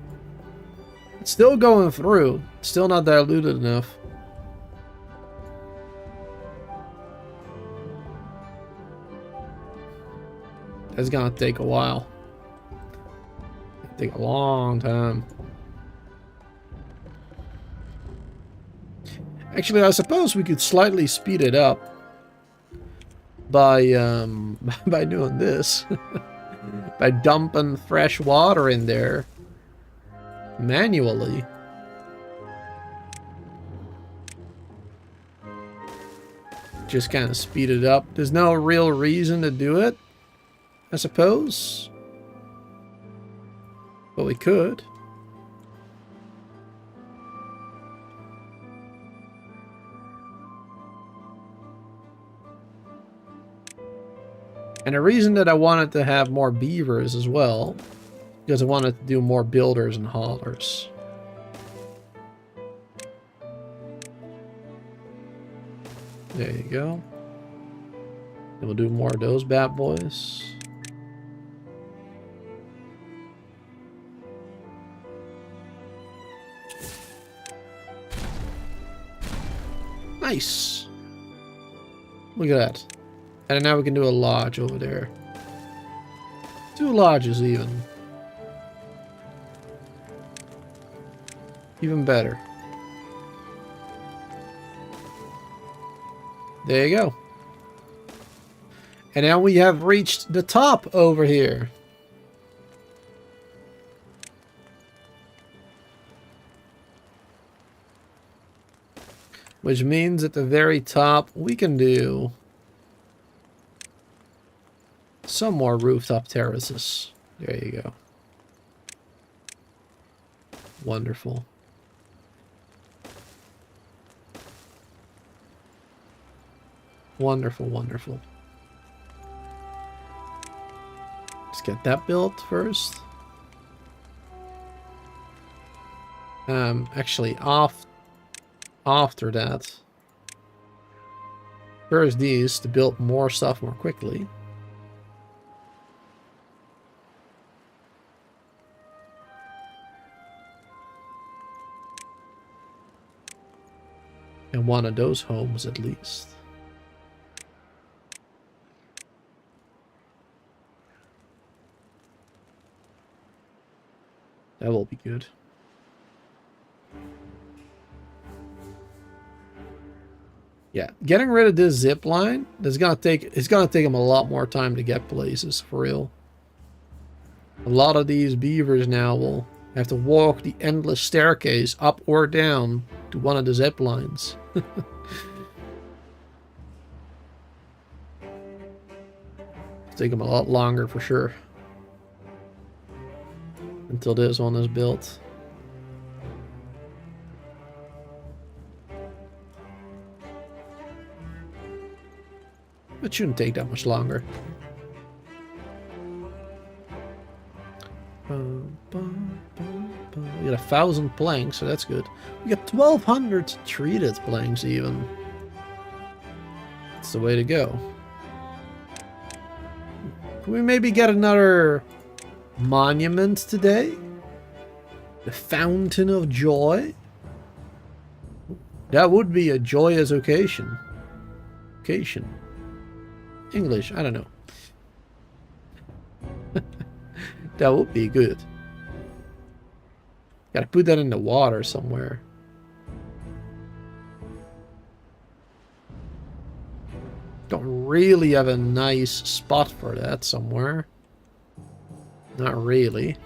It's still going through. It's still not diluted enough. That's gonna take a while. It'll take a long time. Actually, I suppose we could slightly speed it up by by doing this. By dumping fresh water in there manually. just kind of speed it up. There's no real reason to do it, I suppose. But we could. And a reason that I wanted to have more beavers as well, because I wanted to do more builders and haulers. There you go. And we'll do more of those bad boys. Nice. Look at that. And now we can do a lodge over there. 2 lodges even. Even better. There you go. And now we have reached the top over here. Which means at the very top we can do some more rooftop terraces. There you go. Wonderful. Wonderful, wonderful. Let's get that built first. Actually, after that, first these to build more stuff more quickly. And one of those homes at least. That will be good. Yeah, getting rid of this zip line, it's gonna take them a lot more time to get places, for real. A lot of these beavers now will have to walk the endless staircase up or down to one of the zip lines. It'll take them a lot longer for sure. Until this one is built. It shouldn't take that much longer. We got 1,000 planks, so that's good. We got 1,200 treated planks even. That's the way to go. Can we maybe get another monument today? The Fountain of Joy? That would be a joyous occasion. English, I don't know. That would be good. Gotta put that in the water somewhere. Don't really have a nice spot for that somewhere. Not really.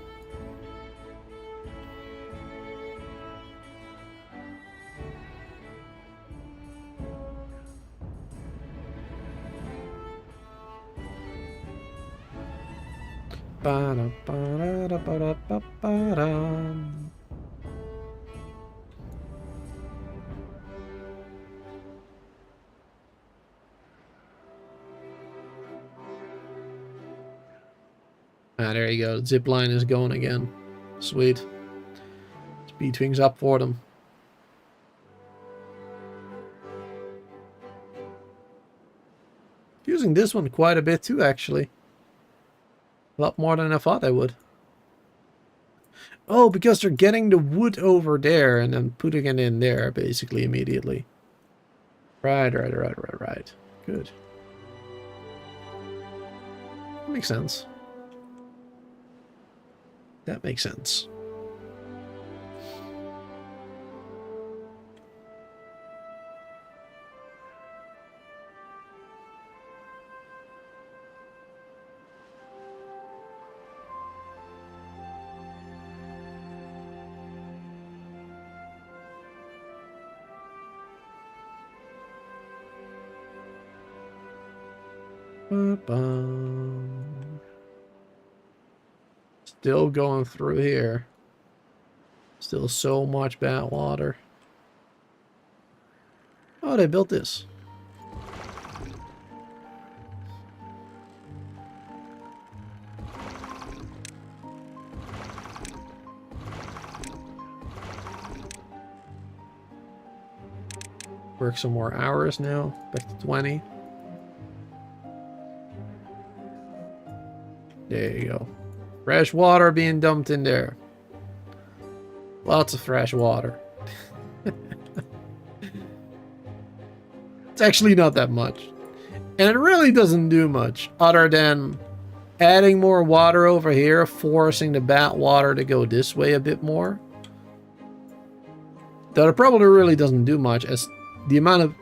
Ah, there you go. Zip line is going again. Sweet. Speed things up for them. Using this one quite a bit too, actually. A lot more than I thought I would. Oh, because they're getting the wood over there and then putting it in there, basically, immediately. Right. Good. That makes sense. That makes sense. Ba-bum. Still going through here. Still so much bad water. Oh, they built this. Work some more hours now. Back to 20. There you go. Fresh water being dumped in there. Lots of fresh water. It's actually not that much. And it really doesn't do much other than adding more water over here, forcing the bad water to go this way a bit more. Though it probably really doesn't do much, as the amount of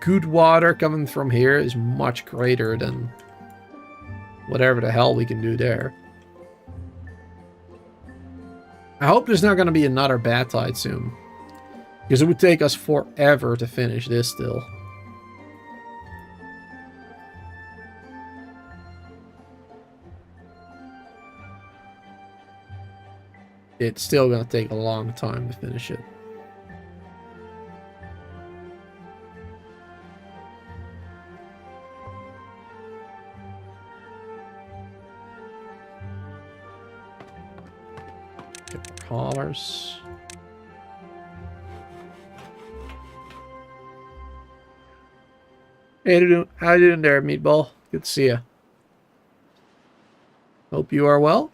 good water coming from here is much greater than whatever the hell we can do there. I hope there's not going to be another bad tide soon, because it would take us forever to finish this still. It's still going to take a long time to finish it. Haulers. Hey, how you doing there, Meatball? Good to see you. Hope you are well.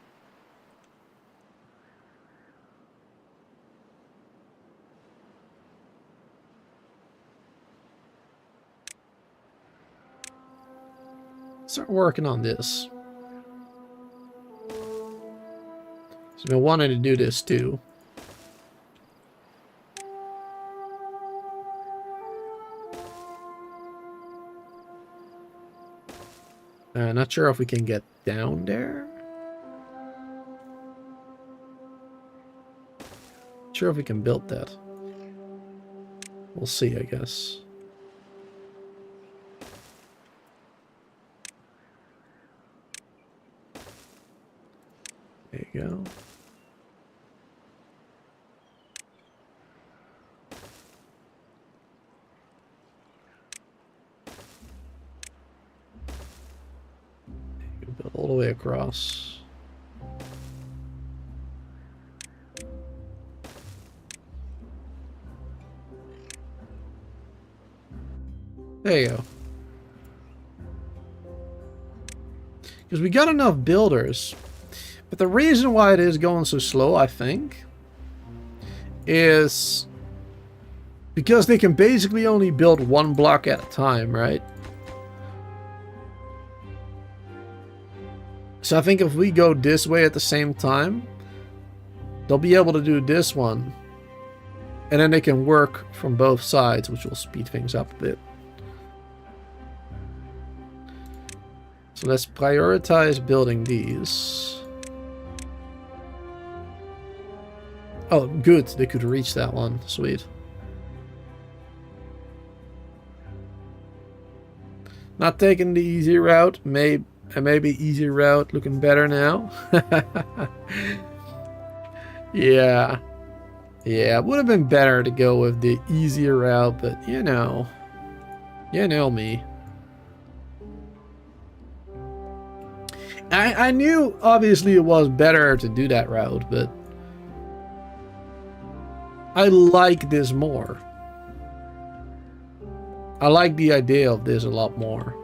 Start working on this. So I've been wanting to do this too. Not sure if we can get down there. Not sure if we can build that. We'll see, I guess. There you go. Build all the way across. There you go. Because we got enough builders. But the reason why it is going so slow, I think, is because they can basically only build one block at a time, right? So I think if we go this way at the same time, they'll be able to do this one. And then they can work from both sides, which will speed things up a bit. So let's prioritize building these. Oh, good. They could reach that one. Sweet. Not taking the easy route. Maybe easy route looking better now. Yeah. Yeah, it would have been better to go with the easier route, but you know me. I knew obviously it was better to do that route, but I like this more. I like the idea of this a lot more.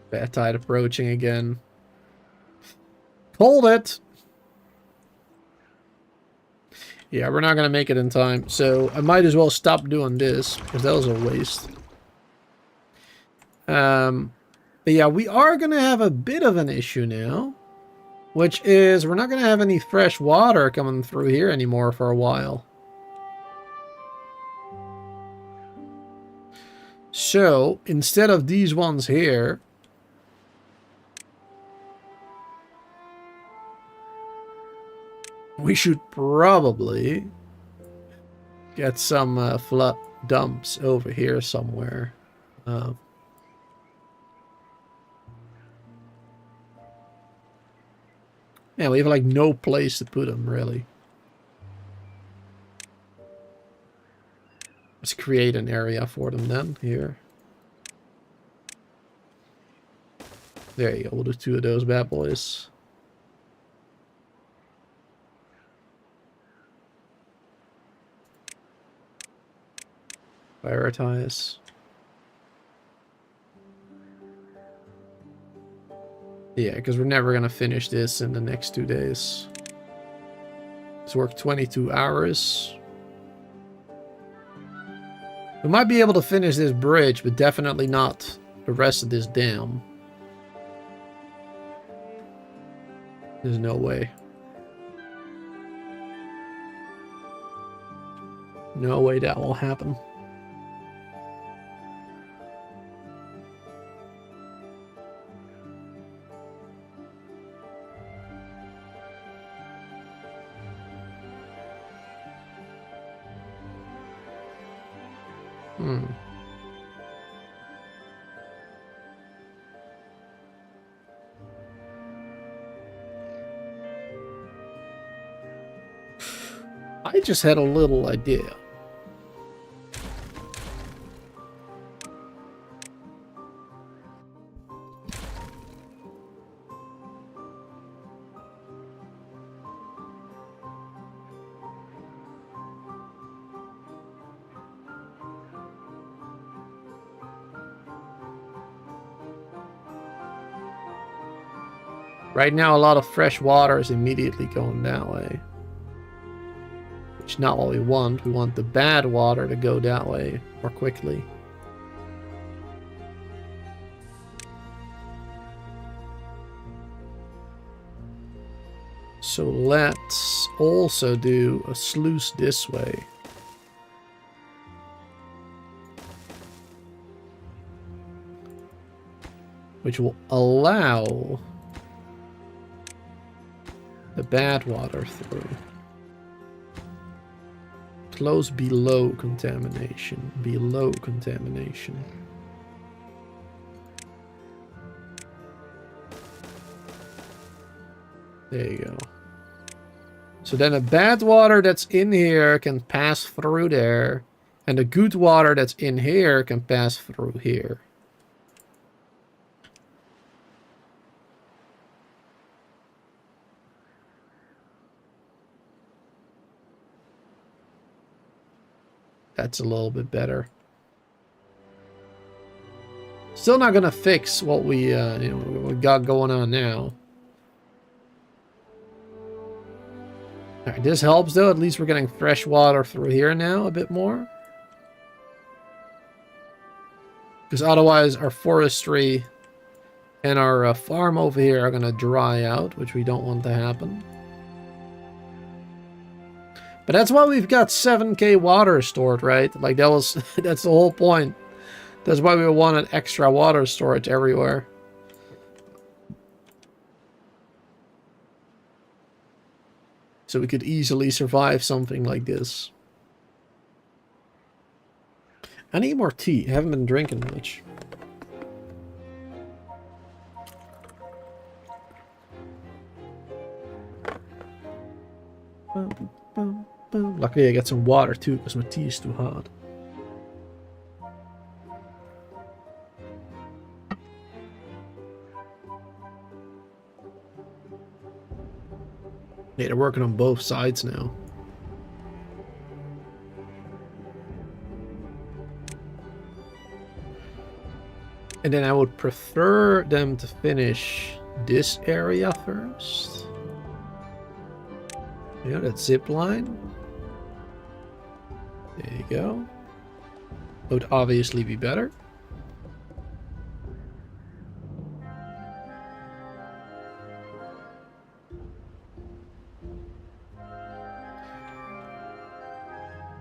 Bad tide approaching again. Hold it! Yeah, we're not going to make it in time, so I might as well stop doing this, because that was a waste. But yeah, we are going to have a bit of an issue now, which is we're not going to have any fresh water coming through here anymore for a while. So instead of these ones here, we should probably get some flood dumps over here somewhere. Yeah, we have like no place to put them, really. Let's create an area for them then, here. There you go, we'll do 2 of those bad boys. Prioritize. Yeah, because we're never going to finish this in the next 2 days. Let's work 22 hours. We might be able to finish this bridge, but definitely not the rest of this dam. There's no way. No way that will happen. I just had a little idea. Right now, a lot of fresh water is immediately going that way. Which is not what we want. We want the bad water to go that way more quickly. So let's also do a sluice this way. Which will allow the bad water through. Close below contamination. Below contamination. There you go. So then the bad water that's in here can pass through there. And the good water that's in here can pass through here. That's a little bit better. Still not gonna fix what we got going on now. Alright, this helps though. At least we're getting fresh water through here now a bit more. Because otherwise our forestry and our farm over here are gonna dry out, which we don't want to happen. But that's why we've got 7k water stored, right? Like that's the whole point. That's why we wanted extra water storage everywhere. So we could easily survive something like this. I need more tea. I haven't been drinking much. Luckily I got some water too, because my tea is too hot. Yeah, they're working on both sides now. And then I would prefer them to finish this area first. You know, that zip line. There you go. Would obviously be better.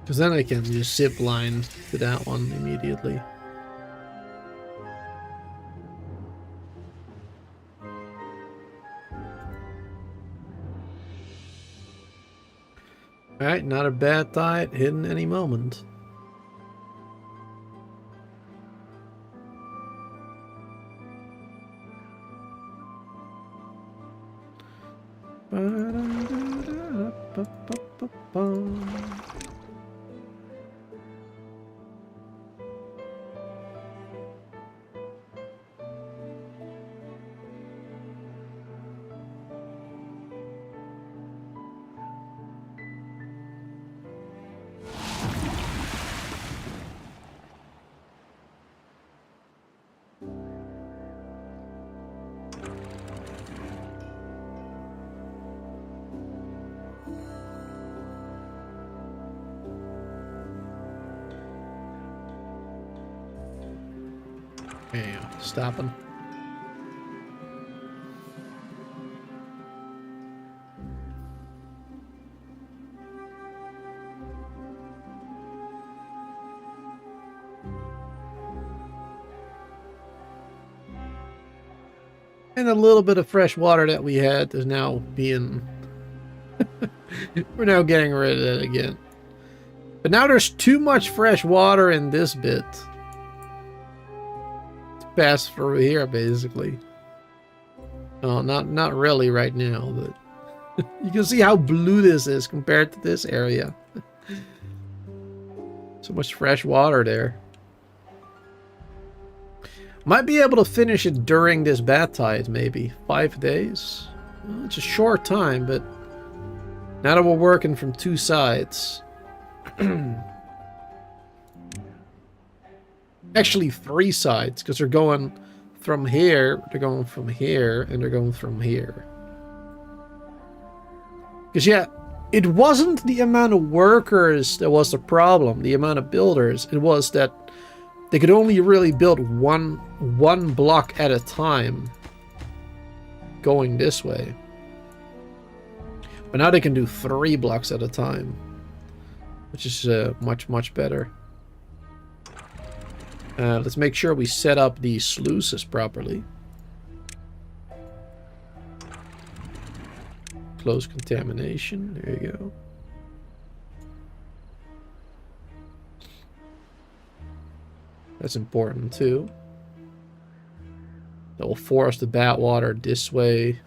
Because then I can just zip line to that one immediately. Alright, not a bad tide hidden any moment. Yeah, stopping. And a little bit of fresh water that we had is now being... We're now getting rid of it again. But now there's too much fresh water in this bit. To pass through here, basically. Oh, not really right now, but... You can see how blue this is compared to this area. So much fresh water there. Might be able to finish it during this bad tide, maybe. 5 days? Well, it's a short time, but... Now that we're working from 2 sides... Actually 3 sides, because they're going from here, they're going from here, and they're going from here. Because yeah, it wasn't the amount of workers that was the problem, the amount of builders. It was that they could only really build one block at a time going this way. But now they can do 3 blocks at a time, which is much better. Let's make sure we set up these sluices properly. Close contamination. There you go. That's important too. That will force the bad water this way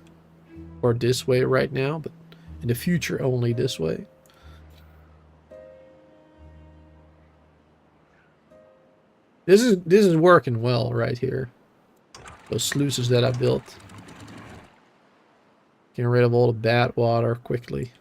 or this way right now, but in the future only this way. This is working well right here. Those sluices that I built. Getting rid of all the bad water quickly.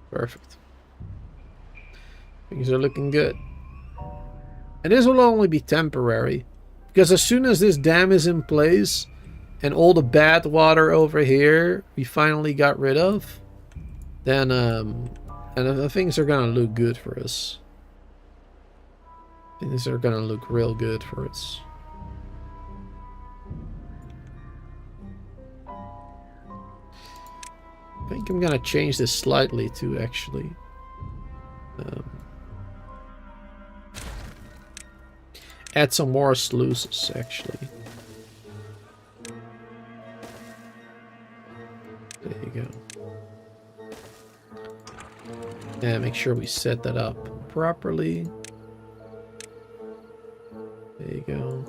Perfect. Things are looking good. And this will only be temporary. Because as soon as this dam is in place and all the bad water over here we finally got rid of, then things are gonna look good for us. Things are gonna look real good for us. I think I'm gonna change this slightly too, actually. Add some more sluices, actually. There you go. And make sure we set that up properly. There you go.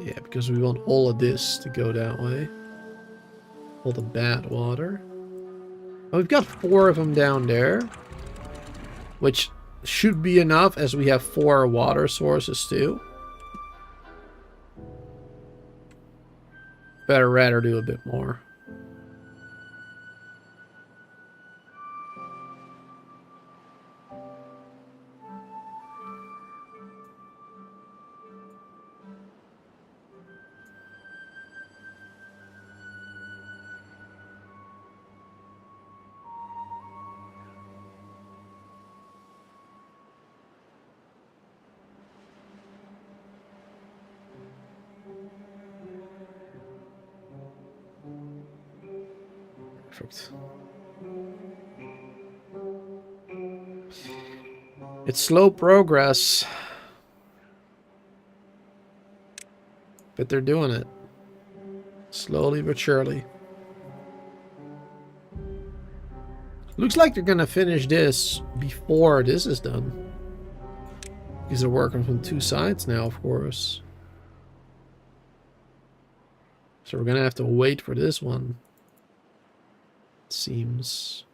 Yeah, because we want all of this to go that way. All the bad water. Oh, we've got 4 of them down there, which should be enough as we have 4 water sources too. Better rather do a bit more. Perfect. It's slow progress, but they're doing it. Slowly but surely. Looks like they're gonna finish this before this is done. Because they're working from two sides now, of course. So we're gonna have to wait for this one. It seems.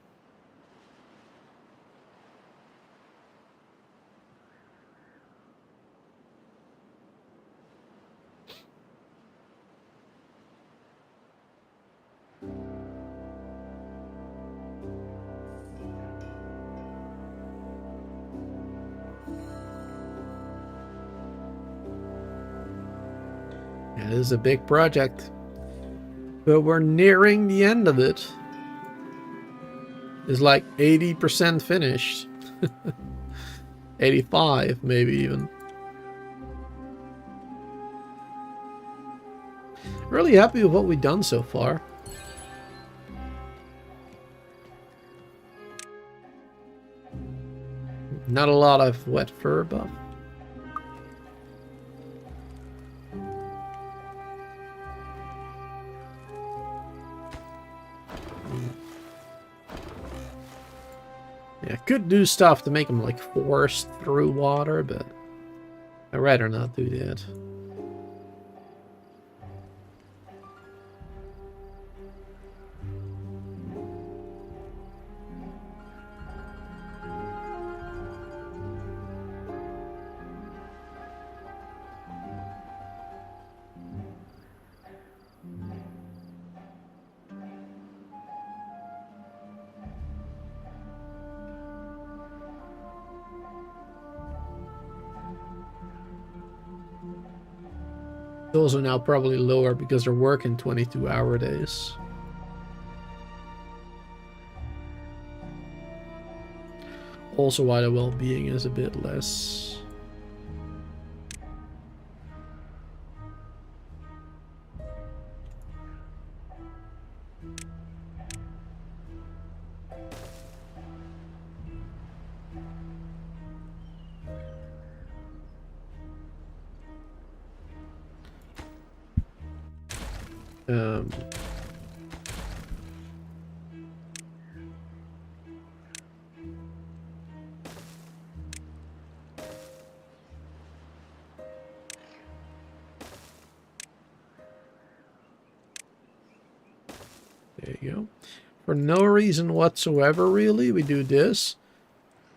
Yeah, this is a big project. But we're nearing the end of it. It's like 80% finished. 85 maybe even. Really happy with what we've done so far. Not a lot of wet fur buff. Yeah, could do stuff to make them like force through water, but I'd rather not do that. Those are now probably lower because they're working 22-hour days. Also why the well-being is a bit less. There you go. For no reason whatsoever, really, we do this,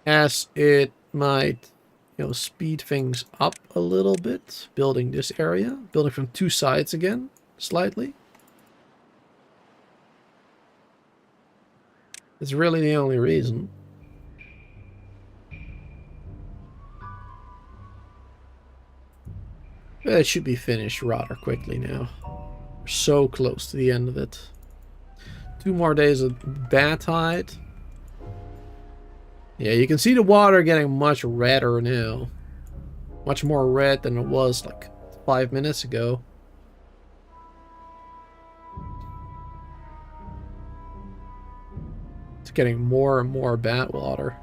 as it might, you know, speed things up a little bit. Building this area, building from two sides again, slightly. It's really the only reason. It should be finished rather quickly now. We're so close to the end of it. 2 more days of bad tide. Yeah, you can see the water getting much redder now. Much more red than it was like 5 minutes ago. It's getting more and more bad water.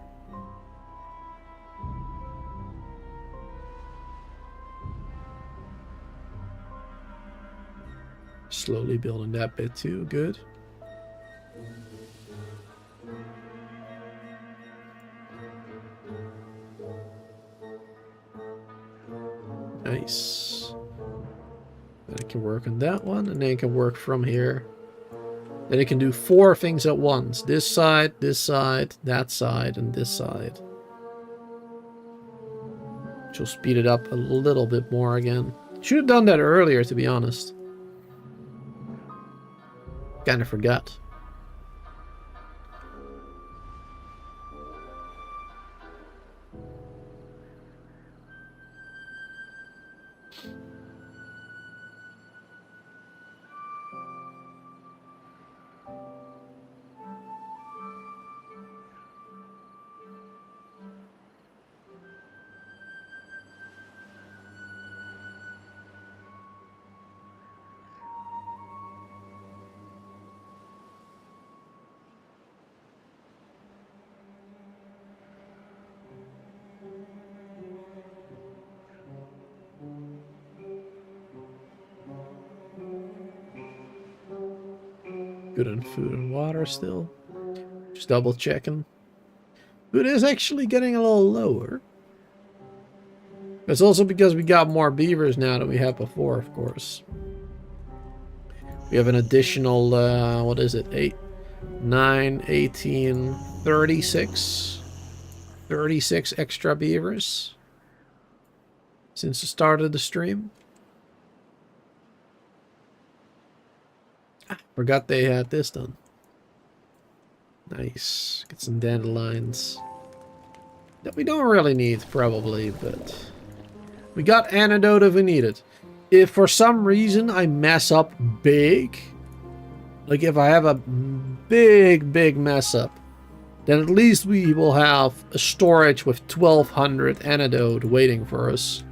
Slowly building that bit too, good. Nice. Then I can work on that one, and then I can work from here. Then it can do 4 things at once. This side, that side, and this side. Which will speed it up a little bit more again. Should have done that earlier, to be honest. Kinda forgot. Good on food and water still. Just double checking. Food is actually getting a little lower. It's also because we got more beavers now than we had before, of course. We have an additional, what is it? 8, 9, 18, 36. 36 extra beavers since the start of the stream. Forgot they had this done. Nice. Get some dandelions. That we don't really need, probably, but we got antidote if we need it. If for some reason I mess up big, like if I have a big mess up, then at least we will have a storage with 1200 antidote waiting for us.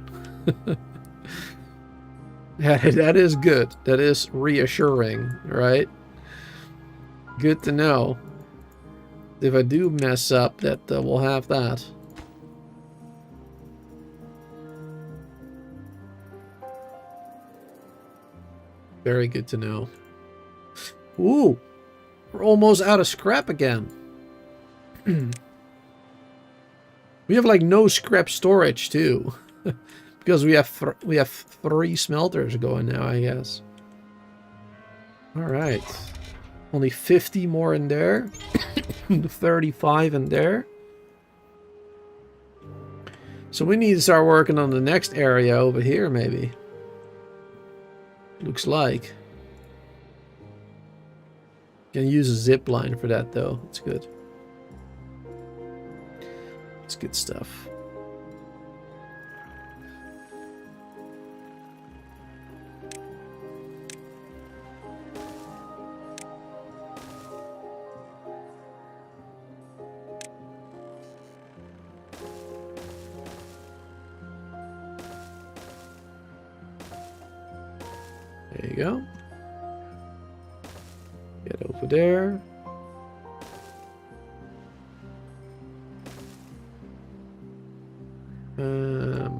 That is good. That is reassuring, right? Good to know. If I do mess up, that we'll have that. Very good to know. Ooh, we're almost out of scrap again. We have like no scrap storage too. Because we have 3 smelters going now, I guess. Alright. Only 50 more in there. 35 in there. So we need to start working on the next area over here, maybe. Looks like. Can use a zip line for that, though. It's good. It's good stuff. There you go. Get over there.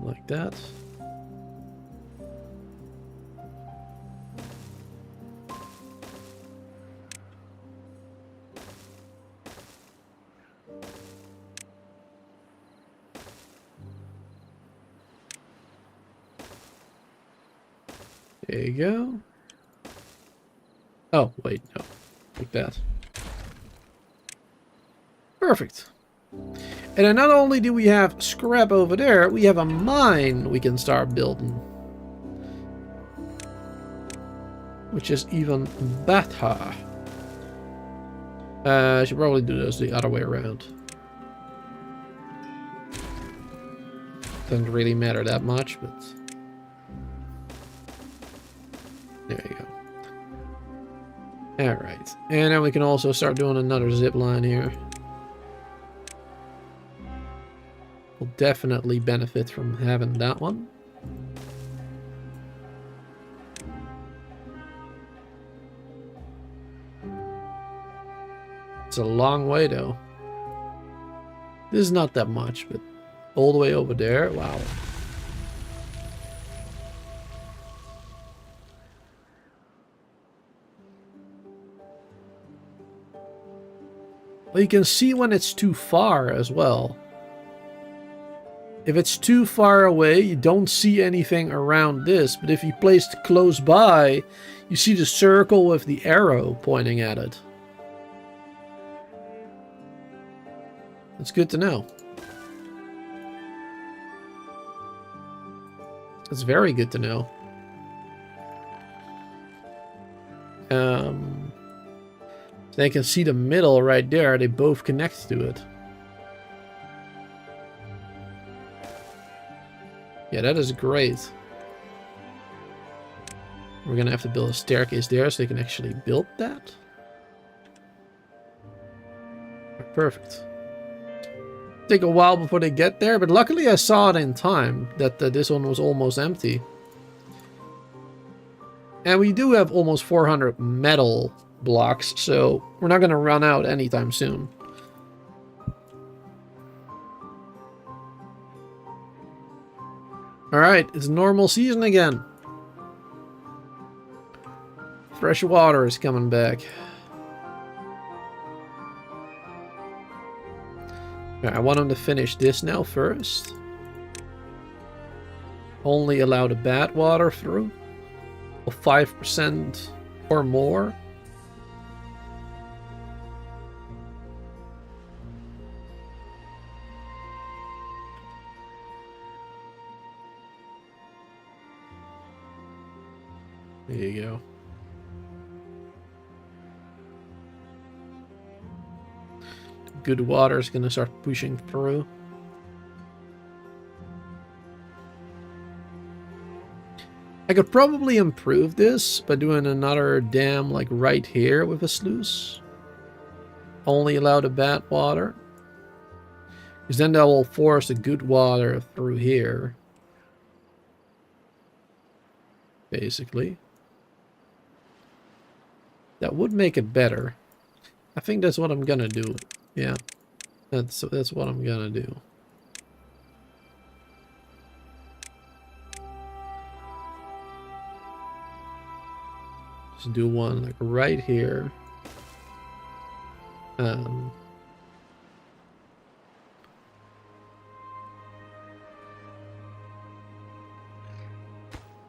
Like that. There you go. Oh, wait, no. Like that. Perfect. And then not only do we have scrap over there, we have a mine we can start building. Which is even better. I should probably do this the other way around. Doesn't really matter that much, but... There you go. Alright. And then we can also start doing another zip line here. We'll definitely benefit from having that one. It's a long way though. This is not that much, but all the way over there, wow. Well, you can see when it's too far as well. If it's too far away, you don't see anything around this. But if you place it close by, you see the circle with the arrow pointing at it. That's good to know. That's very good to know. They can see the middle right there. They both connect to it. Yeah, that is great. We're gonna have to build a staircase there so they can actually build that. Perfect. Take a while before they get there, but luckily I saw it in time that this one was almost empty. And we do have almost 400 metal blocks, so we're not gonna run out anytime soon. Alright, it's normal season again. Fresh water is coming back. I want him to finish this now first. Only allow the bad water through. Of 5% or more. There you go. Good water is going to start pushing through. I could probably improve this by doing another dam like right here with a sluice. Only allow the bad water. Because then that will force the good water through here. Basically. That would make it better. I think that's what I'm gonna do. Yeah. That's what I'm gonna do. Just do one like right here.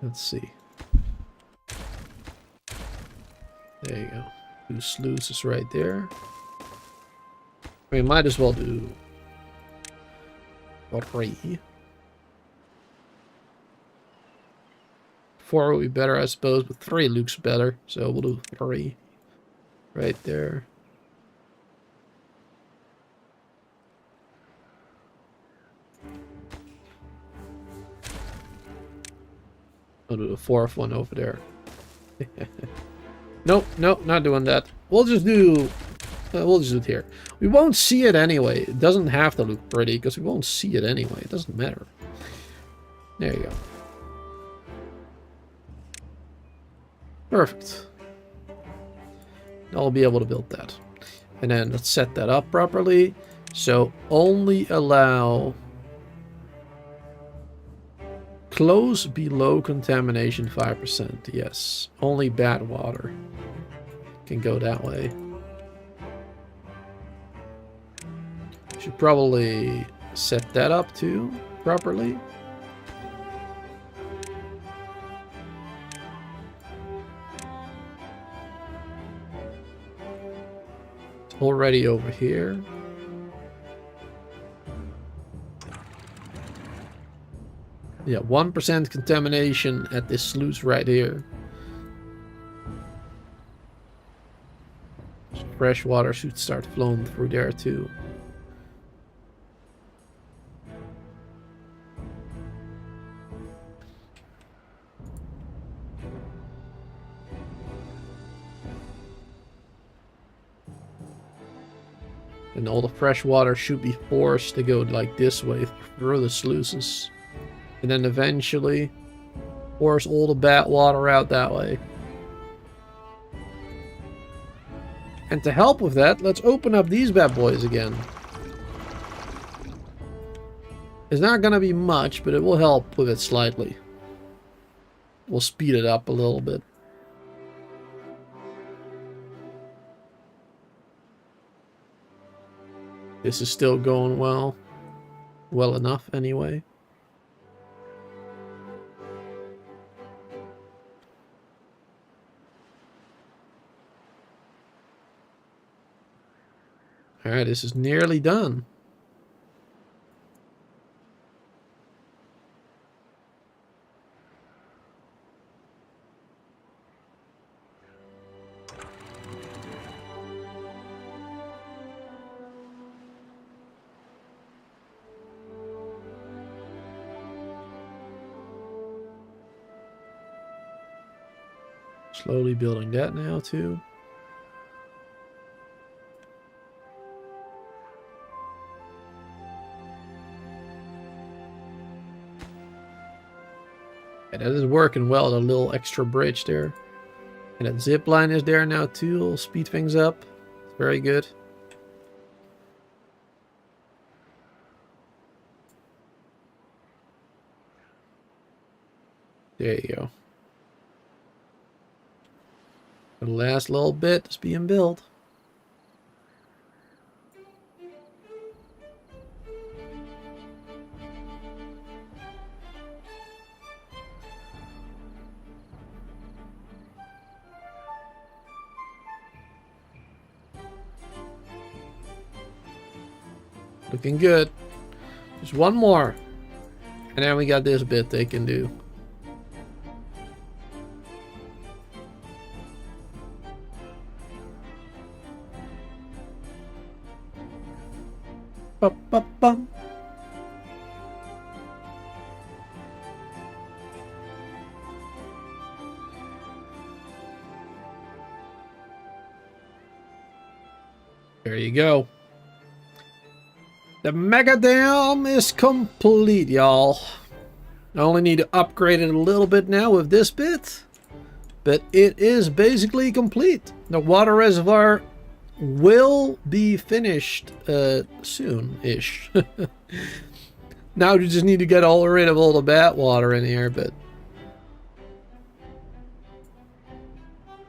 Let's see. There you go. Two sluices right there. We might as well do 3. 4 would be better, I suppose, but 3 looks better. So we'll do 3 right there. I'll do the 4th one over there. Nope, not doing that. We'll just do it here. We won't see it anyway. It doesn't have to look pretty because we won't see it anyway. It doesn't matter. There you go. Perfect. I'll be able to build that. And then let's set that up properly. So only allow close below contamination 5%. Yes. Only bad water can go that way. Should probably set that up too properly. It's already over here. Yeah, 1% contamination at this sluice right here. Fresh water should start flowing through there too. And all the fresh water should be forced to go like this way through the sluices. And then eventually force all the bad water out that way. And to help with that, let's open up these bad boys again. It's not gonna be much, but it will help with it slightly. We'll speed it up a little bit. This is still going well. Well enough, anyway. Alright, this is nearly done. Slowly building that now, too. Yeah, that is working well, the little extra bridge there. And that zip line is there now, too. It'll speed things up. It's very good. There you go. The last little bit is being built. Looking good. Just one more. And then we got this bit they can do. Ba-ba-bum. There you go. The mega dam is complete, y'all. I only need to upgrade it a little bit now with this bit, but it is basically complete. The water reservoir will be finished soon-ish. Now we just need to get rid of all the bad water in here, but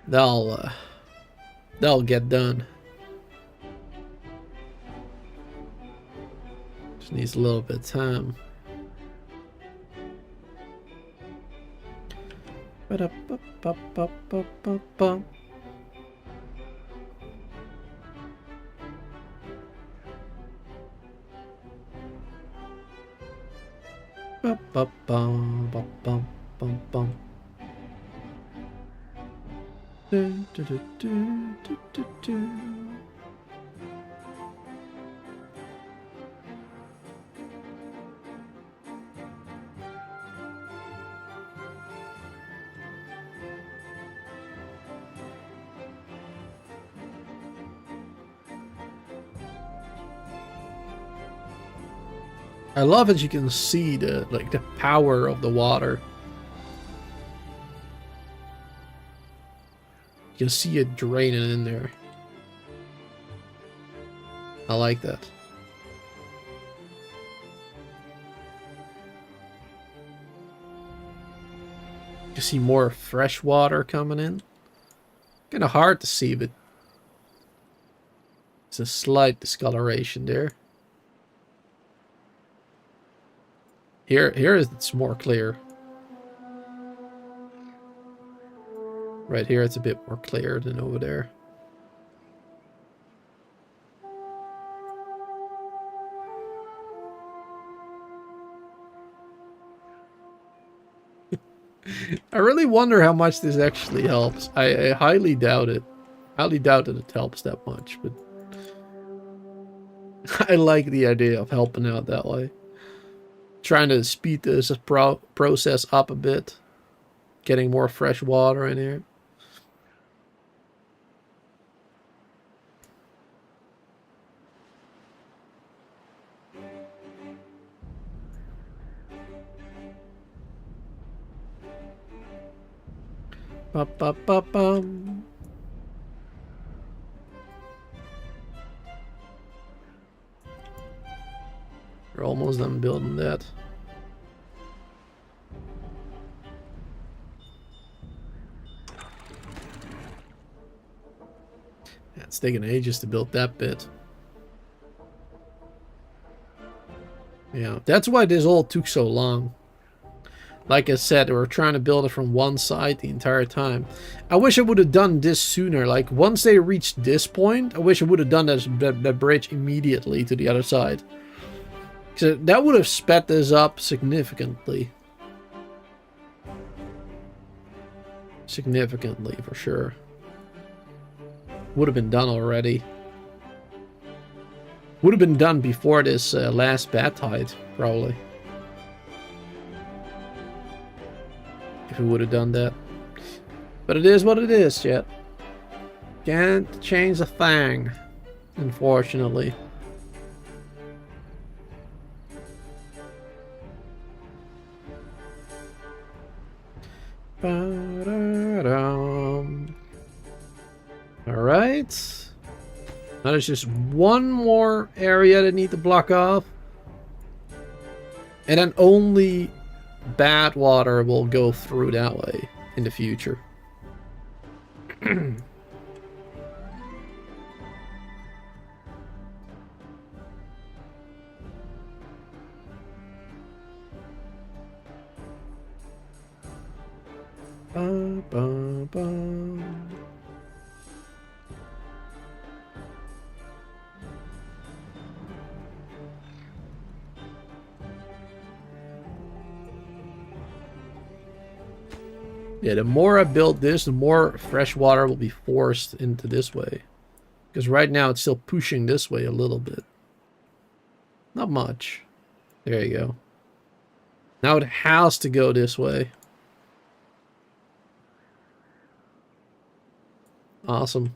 that'll get done. Just needs a little bit of time. Ba-da-ba-ba-ba-ba-ba-ba. Ba-ba-bum-bum-bum-bum. Do-do-do-do-do-do-do. I love that you can see the power of the water. You can see it draining in there. I like that. You see more fresh water coming in. Kind of hard to see, but it's a slight discoloration there. Here it's more clear. Right here it's a bit more clear than over there. I really wonder how much this actually helps. I highly doubt it. Highly doubt that it helps that much, but I like the idea of helping out that way. Trying to speed this process up a bit. Getting more fresh water in here. Ba-ba-ba-bum. We're almost done building that. Yeah, it's taking ages to build that bit. Yeah, that's why this all took so long. Like I said, we were trying to build it from one side the entire time. I wish I would have done this sooner. Like, once they reached this point, I wish I would have done that bridge immediately to the other side. So that would have sped this up significantly. Significantly, for sure. Would have been done already. Would have been done before this last bad tide, probably. If we would have done that. But it is what it is, yet. Can't change a thing, unfortunately. Alright. Now there's just one more area that I need to block off. And then only bad water will go through that way in the future. Ba, ba, ba. Yeah, the more I build this, the more fresh water will be forced into this way. Because right now it's still pushing this way a little bit. Not much. There you go. Now it has to go this way. Awesome.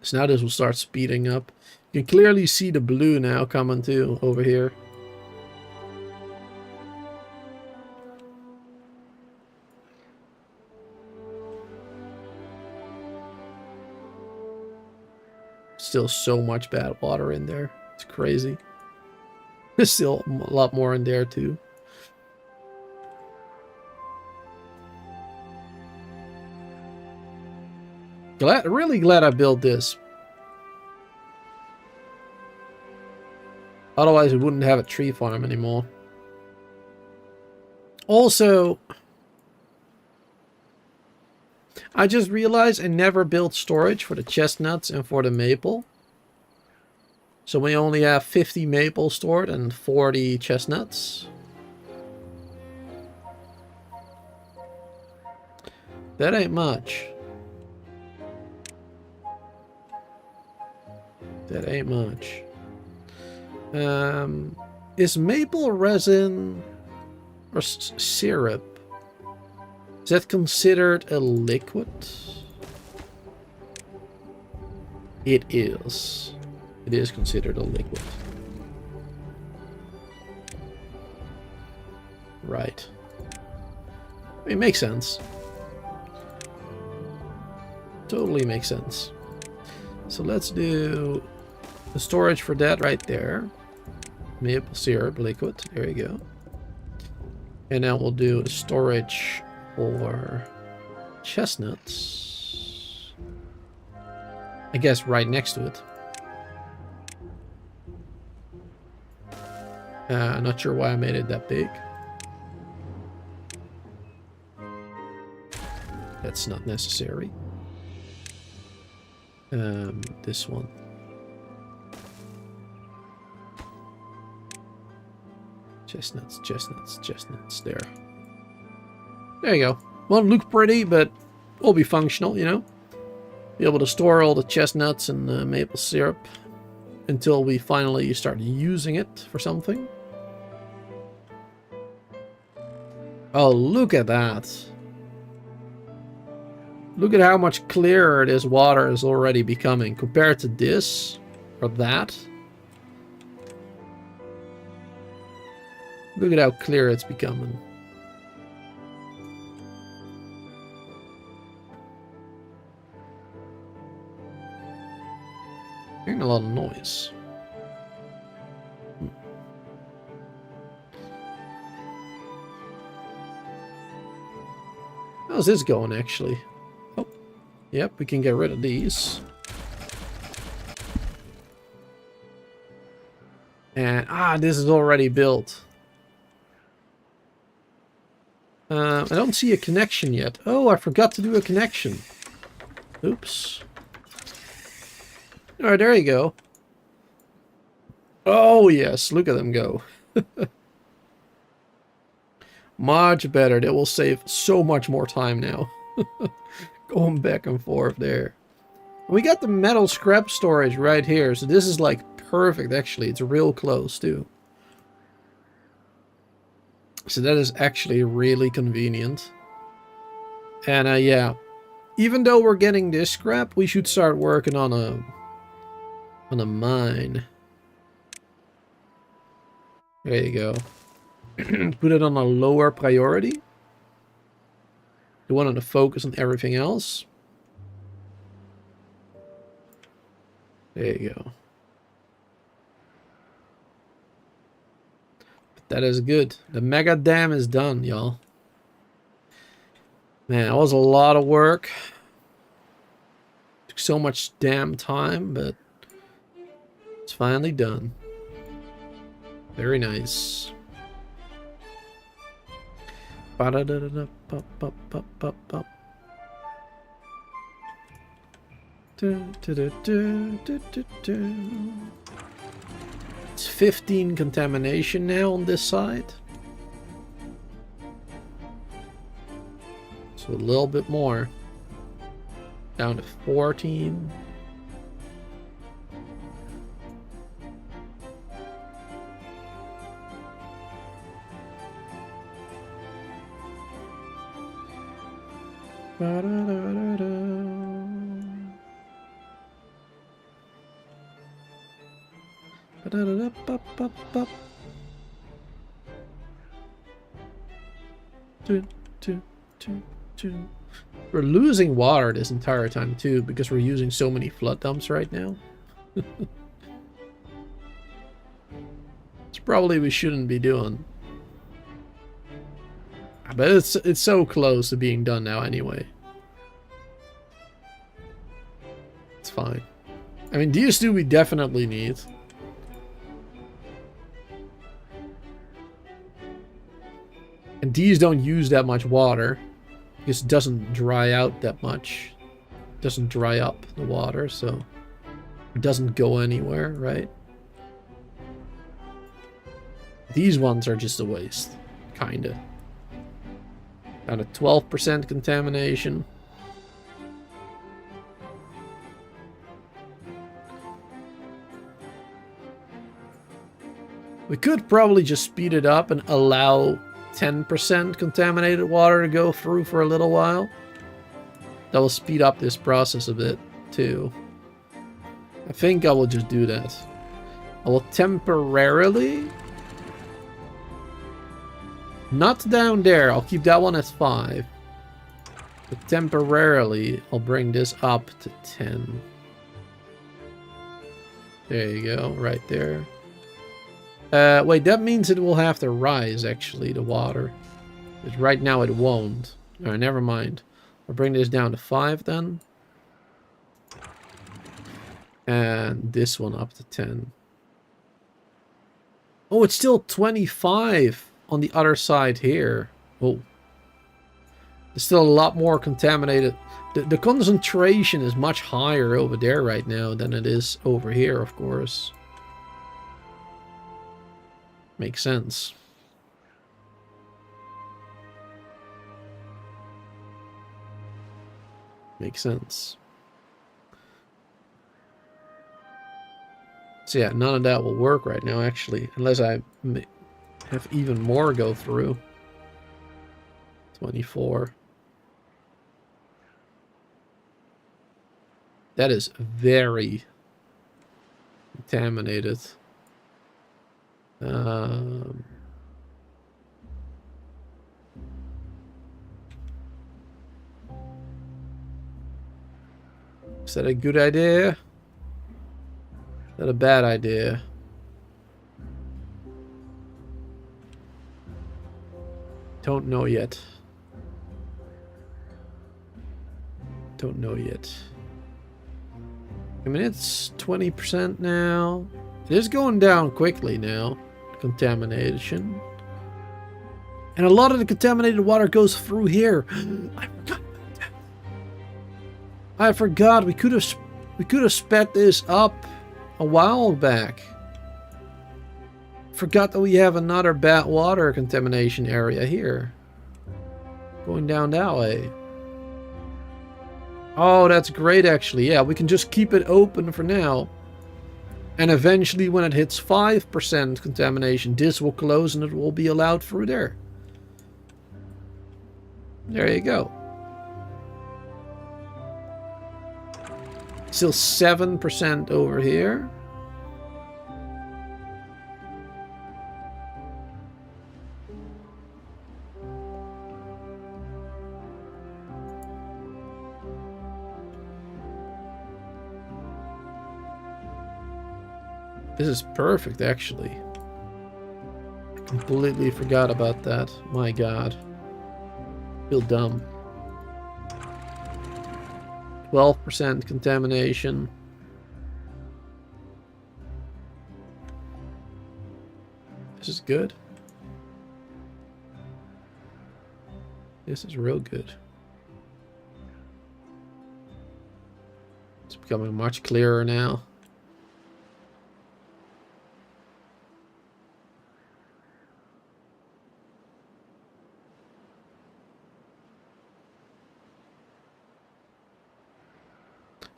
So now this will start speeding up. You can clearly see the blue now coming too over here. Still so much bad water in there. It's crazy. There's still a lot more in there too. Really glad I built this. Otherwise we wouldn't have a tree farm anymore. Also, I just realized I never built storage for the chestnuts and for the maple. So we only have 50 maple stored and 40 chestnuts. That ain't much. That ain't much. Is maple resin or syrup, is that considered a liquid? It is. It is considered a liquid. Right. It makes sense. Totally makes sense. So let's do the storage for that right there. Maple syrup liquid. There you go. And now we'll do a storage for chestnuts. I guess right next to it. Not sure why I made it that big. That's not necessary. This one. Chestnuts, chestnuts, chestnuts. There. There you go. Won't look pretty, but will be functional, you know? Be able to store all the chestnuts and maple syrup until we finally start using it for something. Oh, look at that. Look at how much clearer this water is already becoming compared to this or that. Look at how clear it's becoming. Hearing a lot of noise. How's this going, actually? Oh, yep, we can get rid of these. And, this is already built. I don't see a connection yet. Oh, I forgot to do a connection. Oops. Alright, there you go. Oh, yes, look at them go. Much better. That will save so much more time now. Going back and forth there. We got the metal scrap storage right here, so this is like perfect, actually. It's real close, too. So that is actually really convenient. And yeah, even though we're getting this scrap, we should start working on a mine. There you go. Put it on a lower priority. You want to focus on everything else. There you go. That is good. The mega dam is done, y'all. Man, that was a lot of work. Took so much damn time, but it's finally done. Very nice. It's 15 contamination now on this side. a little bit more. Down to 14. We're losing water this entire time too because we're using so many flood dumps right now. It's probably we shouldn't be doing. But it's so close to being done now anyway. It's fine. I mean, these two we definitely need. And these don't use that much water. Because it doesn't dry out that much. It doesn't dry up the water, so it doesn't go anywhere, right? These ones are just a waste. Kinda. Down to 12% contamination. We could probably just speed it up and allow 10% contaminated water to go through for a little while. That will speed up this process a bit too. I think I will just do that. I will temporarily, not down there, I'll keep that one at 5. But temporarily, I'll bring this up to 10. There you go, right there. Wait, that means it will have to rise, actually, the water. Because right now it won't. Alright, never mind. I'll bring this down to 5 then. And this one up to 10. Oh, it's still 25 on the other side here. Oh. There's still a lot more contaminated. The concentration is much higher over there right now than it is over here, of course. Makes sense. Makes sense. So yeah, none of that will work right now, actually. Unless I have even more go through. 24. That is very contaminated. Is that a good idea? Is that a bad idea? Don't know yet. Don't know yet. I mean, it's 20% now. It is going down quickly now. Contamination. And a lot of the contaminated water goes through here. I forgot about that. I forgot. We could have sped this up a while back. Forgot that we have another bad water contamination area here. Going down that way. Oh, that's great actually. Yeah, we can just keep it open for now. And eventually when it hits 5% contamination, this will close and it will be allowed through there. There you go. Still 7% over here. This is perfect, actually. Completely forgot about that. My god. Feel dumb. 12% contamination. This is good. This is real good. It's becoming much clearer now.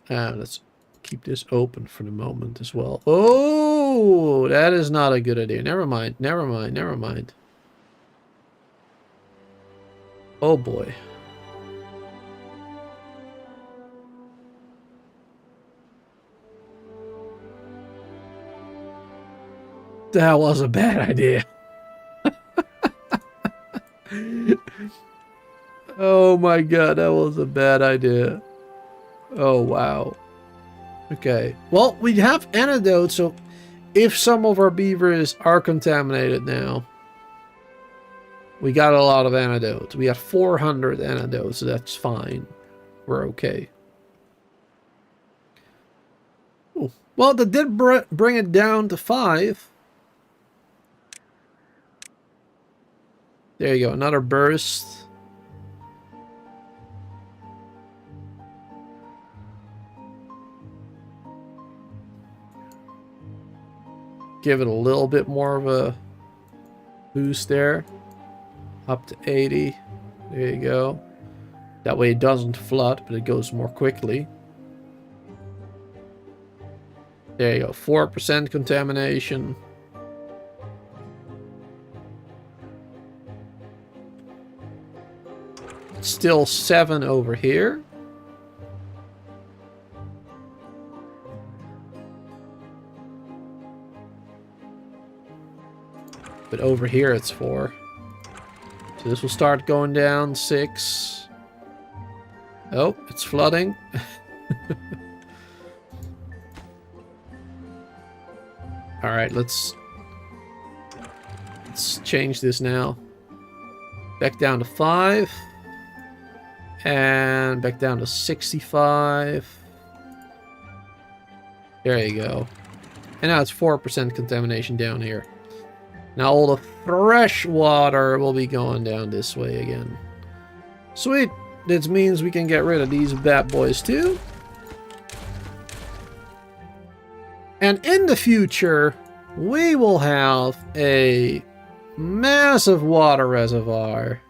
Let's keep this open for the moment as well. Oh, that is not a good idea. Never mind, never mind, never mind. Oh boy. That was a bad idea. Oh my god, that was a bad idea. Oh wow. Okay. Well, we have antidotes, so if some of our beavers are contaminated now, we got a lot of antidotes. We have 400 antidotes, so that's fine. We're okay. Ooh. Well, that did bring it down to 5. There you go, another burst. Give it a little bit more of a boost there. Up to 80. There you go. That way it doesn't flood, but it goes more quickly. There you go. 4% contamination. Still 7 over here. But over here it's 4. So this will start going down. 6. Oh, it's flooding. Alright, let's change this now. Back down to 5. And back down to 65. There you go. And now it's 4% contamination down here. Now all the fresh water will be going down this way again. Sweet. This means we can get rid of these bad boys too. And in the future, we will have a massive water reservoir.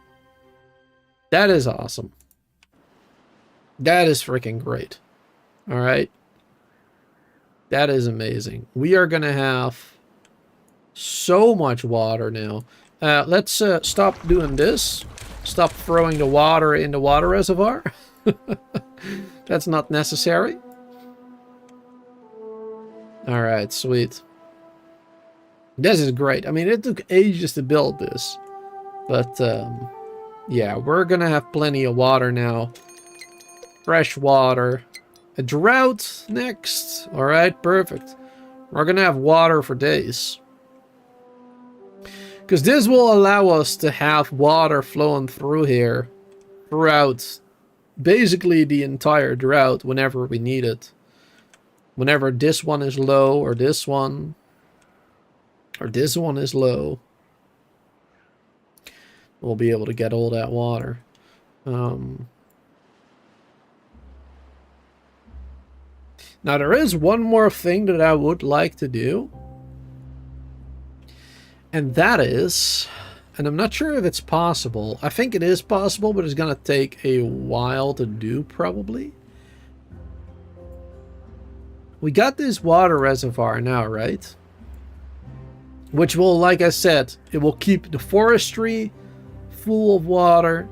That is awesome. That is freaking great. Alright. That is amazing. We are going to have so much water now. Let's stop doing this. Stop throwing the water in the water reservoir. That's not necessary. Alright, sweet. This is great. I mean, it took ages to build this. But, yeah, we're gonna have plenty of water now. Fresh water. A drought next. Alright, perfect. We're gonna have water for days. Because this will allow us to have water flowing through here throughout basically the entire drought whenever we need it. Whenever this one is low, or this one is low, we'll be able to get all that water. Now there is one more thing that I would like to do. And that is, and I'm not sure if it's possible. I think it is possible, but it's going to take a while to do, probably. We got this water reservoir now, right? Which will, like I said, it will keep the forestry full of water.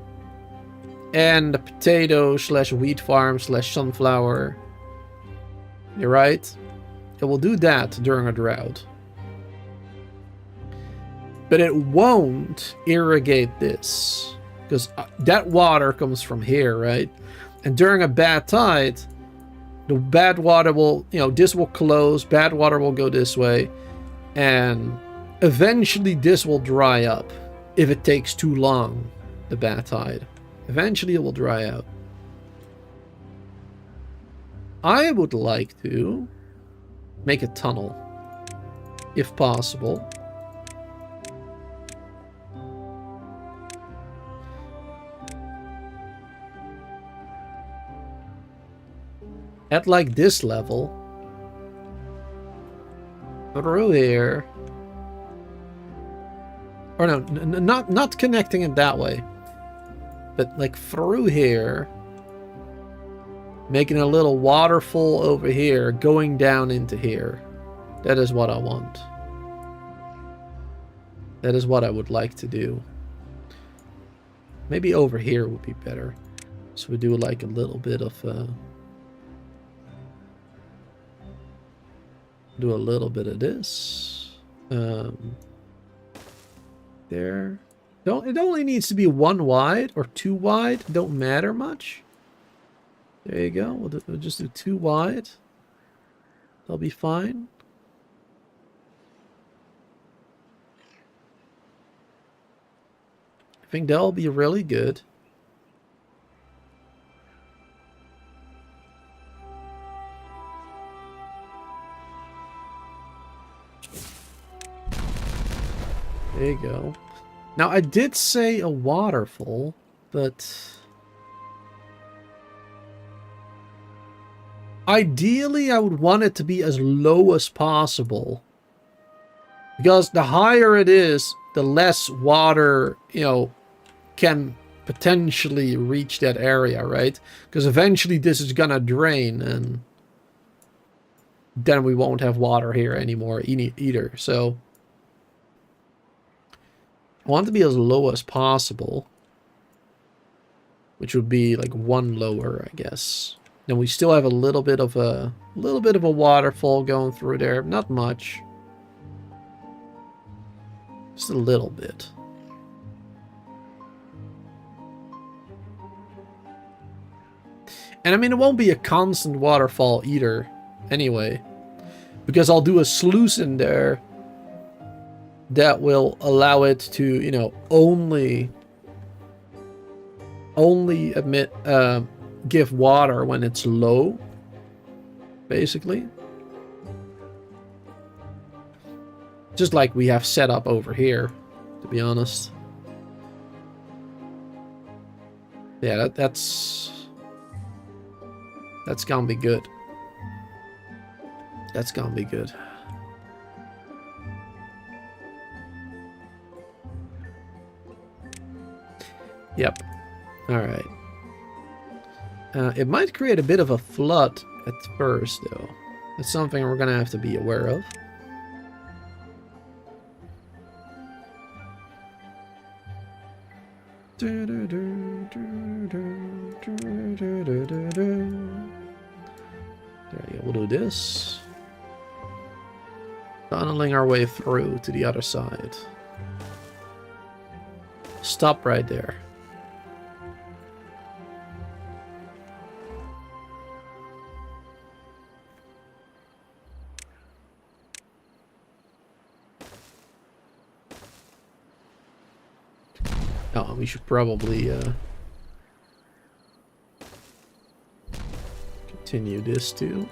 And the potato / wheat farm / sunflower. You're right. It will do that during a drought. But it won't irrigate this. Because that water comes from here, right? And during a bad tide, the bad water will, this will close. Bad water will go this way. And eventually this will dry up. If it takes too long, the bad tide. Eventually it will dry out. I would like to make a tunnel. If possible. At like this level. Through here. Or no, not connecting it that way. But like through here. Making a little waterfall over here, going down into here. That is what I want. That is what I would like to do. Maybe over here would be better. So we do like a little bit of... do a little bit of this. There. It only needs to be 1 wide or 2 wide. Don't matter much. There you go. We'll just do 2 wide. That'll be fine. I think that'll be really good. There you go. Now, I did say a waterfall, but... ideally, I would want it to be as low as possible. Because the higher it is, the less water, you know, can potentially reach that area, right? Because eventually this is gonna drain, and then we won't have water here anymore either. So I want it to be as low as possible, which would be like 1 lower, I guess. Then we still have a little bit of a waterfall going through there. Not much. Just a little bit. And I mean, it won't be a constant waterfall either, anyway. Because I'll do a sluice in there that will allow it to, you know, only give water when it's low, basically. Just like we have set up over here, to be honest. Yeah, that's gonna be good. That's gonna be good. Yep. Alright. It might create a bit of a flood at first, though. That's something we're gonna have to be aware of. There, yeah, we'll do this. Tunneling our way through to the other side. Stop right there. Oh, we should probably continue this too.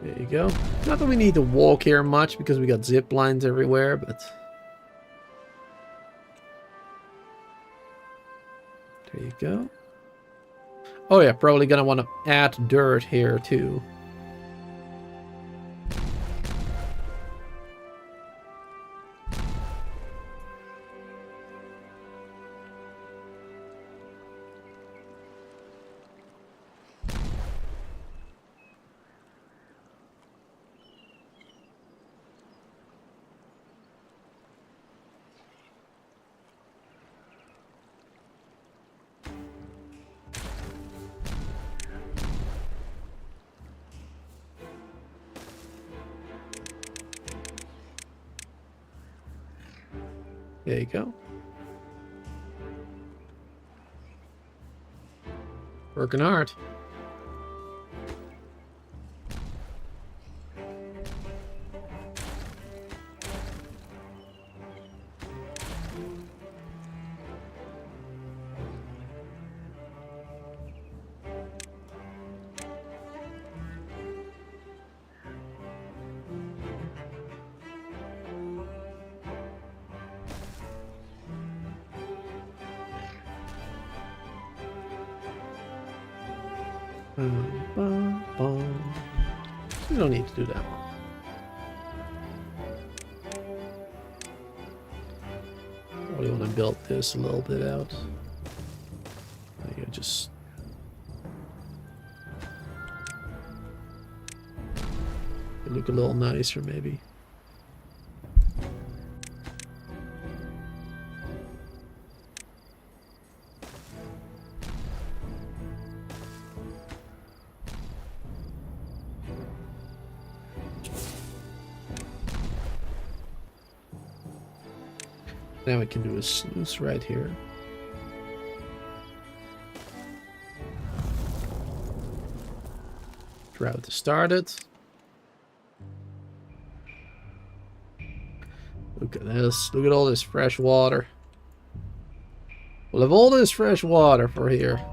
There you go. Not that we need to walk here much because we got zip lines everywhere, but there you go. Oh yeah, probably gonna want to add dirt here too. There you go. Working hard. We don't need to do that one. Probably want to build this a little bit out. Yeah, just look a little nicer, maybe. Now we can do a sluice right here. Drought started. Look at this. Look at all this fresh water. We'll have all this fresh water for here.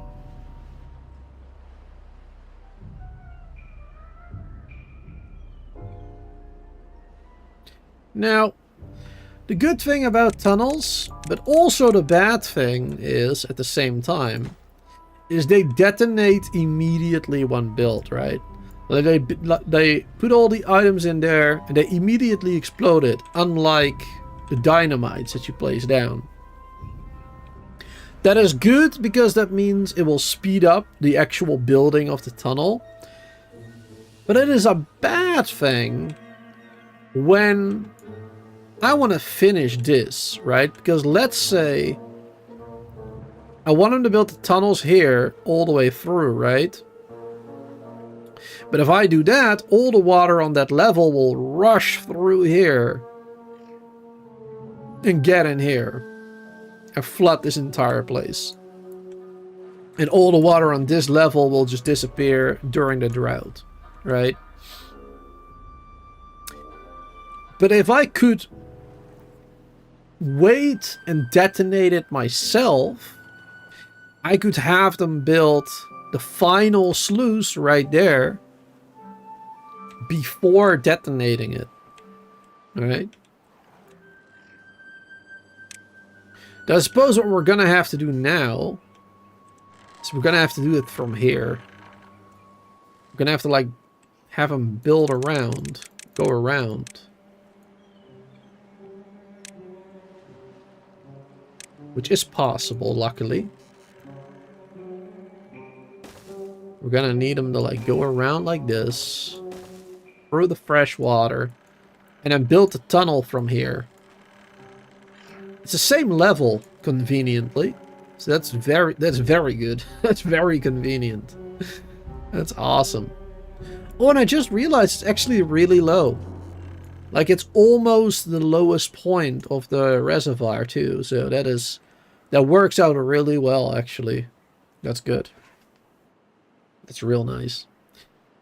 Now, the good thing about tunnels, but also the bad thing is, at the same time, is they detonate immediately when built, right? They put all the items in there and they immediately exploded, unlike the dynamites that you place down. That is good because that means it will speed up the actual building of the tunnel. But it is a bad thing when I want to finish this, right? Because let's say I want them to build the tunnels here all the way through, right? But if I do that, all the water on that level will rush through here and get in here and flood this entire place. And all the water on this level will just disappear during the drought, right? But if I could wait and detonate it myself, I could have them build the final sluice right there before detonating it. Alright? I suppose what we're gonna have to do now is we're gonna have to do it from here. We're gonna have to, like, have them build around, go around. Which is possible, luckily. We're gonna need them to, like, go around like this, through the fresh water, and then build the tunnel from here. It's the same level, conveniently. So that's very good. That's very convenient. That's awesome. Oh, and I just realized it's actually really low. Like, it's almost the lowest point of the reservoir, too. So that works out really well, actually. That's good. That's real nice.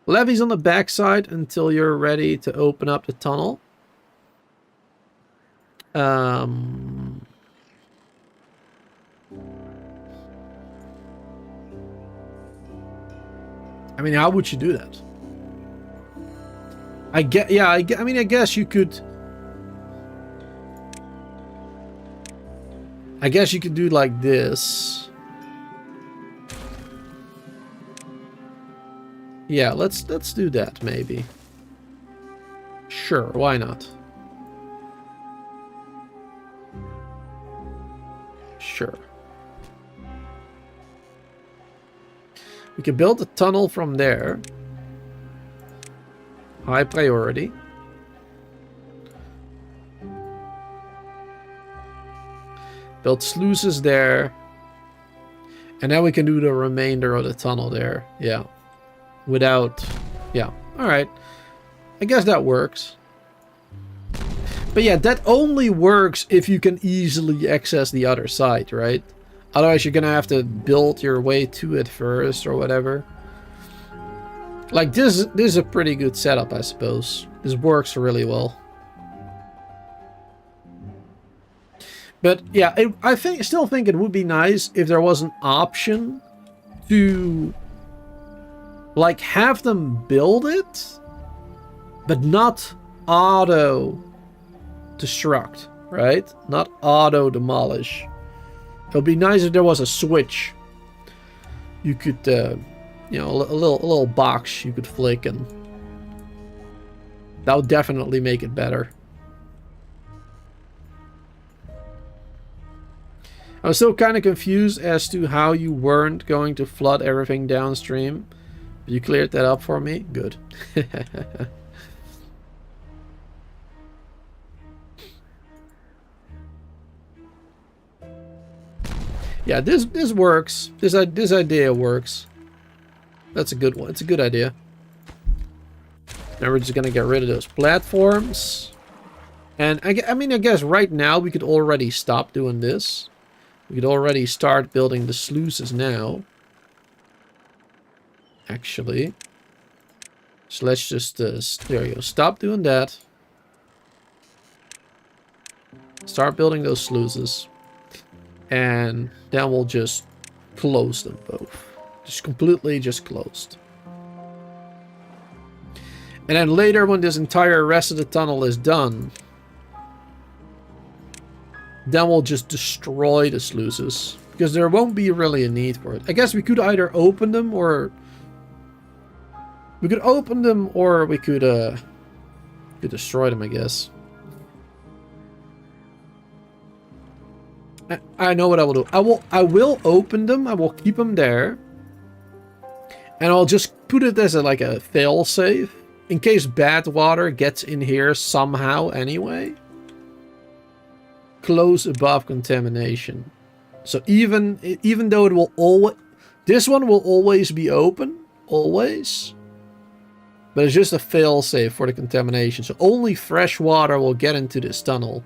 Levees on the backside until you're ready to open up the tunnel. I mean, how would you do that? I mean, I guess you could. I guess you could do like this. Yeah, let's do that maybe. Sure, why not? Sure. We can build a tunnel from there. High priority. Build sluices there. And then we can do the remainder of the tunnel there. Yeah. Without... Yeah. Alright. I guess that works. But yeah, that only works if you can easily access the other side, right? Otherwise, you're gonna have to build your way to it first or whatever. Like, this is a pretty good setup, I suppose. This works really well. But yeah, I still think it would be nice if there was an option to, like, have them build it, but not auto destruct, right? Not auto demolish. It would be nice if there was a switch. You could, you know, a little box you could flick, and that would definitely make it better. I was still kind of confused as to how you weren't going to flood everything downstream. But you cleared that up for me? Good. Yeah, this works. This idea works. That's a good one. It's a good idea. Now we're just gonna get rid of those platforms. And I mean, I guess right now we could already stop doing this. We could already start building the sluices now. Actually. So let's just, there you go. Stop doing that. Start building those sluices. And then we'll just close them both. Just completely just closed. And then later when this entire rest of the tunnel is done, then we'll just destroy the sluices. Because there won't be really a need for it. I guess we could either open them or... We could open them or we could destroy them, I guess. I know what I will do. I will open them. I will keep them there. And I'll just put it as like a fail-safe. In case bad water gets in here somehow anyway. Close above contamination. So even though it will always... This one will always be open. Always. But it's just a fail-safe for the contamination. So only fresh water will get into this tunnel.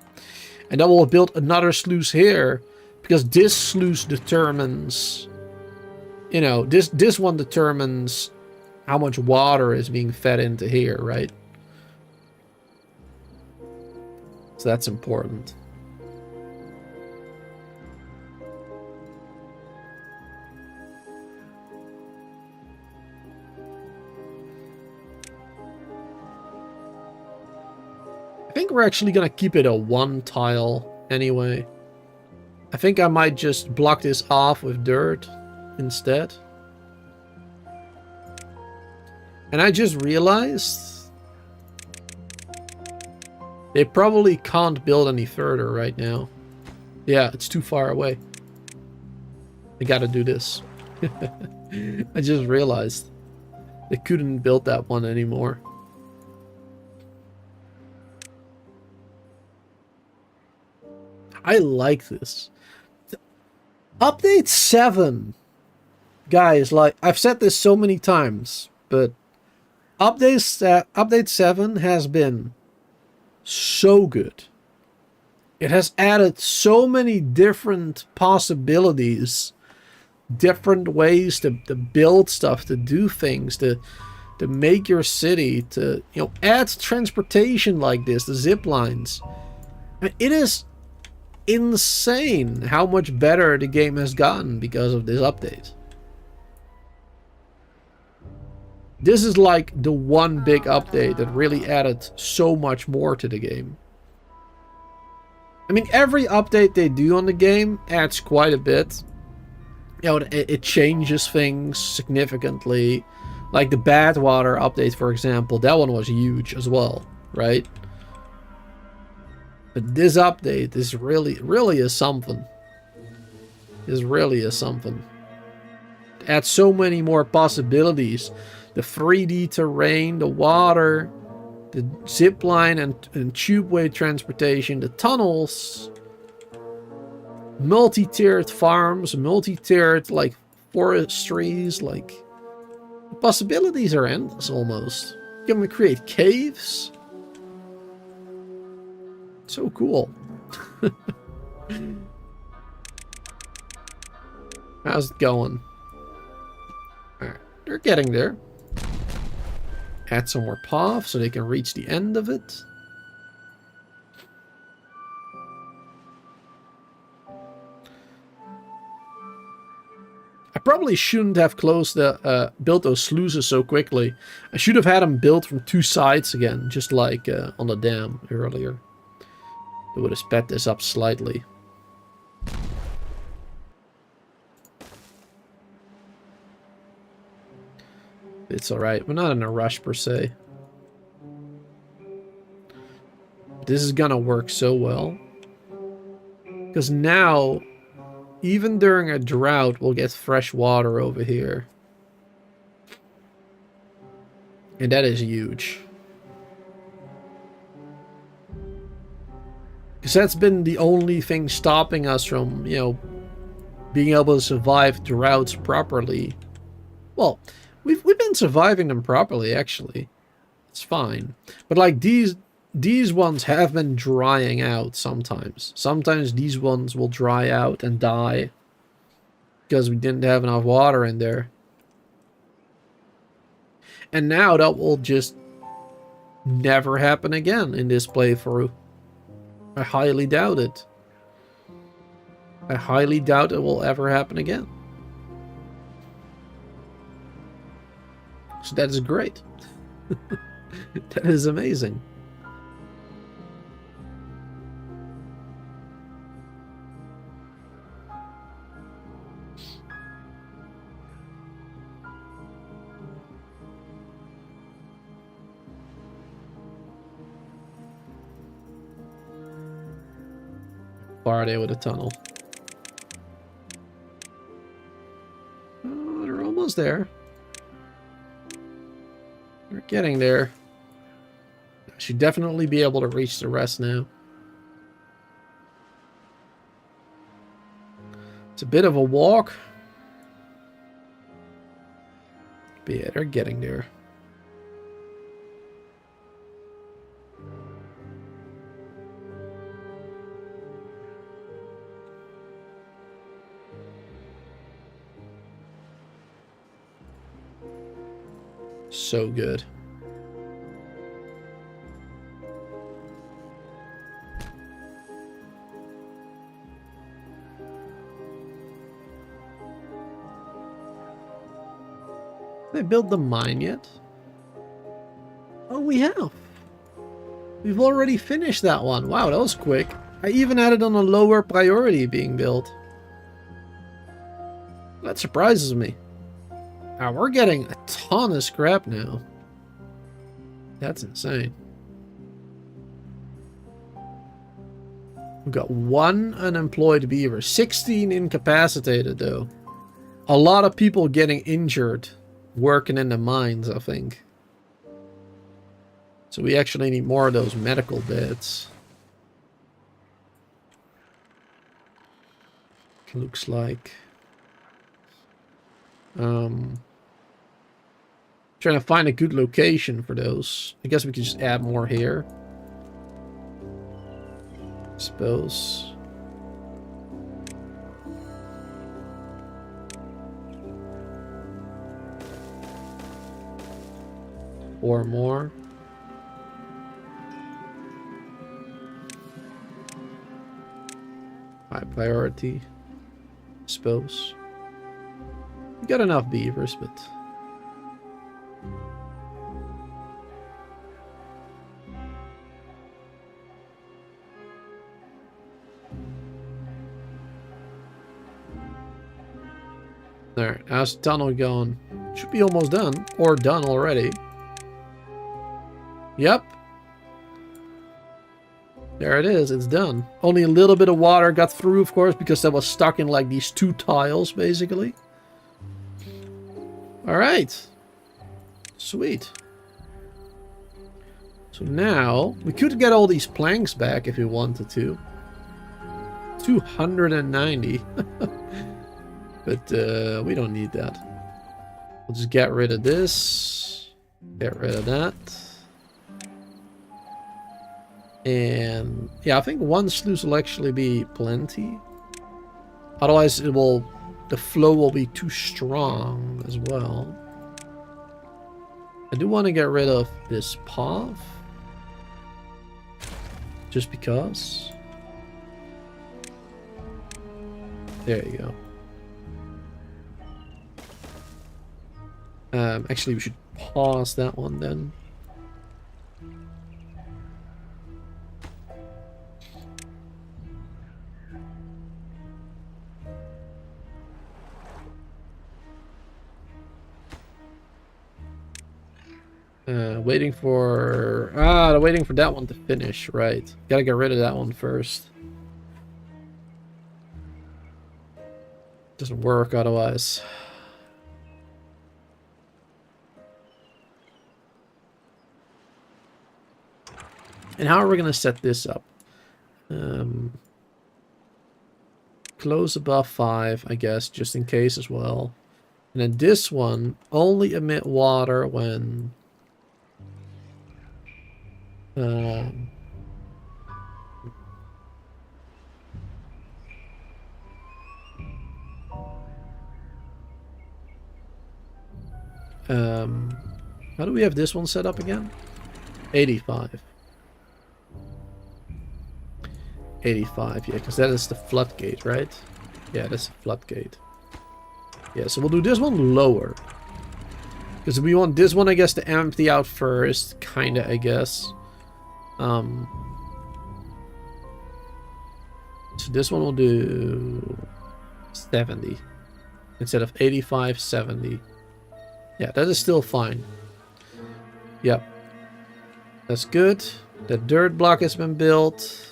And then we'll build another sluice here. Because this sluice determines... You know, this one determines how much water is being fed into here, right? So that's important. I think we're actually gonna keep it a one tile anyway. I think I might just block this off with dirt instead. And I just realized they probably can't build any further right now. Yeah, it's too far away. I gotta do this. I just realized they couldn't build that one anymore. I like this. Update 7. Guys, like, I've said this so many times, but Update 7 has been so good. It has added so many different possibilities, different ways to build stuff, to do things, to make your city, to, you know, add transportation like this, the zip lines. I mean, it is insane how much better the game has gotten because of this update. This is like the one big update that really added so much more to the game. I mean, every update they do on the game adds quite a bit. You know, it changes things significantly. Like the bad water update, for example, that one was huge as well, right? But this update is really is something. Is really is something. It adds so many more possibilities. The 3D terrain, the water, the zipline and tubeway transportation, the tunnels, multi-tiered farms, multi-tiered like forestries, like the possibilities are endless almost. You can create caves. So cool. How's it going? Alright, they're getting there. Add some more paths so they can reach the end of it. I probably shouldn't have built those sluices so quickly. I should have had them built from two sides again, just like on the dam earlier. It would have sped this up slightly. It's alright. We're not in a rush per se. This is gonna work so well. Because now even during a drought, we'll get fresh water over here. And that is huge. Because that's been the only thing stopping us from, you know, being able to survive droughts properly. Well, we've been surviving them properly, actually. It's fine. But like these ones have been drying out sometimes. Sometimes these ones will dry out and die because we didn't have enough water in there. And now that will just never happen again in this playthrough. I highly doubt it. I highly doubt it will ever happen again. So that is great. That is amazing. Far are they with a tunnel? Oh, they're almost there. They're getting there. I should definitely be able to reach the rest now. It's a bit of a walk. But yeah, they're getting there. So good. They built the mine yet? Oh, we have. We've already finished that one. Wow, that was quick. I even had it on a lower priority being built. That surprises me. Now, we're getting a ton of scrap now. That's insane. We've got 1 unemployed beaver. 16 incapacitated, though. A lot of people getting injured working in the mines, I think. So we actually need more of those medical beds. Looks like. Trying to find a good location for those. I guess we could just add more here. I suppose. Or more. High priority. I suppose. We got enough beavers, but... There, how's the tunnel going? Should be almost done. Or done already. Yep. There it is, it's done. Only a little bit of water got through, of course, because that was stuck in like these 2 tiles, basically. Alright. Sweet. So now, we could get all these planks back if we wanted to. 290. But we don't need that. We'll just get rid of this. Get rid of that. And yeah, I think 1 sluice will actually be plenty. Otherwise it will, the flow will be too strong as well. I do want to get rid of this path. Just because. There you go. Actually, we should pause that one then. Waiting for... waiting for that one to finish, right. Gotta get rid of that one first. Doesn't work otherwise. And how are we going to set this up? Close above 5, I guess, just in case as well. And then this one, only emit water when... how do we have this one set up again? 85. 85, yeah, because that is the floodgate, right? Yeah, that's the floodgate. Yeah, so we'll do this one lower. Because we want this one, I guess, to empty out first, kinda, I guess. So this one will do 70. Instead of 85, 70. Yeah, that is still fine. Yep. That's good. The dirt block has been built.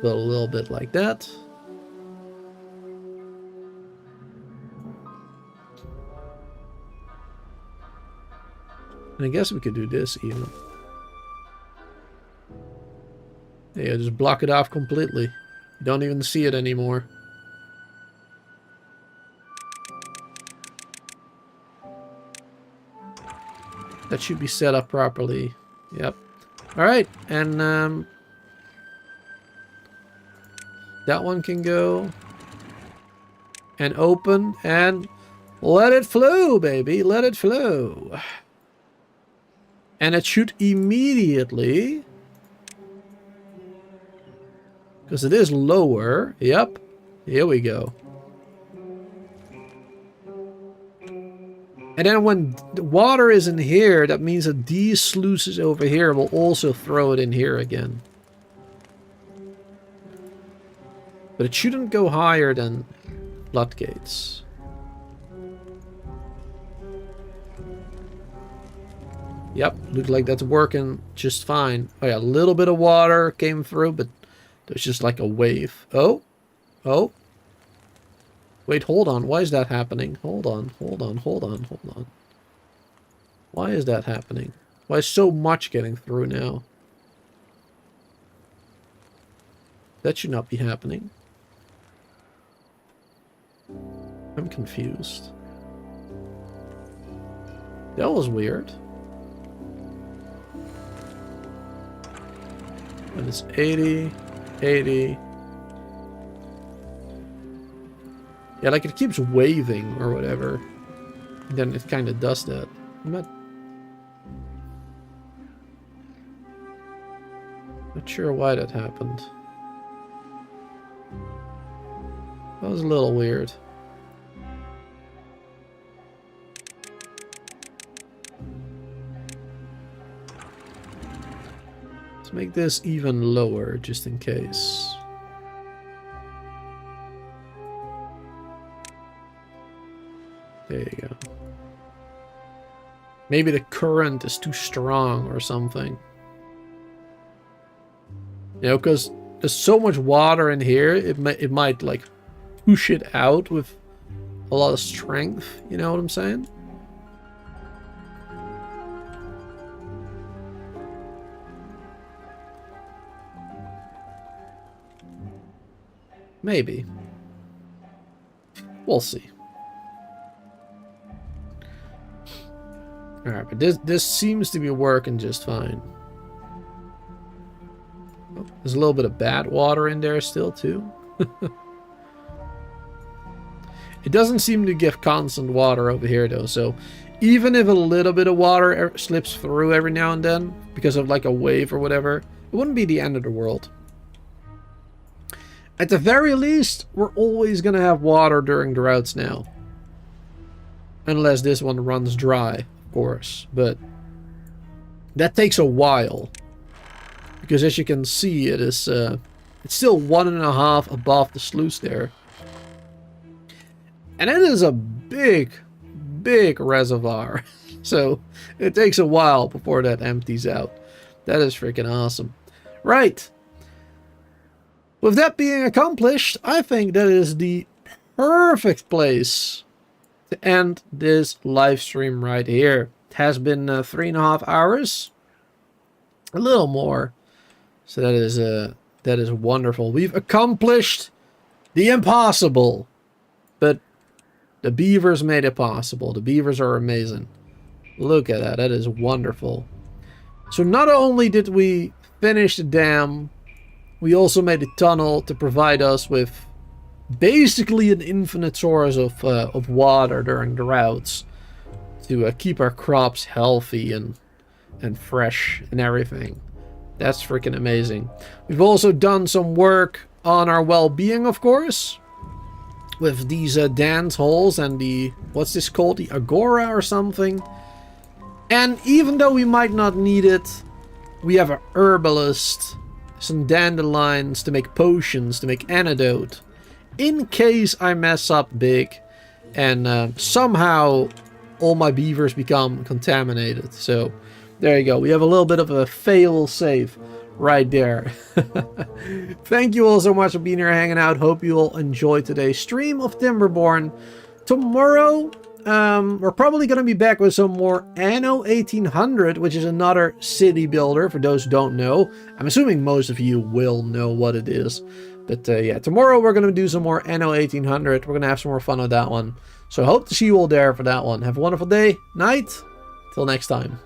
Build a little bit like that. And I guess we could do this even. Yeah, just block it off completely. You don't even see it anymore. That should be set up properly. Yep. Alright, and that one can go and open and let it flow, baby. Let it flow. And it should immediately, because it is lower. Yep. Here we go. And then when the water is in here, that means that these sluices over here will also throw it in here again. But it shouldn't go higher than floodgates. Yep, looks like that's working just fine. Oh yeah, a little bit of water came through, but there's just like a wave. Oh, oh. Wait, hold on. Why is that happening? Hold on, hold on, hold on, hold on. Why is that happening? Why is so much getting through now? That should not be happening. I'm confused. That was weird. And it's 80, 80. Yeah, like it keeps waving or whatever. And then it kind of does that. I'm not sure why that happened. That was a little weird. Let's make this even lower, just in case. There you go. Maybe the current is too strong or something. You know, because there's so much water in here, it might like push it out with a lot of strength. You know what I'm saying? Maybe. We'll see. Alright, but this seems to be working just fine. Oh, there's a little bit of bad water in there still, too. It doesn't seem to give constant water over here, though, so even if a little bit of water slips through every now and then, because of like a wave or whatever, it wouldn't be the end of the world. At the very least, we're always going to have water during droughts now. Unless this one runs dry, of course. But that takes a while. Because as you can see, it's still 1.5 above the sluice there. And it is a big, big reservoir. So it takes a while before that empties out. That is freaking awesome. Right. With that being accomplished, I think that is the perfect place to end this live stream right here. It has been 3.5 hours. A little more. So that is wonderful. We've accomplished the impossible. But the beavers made it possible. The beavers are amazing. Look at that. That is wonderful. So not only did we finish the dam, we also made a tunnel to provide us with basically an infinite source of water during droughts to keep our crops healthy and fresh and everything. That's freaking amazing. We've also done some work on our well-being, of course, with these dance halls and the, what's this called, the agora or something. And even though we might not need it, we have a herbalist, some dandelions to make potions, to make antidote, in case I mess up big and somehow all my beavers become contaminated. So there you go. We have a little bit of a fail safe right there. Thank you all so much for being here hanging out. Hope you all enjoyed today's stream of Timberborn. Tomorrow, we're probably going to be back with some more Anno 1800, which is another city builder, for those who don't know. I'm assuming most of you will know what it is. But yeah, tomorrow we're going to do some more Anno 1800. We're going to have some more fun with that one. So I hope to see you all there for that one. Have a wonderful day, night. Till next time.